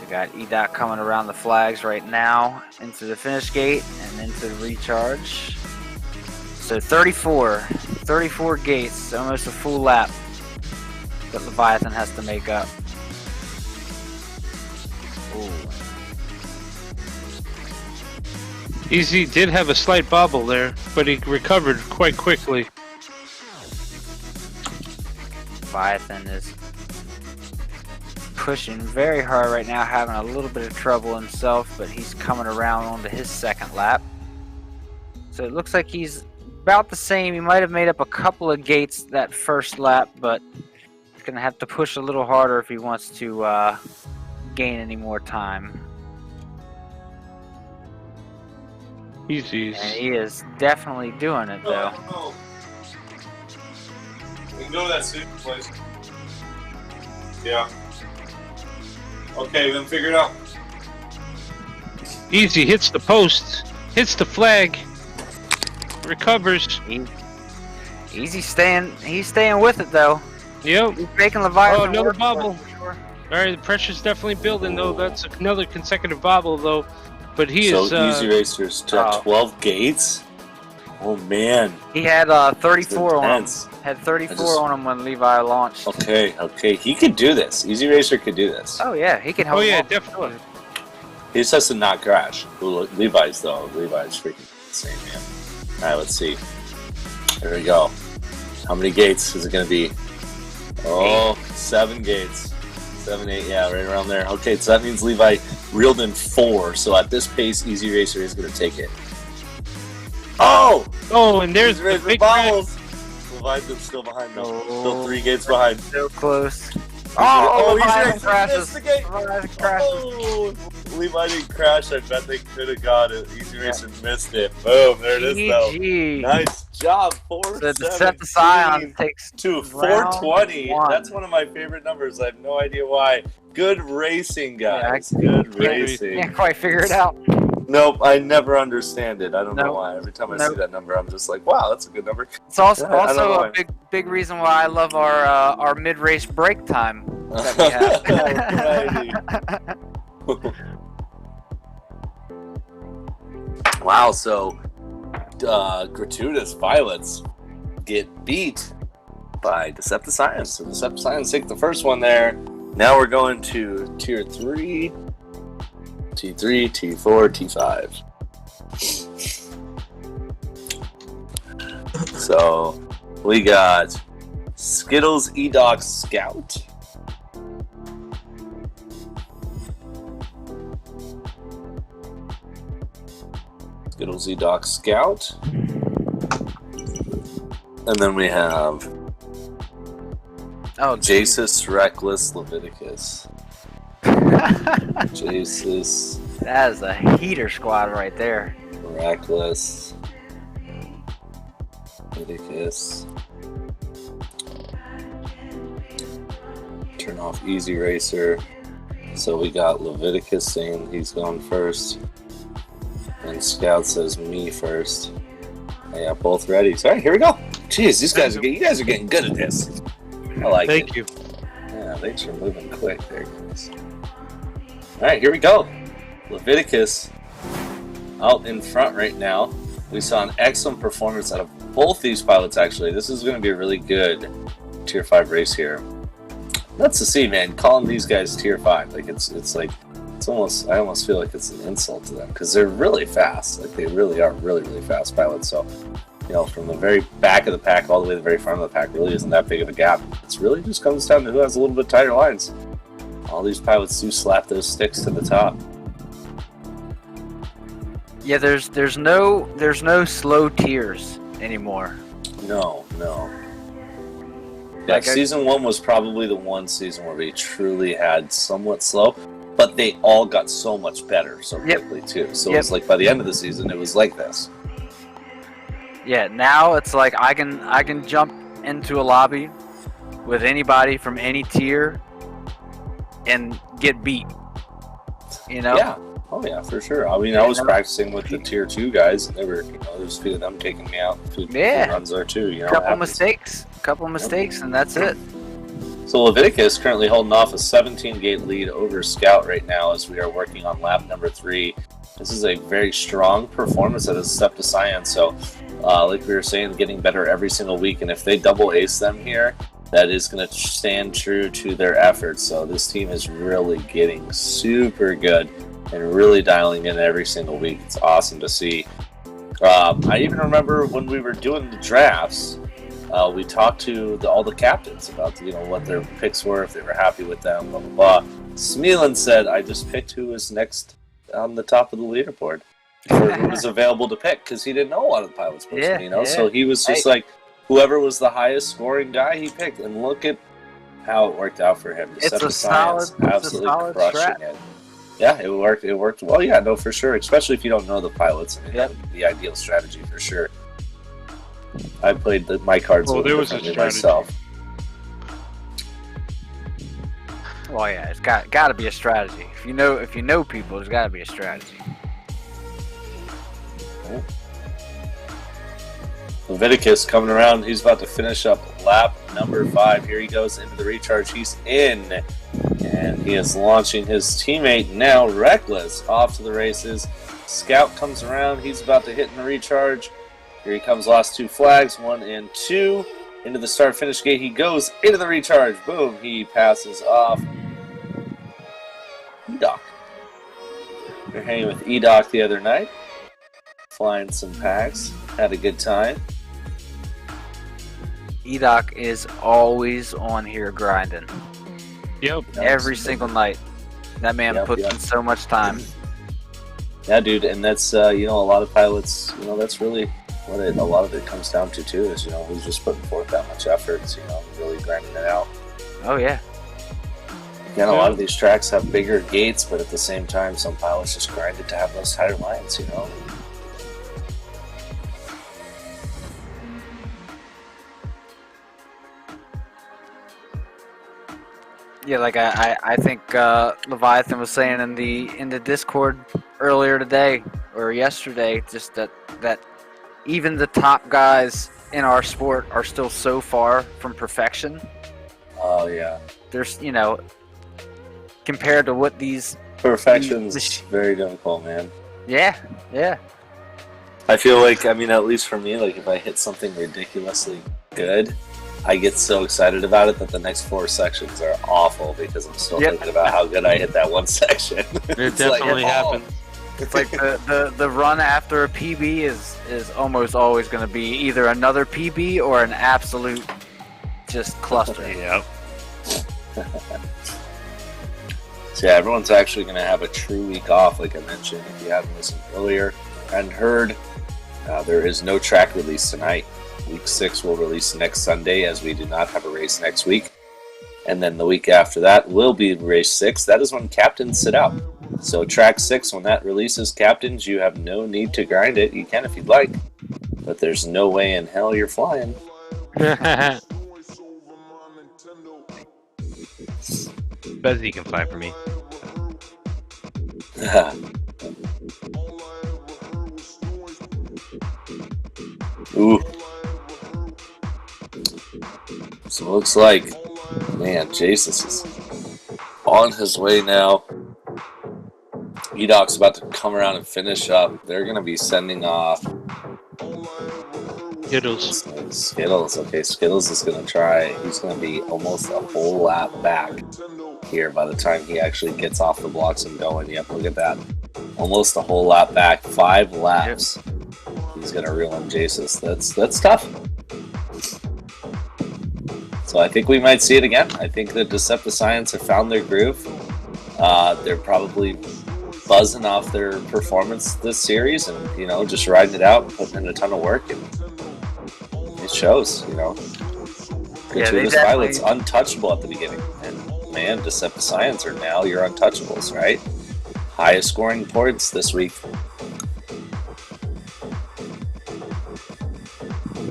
We got EDOC coming around the flags right now into the finish gate and into the recharge. So 34 gates, almost a full lap that Leviathan has to make up. Ooh. Easy did have a slight bobble there, but he recovered quite quickly. Leviathan is pushing very hard right now, having a little bit of trouble himself, but he's coming around onto his 2nd lap. So it looks like he's about the same. He might have made up a couple of gates that 1st lap, but he's going to have to push a little harder if he wants to gain any more time. Easy. And he is definitely doing it, though. We can go to that soup place. Yeah. Okay, then figure it out. Easy hits the post, hits the flag, recovers. He's staying with it, though. Yep. He's making Leviathan Oh, another work for it, bobble. for sure. All right, the pressure's definitely building, though. That's another consecutive bobble, though. But he So is. Easy Racer's to 12 gates. Oh man. He had 34 on him. Intense. Had 34 on him when Levi launched. Okay, he could do this. Easy Racer could do this. Oh yeah, he can help. Oh yeah, him definitely. He just has to not crash. Levi's though. Levi's freaking insane, man. All right, let's see. Here we go. How many gates is it going to be? Oh, 7 gates. 7, 8, yeah, right around there. Okay, so that means Levi reeled in 4. So at this pace, Easy Racer is going to take it. Oh! Oh, and there's the big bobbles. Levi's still behind them. Still 3 gates behind. So close. Oh, Easy Leviathan Racer crashes. missed the gate. Oh, Levi didn't crash. I bet they could have got it. Easy Racer missed it. Boom, there it is though. GG. Nice job. So Decepticon takes to round 420. 1. That's one of my favorite numbers. I have no idea why. Good racing, guys. Good racing. Can't quite figure it out. Nope, I never understand it. I don't know why. Every time I see that number, I'm just like, wow, that's a good number. It's also Yeah, I don't know a big reason why I love our mid-race break time that we have. Wow, so Gratuitous Violets get beat by Decepticons. So Decepticons take the first one there. Now we're going to Tier 3, T3, T4, T5. So we got Skittles EDOC Scout. Good old Z-Doc Scout. And then we have Jasus, Reckless, Leviticus. Jasus. That is a heater squad right there. Reckless. Leviticus. Turn off Easy Racer. So we got Leviticus saying he's going first. And Scout says me first. Yeah, both ready. So, all right, here we go. Jeez, you guys are getting good at this. I like it. Thank you. Yeah, thanks for moving quick there, guys. All right, here we go. Leviticus out in front right now. We saw an excellent performance out of both these pilots, actually. This is going to be a really good Tier 5 race here. Nuts to see, man. Calling these guys Tier 5, like I almost feel like it's an insult to them because they're really fast. Like they really are really fast pilots. So, you know, from the very back of the pack all the way to the very front of the pack really isn't that big of a gap. It really just comes down to who has a little bit tighter lines. All these pilots do slap those sticks to the top. Yeah, there's no slow tiers anymore. No. Yeah, season 1 was probably the one season where we truly had somewhat slow. But they all got so much better so quickly too. So it was like by the end of the season, it was like this. Yeah, now it's like I can jump into a lobby with anybody from any tier and get beat. You know? Yeah. Oh yeah, for sure. I mean, I was practicing with the Tier 2 guys, and they were, you know, there's a few of them taking me out. Yeah. Runs there too. You know, couple mistakes, and that's it. So Leviticus currently holding off a 17-gate lead over Scout right now as we are working on lap number 3. This is a very strong performance that has stepped to Cyan. So, like we were saying, getting better every single week. And if they double ace them here, that is going to stand true to their efforts. So this team is really getting super good and really dialing in every single week. It's awesome to see. I even remember when we were doing the drafts, we talked to all the captains about what their picks were, if they were happy with them, blah blah blah. Smeelan said, "I just picked who was next on the top of the leaderboard for who was available to pick because he didn't know a lot of the pilots personally, So he was just like whoever was the highest scoring guy he picked, and look at how it worked out for him. It's a solid, absolutely crushing it. Yeah, it worked. It worked well. Yeah, no, for sure. Especially if you don't know the pilots, I mean, the ideal strategy for sure. I played my cards myself. Well, yeah, it's got to be a strategy. If you know people, there's got to be a strategy. Okay. Leviticus coming around. He's about to finish up lap number 5. Here he goes into the recharge. He's in, and he is launching his teammate now, Reckless, off to the races. Scout comes around. He's about to hit in the recharge. Here he comes, last 2 flags, 1 and 2. Into the start-finish gate he goes, into the recharge. Boom, he passes off. E-Doc. We were hanging with E-Doc the other night. Flying some packs. Had a good time. E-Doc is always on here grinding. Yep. Every single night. That man puts in so much time. Yeah, dude, and that's, a lot of pilots, that's really what a lot of it comes down to too is who's just putting forth that much effort, really grinding it out. Oh yeah. Again, a lot of these tracks have bigger gates, but at the same time, some pilots just grind it to have those tighter lines. Yeah, like I think Leviathan was saying in the Discord earlier today or yesterday, just that even the top guys in our sport are still so far from perfection. Oh yeah. There's compared to what these perfection's very difficult, man. Yeah. I feel like, at least for me, like if I hit something ridiculously good, I get so excited about it that the next 4 sections are awful because I'm still thinking about how good I hit that one section. It definitely happens. It's like the run after a PB is almost always going to be either another PB or an absolute just cluster. Yep. So yeah, everyone's actually going to have a true week off, like I mentioned. If you haven't listened earlier, and heard, there is no track release tonight. Week 6 will release next Sunday, as we do not have a race next week. And then the week after that will be race 6. That is when captains sit out. So track 6, when that releases captains, you have no need to grind it. You can if you'd like, but there's no way in hell you're flying. Bezzy can fly for me. Ooh. So it looks like, man, Jesus is on his way now. E-Doc's about to come around and finish up. They're going to be sending off Skittles. Skittles. Okay, Skittles is going to try. He's going to be almost a whole lap back here by the time he actually gets off the blocks and going. Yep, look at that. Almost a whole lap back. 5 laps. He's going to reel in Jesus. That's tough. So I think we might see it again. I think the Decepticons have found their groove. They're probably buzzing off their performance this series and, you know, just riding it out and putting in a ton of work. And it shows, you know. Gratuitous Violet's untouchable at the beginning. And, man, Decepticons are now your untouchables, right? Highest scoring points this week.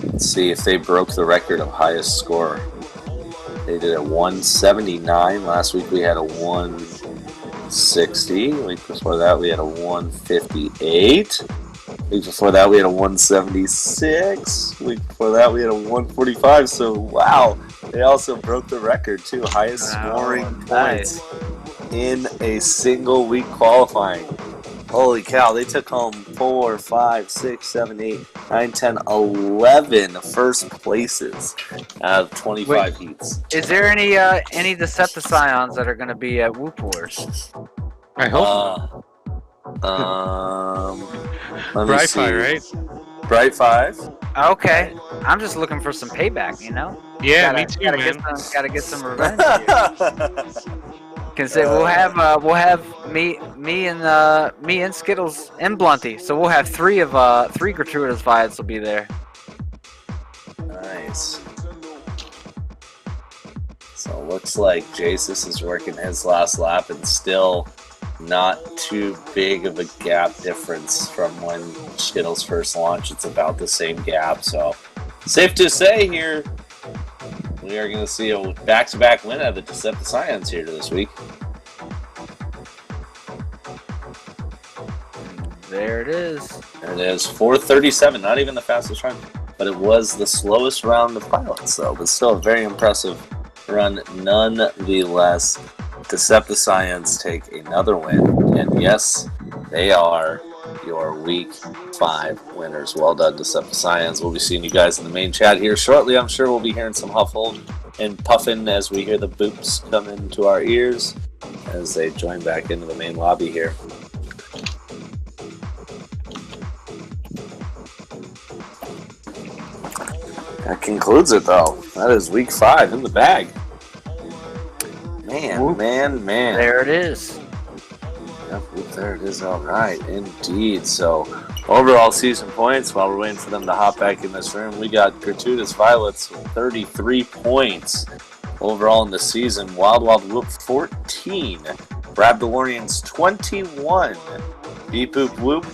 Let's see if they broke the record of highest score. They did a 179. Last week we had a 160. Week before that we had a 158. Week before that we had a 176. Week before that we had a 145. So wow, they also broke the record too. Highest scoring points in a single week qualifying. Holy cow, they took home 4, 5, 6, 7, 8, 9, 10, 11 first places out of 25 heats. Is there any Decepticons that are going to be at Whoop Wars? I hope. Let me see. Right? Bright 5. Okay, I'm just looking for some payback, you know? Yeah, me too, man. Gotta get some revenge here. Cause we'll have me and Skittles and Blunty, so we'll have 3 gratuitous Viots will be there. Nice. So it looks like Jesus is working his last lap and still not too big of a gap difference from when Skittles first launched. It's about the same gap, so safe to say here we are going to see a back-to-back win out of the Decepticons here this week. There it is. There it is, 4:37. Not even the fastest run, but it was the slowest round of pilots, though. But still a very impressive run, nonetheless. Decepticons take another win, and yes, they are your Week 5 winners. Well done, Decepticons. We'll be seeing you guys in the main chat here shortly. I'm sure we'll be hearing some huffle and puffing as we hear the boops come into our ears as they join back into the main lobby here. That concludes it, though. That is Week 5 in the bag. Man. There it is. Yep, there it is. All right, indeed. So, overall season points, while we're waiting for them to hop back in this room, we got Gratuitous Violets with 33 points overall in the season. Wild Whoop 14. Brad DeLorean's 21. Beep Boop Whoop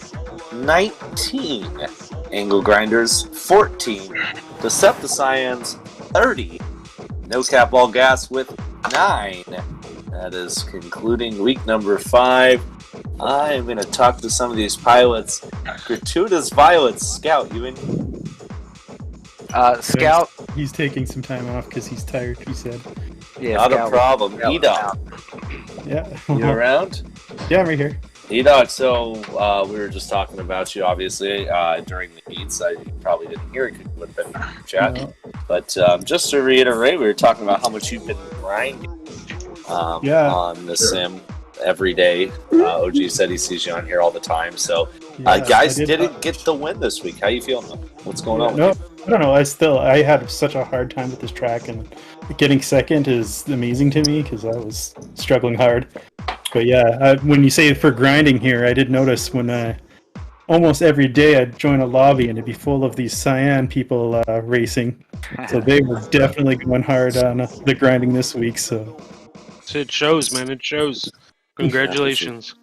19. Angle Grinders 14. Decepticons 30. No Cap All Gas with 9. That is concluding week number 5. I am going to talk to some of these pilots. Gratuitous Violets, Scout, you in? Scout. He's taking some time off because he's tired, he said. Yeah, not a problem. E-Dog. Yeah. You around? Yeah, I'm right here. E-Dog, so we were just talking about you, obviously, during the heats. I probably didn't hear it because it would have been in the chat. No. But just to reiterate, we were talking about how much you've been grinding on the sim every day. OG said he sees you on here all the time. So, guys didn't get the win this week. How you feeling, though? What's going on with you? I don't know. I had such a hard time with this track, and getting second is amazing to me because I was struggling hard. But yeah, when you say for grinding here, I did notice when almost every day I'd join a lobby and it'd be full of these Cyan people racing. So they were definitely going hard on the grinding this week. So it shows, man. It shows. Congratulations.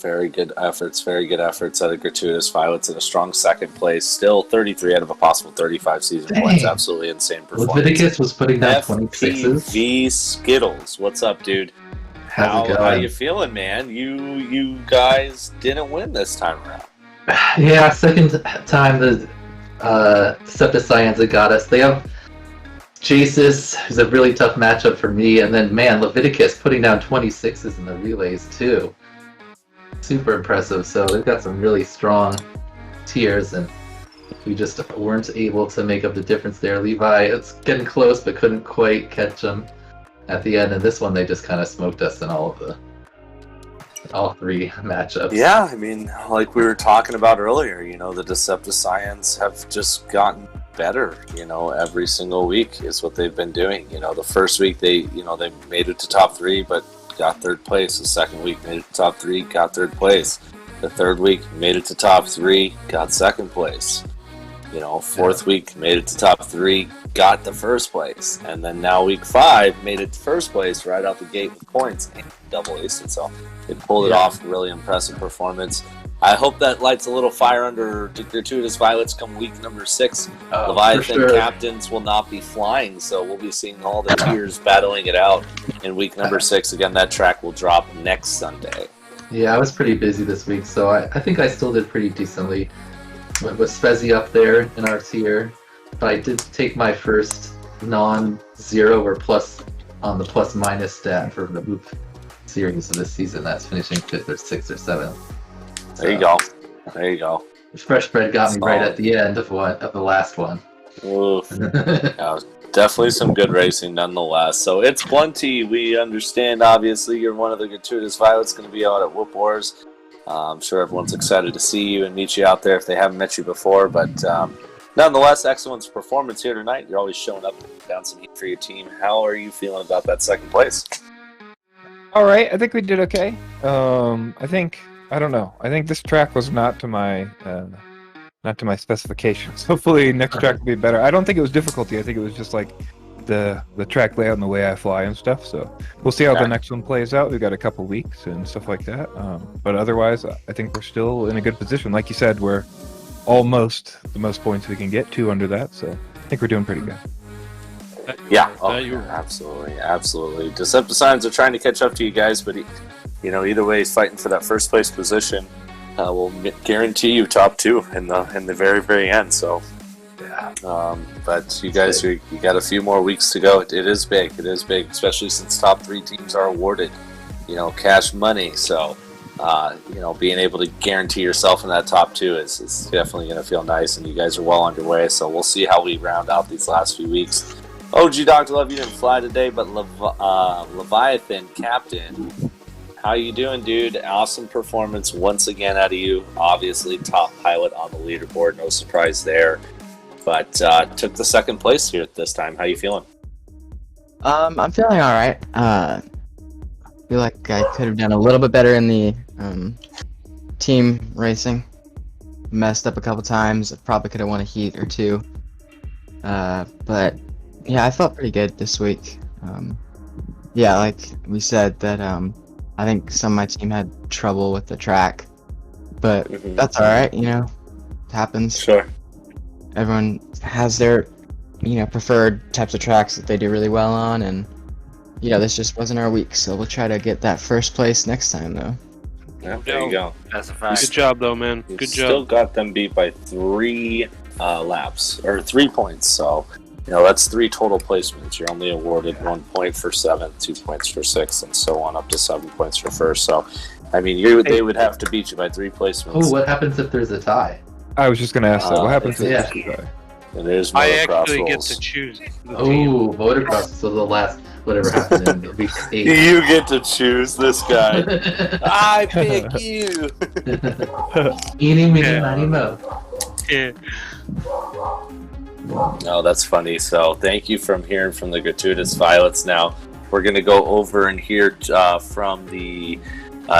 Very good efforts out of Gratuitous Violets in a strong second place. Still 33 out of a possible 35 season points. Absolutely insane performance. Leviticus was putting down 26s. FPV Skittles, what's up, dude? How you feeling, man? You guys didn't win this time around. Yeah, second time the Decepticons that got us. They have Jasus, who's a really tough matchup for me, and then man, Leviticus putting down 26s in the relays too. Super impressive. So they've got some really strong tiers, and we just weren't able to make up the difference there. Levi, it's getting close, but couldn't quite catch them at the end. And this one, they just kind of smoked us in all three matchups. Yeah, I mean, like we were talking about earlier, the Decepticons have just gotten better, every single week is what they've been doing. The first week they made it to top 3, but got third place. The second week made it to top 3, got third place. The third week made it to top 3, got second place. Fourth week made it to top 3, got the first place. And then now week 5 made it to first place right out the gate with points and double aced. So they pulled it off. Really impressive performance. I hope that lights a little fire under Gratuitous Violets come week number 6. Leviathan captains will not be flying, so we'll be seeing all the tiers battling it out in week number 6. Again, that track will drop next Sunday. Yeah, I was pretty busy this week, so I think I still did pretty decently. With Spezzy up there in our tier, but I did take my first non-zero or plus on the plus-minus stat for the Whoop series of this season. That's finishing 5th or 6th or 7th. There you go. Fresh Bread got me right at the end of the last one. Oof. Definitely some good racing nonetheless. So it's plenty. We understand, obviously, you're one of the Gratuitous Violets going to be out at Whoop Wars. I'm sure everyone's excited to see you and meet you out there if they haven't met you before. But nonetheless, excellent performance here tonight. You're always showing up down some heat for your team. How are you feeling about that second place? All right. I think we did okay. I don't know. I think this track was not to my specifications. Hopefully next track will be better. I don't think it was difficulty. I think it was just like the track layout and the way I fly and stuff. So we'll see how the next one plays out. We've got a couple weeks and stuff like that. But otherwise, I think we're still in a good position. Like you said, we're almost the most points we can get, 2 under that. So I think we're doing pretty good. Yeah, absolutely. Decepticons are trying to catch up to you guys, but either way, he's fighting for that first place position. We'll guarantee you top 2 in the very, very end. So, but you guys, you got a few more weeks to go. It is big, especially since top 3 teams are awarded, cash money. So, being able to guarantee yourself in that top 2 is definitely going to feel nice. And you guys are well underway. So we'll see how we round out these last few weeks. OG Dr. Love, you didn't fly today, but Leviathan Captain. How you doing, dude? Awesome performance once again out of you. Obviously, top pilot on the leaderboard. No surprise there. But took the second place here this time. How you feeling? I'm feeling all right. I feel like I could have done a little bit better in the team racing. Messed up a couple times. I probably could have won a heat or 2. But yeah, I felt pretty good this week. Yeah, like we said that. I think some of my team had trouble with the track, but that's all right. It happens. Sure. Everyone has their, preferred types of tracks that they do really well on, and this just wasn't our week. So we'll try to get that first place next time, though. Yeah, there you go. That's a fact. Good job, though, man. Good job. Still got them beat by 3 laps or 3 points. So. That's 3 total placements. You're only awarded 1 point for 7th, 2 points for 6th, and so on up to 7 points for 1st. So, I mean, they would have to beat you by 3 placements. Oh, what happens if there's a tie? I was just going to ask that. What happens if there's a tie? There's I actually get to choose. Oh, motocross. So the last, whatever happened in week 8. You get to choose this guy. I pick you. Eeny, meeny, miny, mo. Yeah. No, that's funny. So thank you from hearing from the Gratuitous Violets. Now we're going to go over and hear from the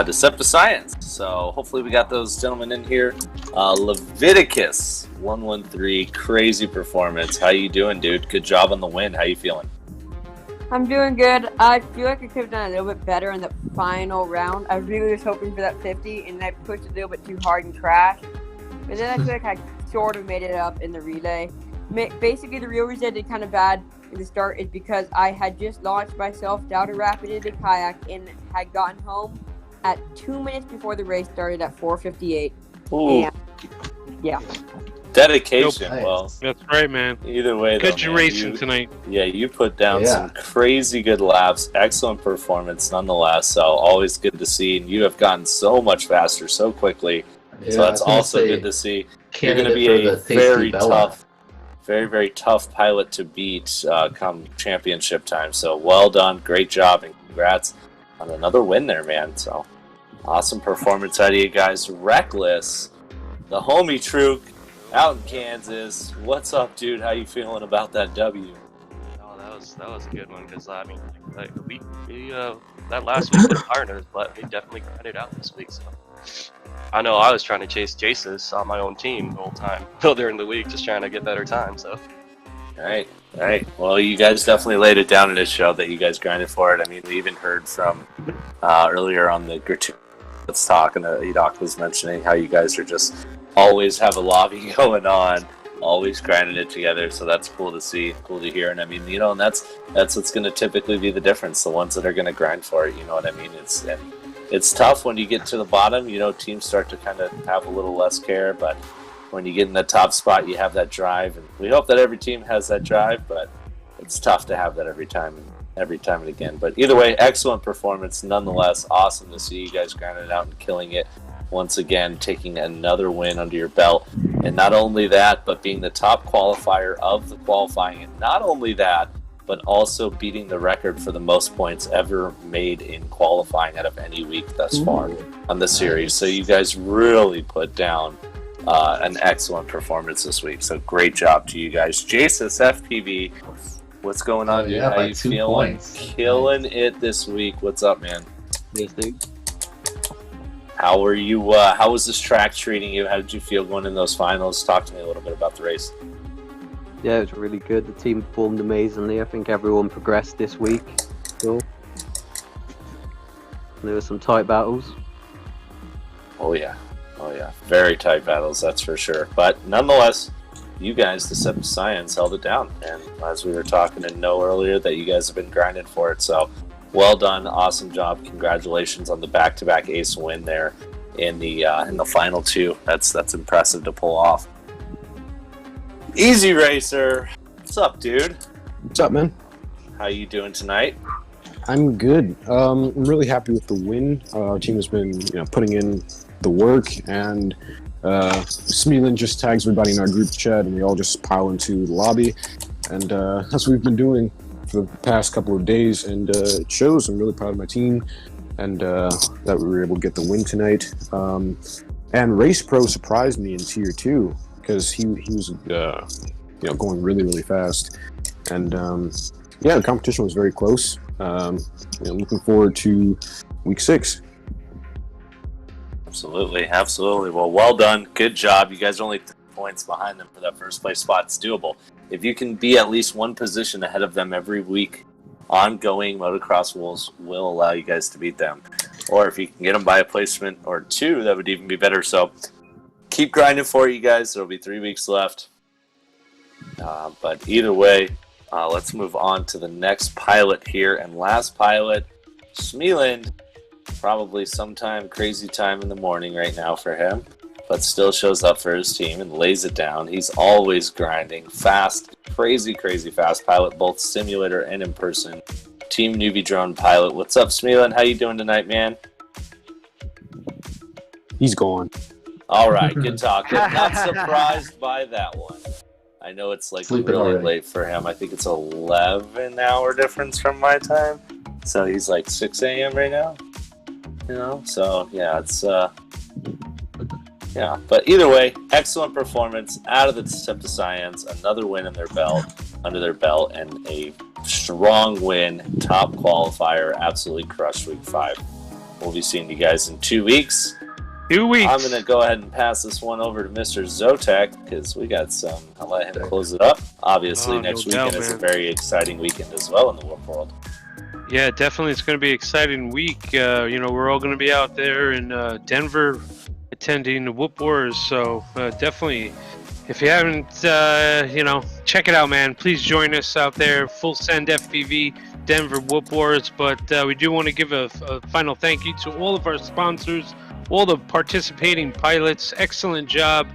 Deceptive Science. So hopefully we got those gentlemen in here. Leviticus 113, crazy performance. How you doing, dude? Good job on the win. How you feeling? I'm doing good. I feel like I could have done a little bit better in the final round. I really was hoping for that 50, and I pushed a little bit too hard and crashed. But then I feel like I sort of made it up in the relay. Basically, the real reason I did kind of bad in the start is because I had just launched myself down a rapid in the kayak and had gotten home at 2 minutes before the race started at 4:58. Ooh. And, yeah. Dedication. Nope. Well, That's right, man. Either way, Good though, racing tonight. Yeah, you put down some crazy good laps. Excellent performance, nonetheless. So always good to see. And you have gotten so much faster so quickly. So that's also good to see. You're going to be a very tough, very tough pilot to beat come championship time. So well done, great job, and congrats on another win there, man. So awesome performance out of you guys. Reckless, the homie Truk, out in Kansas. What's up, dude? How you feeling about that W? Oh, that was a good one because I mean, like we that last week with partners, but we definitely grinded out this week. So I know I was trying to chase Jesus on my own team the whole time during the week, just trying to get better time. So. All right. Well, you guys definitely laid it down in this show that you guys grinded for it. I mean, we even heard from earlier on the gratuitous talk, and Edoc was mentioning how you guys are just always have a lobby going on, always grinding it together. So that's cool to see, cool to hear. And I mean, and that's what's going to typically be the difference. The ones that are going to grind for it, you know what I mean? It's tough when you get to the bottom. Teams start to kind of have a little less care, but when you get in the top spot, you have that drive, and we hope that every team has that drive, but it's tough to have that every time and again. But either way, excellent performance nonetheless. Awesome to see you guys grinding it out and killing it once again, taking another win under your belt. And not only that, but being the top qualifier of the qualifying, and not only that, but also beating the record for the most points ever made in qualifying out of any week thus far on the series. So you guys really put down an excellent performance this week. So great job to you guys. Jesus FPV, what's going on, dude? How you feeling? Killing it this week. What's up, man? Yes, dude. How are you? How was this track treating you? How did you feel going in those finals? Talk to me a little bit about the race. Yeah, it was really good. The team performed amazingly. I think everyone progressed this week. Cool. There were some tight battles. Oh yeah. Very tight battles, that's for sure. But nonetheless, you guys, Deceptive Science, held it down. And as we were talking to Noah earlier, that you guys have been grinding for it. So well done, awesome job. Congratulations on the back-to-back ace win there in the final two. That's impressive to pull off. Easy Racer, what's up, dude? What's up, man? How you doing tonight? I'm good. I'm really happy with the win. Our team has been, putting in the work, and Smeelan just tags everybody in our group chat, and we all just pile into the lobby, and that's what we've been doing for the past couple of days, and it shows. I'm really proud of my team, and that we were able to get the win tonight. And RailPro surprised me in Tier 2 because he was going really fast, and the competition was very close. Looking forward to week 6. Absolutely. Well done. Good job. You guys are only 3 points behind them for that first place spot. It's doable. If you can be at least 1 position ahead of them every week, ongoing motocross rules will allow you guys to beat them. Or if you can get them by a placement or 2, that would even be better. So keep grinding for it, you guys. There'll be 3 weeks left. But either way, let's move on to the next pilot here. And last pilot, Smeeland. Probably sometime crazy time in the morning right now for him, but still shows up for his team and lays it down. He's always grinding. Fast, crazy fast pilot, both simulator and in person. Team NewBeeDrone pilot. What's up, Smeelan? How you doing tonight, man? He's gone. All right, good talk. Not surprised by that one. I know it's like really late for him. I think it's 11-hour difference from my time. So he's like 6 a.m. right now. So yeah, it's but either way, excellent performance out of the Deceptive Science. Another win under their belt, and a strong win, top qualifier. Absolutely crushed week 5. we'll be seeing you guys in 2 weeks. 2 weeks. I'm going to go ahead and pass this one over to Mr. Zotek because we got some. I'll let him close it up. Obviously, next weekend is a very exciting weekend as well in the Whoop world. Yeah, definitely. It's going to be an exciting week. You know, we're all going to be out there in Denver attending the Whoop Wars. So definitely, if you haven't, you know, check it out, man. Please join us out there. FullSend FPV, Denver Whoop Wars. But we do want to give a final thank you to all of our sponsors, all the participating pilots. Excellent job.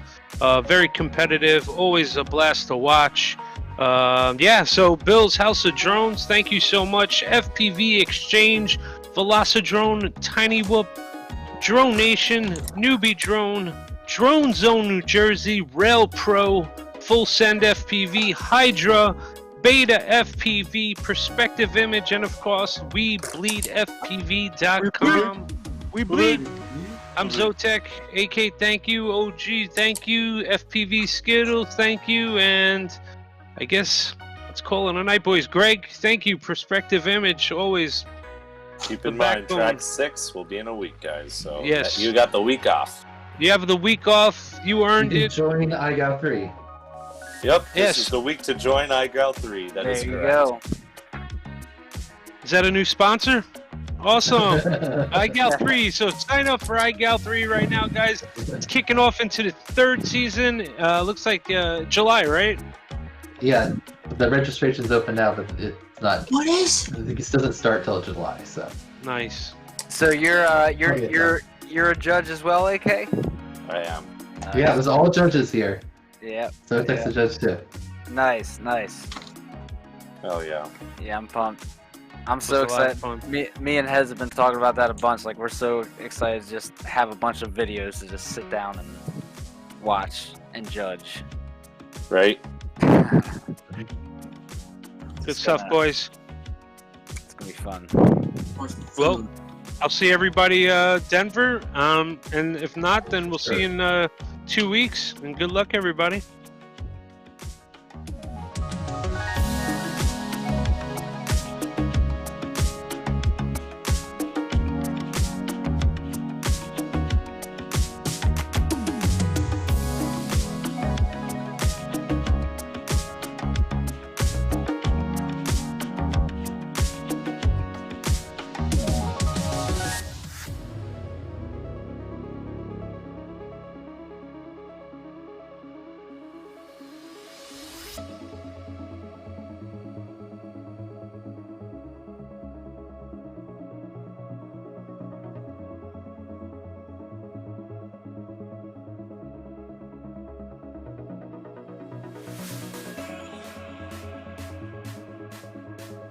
Very competitive. Always a blast to watch. Yeah, so Bill's House of Drones, thank you so much. FPV Exchange, Velocidrone, Tiny Whoop, Drone Nation, NewBeeDrone, Drone Zone New Jersey, RailPro, FullSend FPV, Hydra, BETAFPV, Perspective Image, and of course, WeBleedFPV.com. We bleed. I'm Zotek. AK, thank you. OG, thank you. FPV Skittles, thank you. And I guess let's call it a night, boys. Greg, thank you. Perspective Image, always. Keep in mind, track 6 will be in a week, guys. So yes, you got the week off. You have the week off. You earned it. Join IGAL 3. Yep. This is the week to join IGAL 3. That is correct. There you go. Is that a new sponsor? Awesome. IGAL 3. So sign up for IGAL 3 right now, guys. It's kicking off into the 3rd season. Looks like July, right? Yeah, the registration's open now, but it's not. What is? I think it doesn't start till July, so. Nice. So you're a judge as well, AK? I am. Yeah, there's all judges here. Yeah. So Zotek's a judge too. Nice, nice. Oh yeah. Yeah, I'm pumped. I'm so excited. Me and Hez have been talking about that a bunch. Like, we're so excited to just have a bunch of videos to just sit down and watch and judge. Right. Good stuff, boys. It's gonna be fun. Well, I'll see everybody Denver. And if not, then we'll see you in 2 weeks. And good luck, everybody.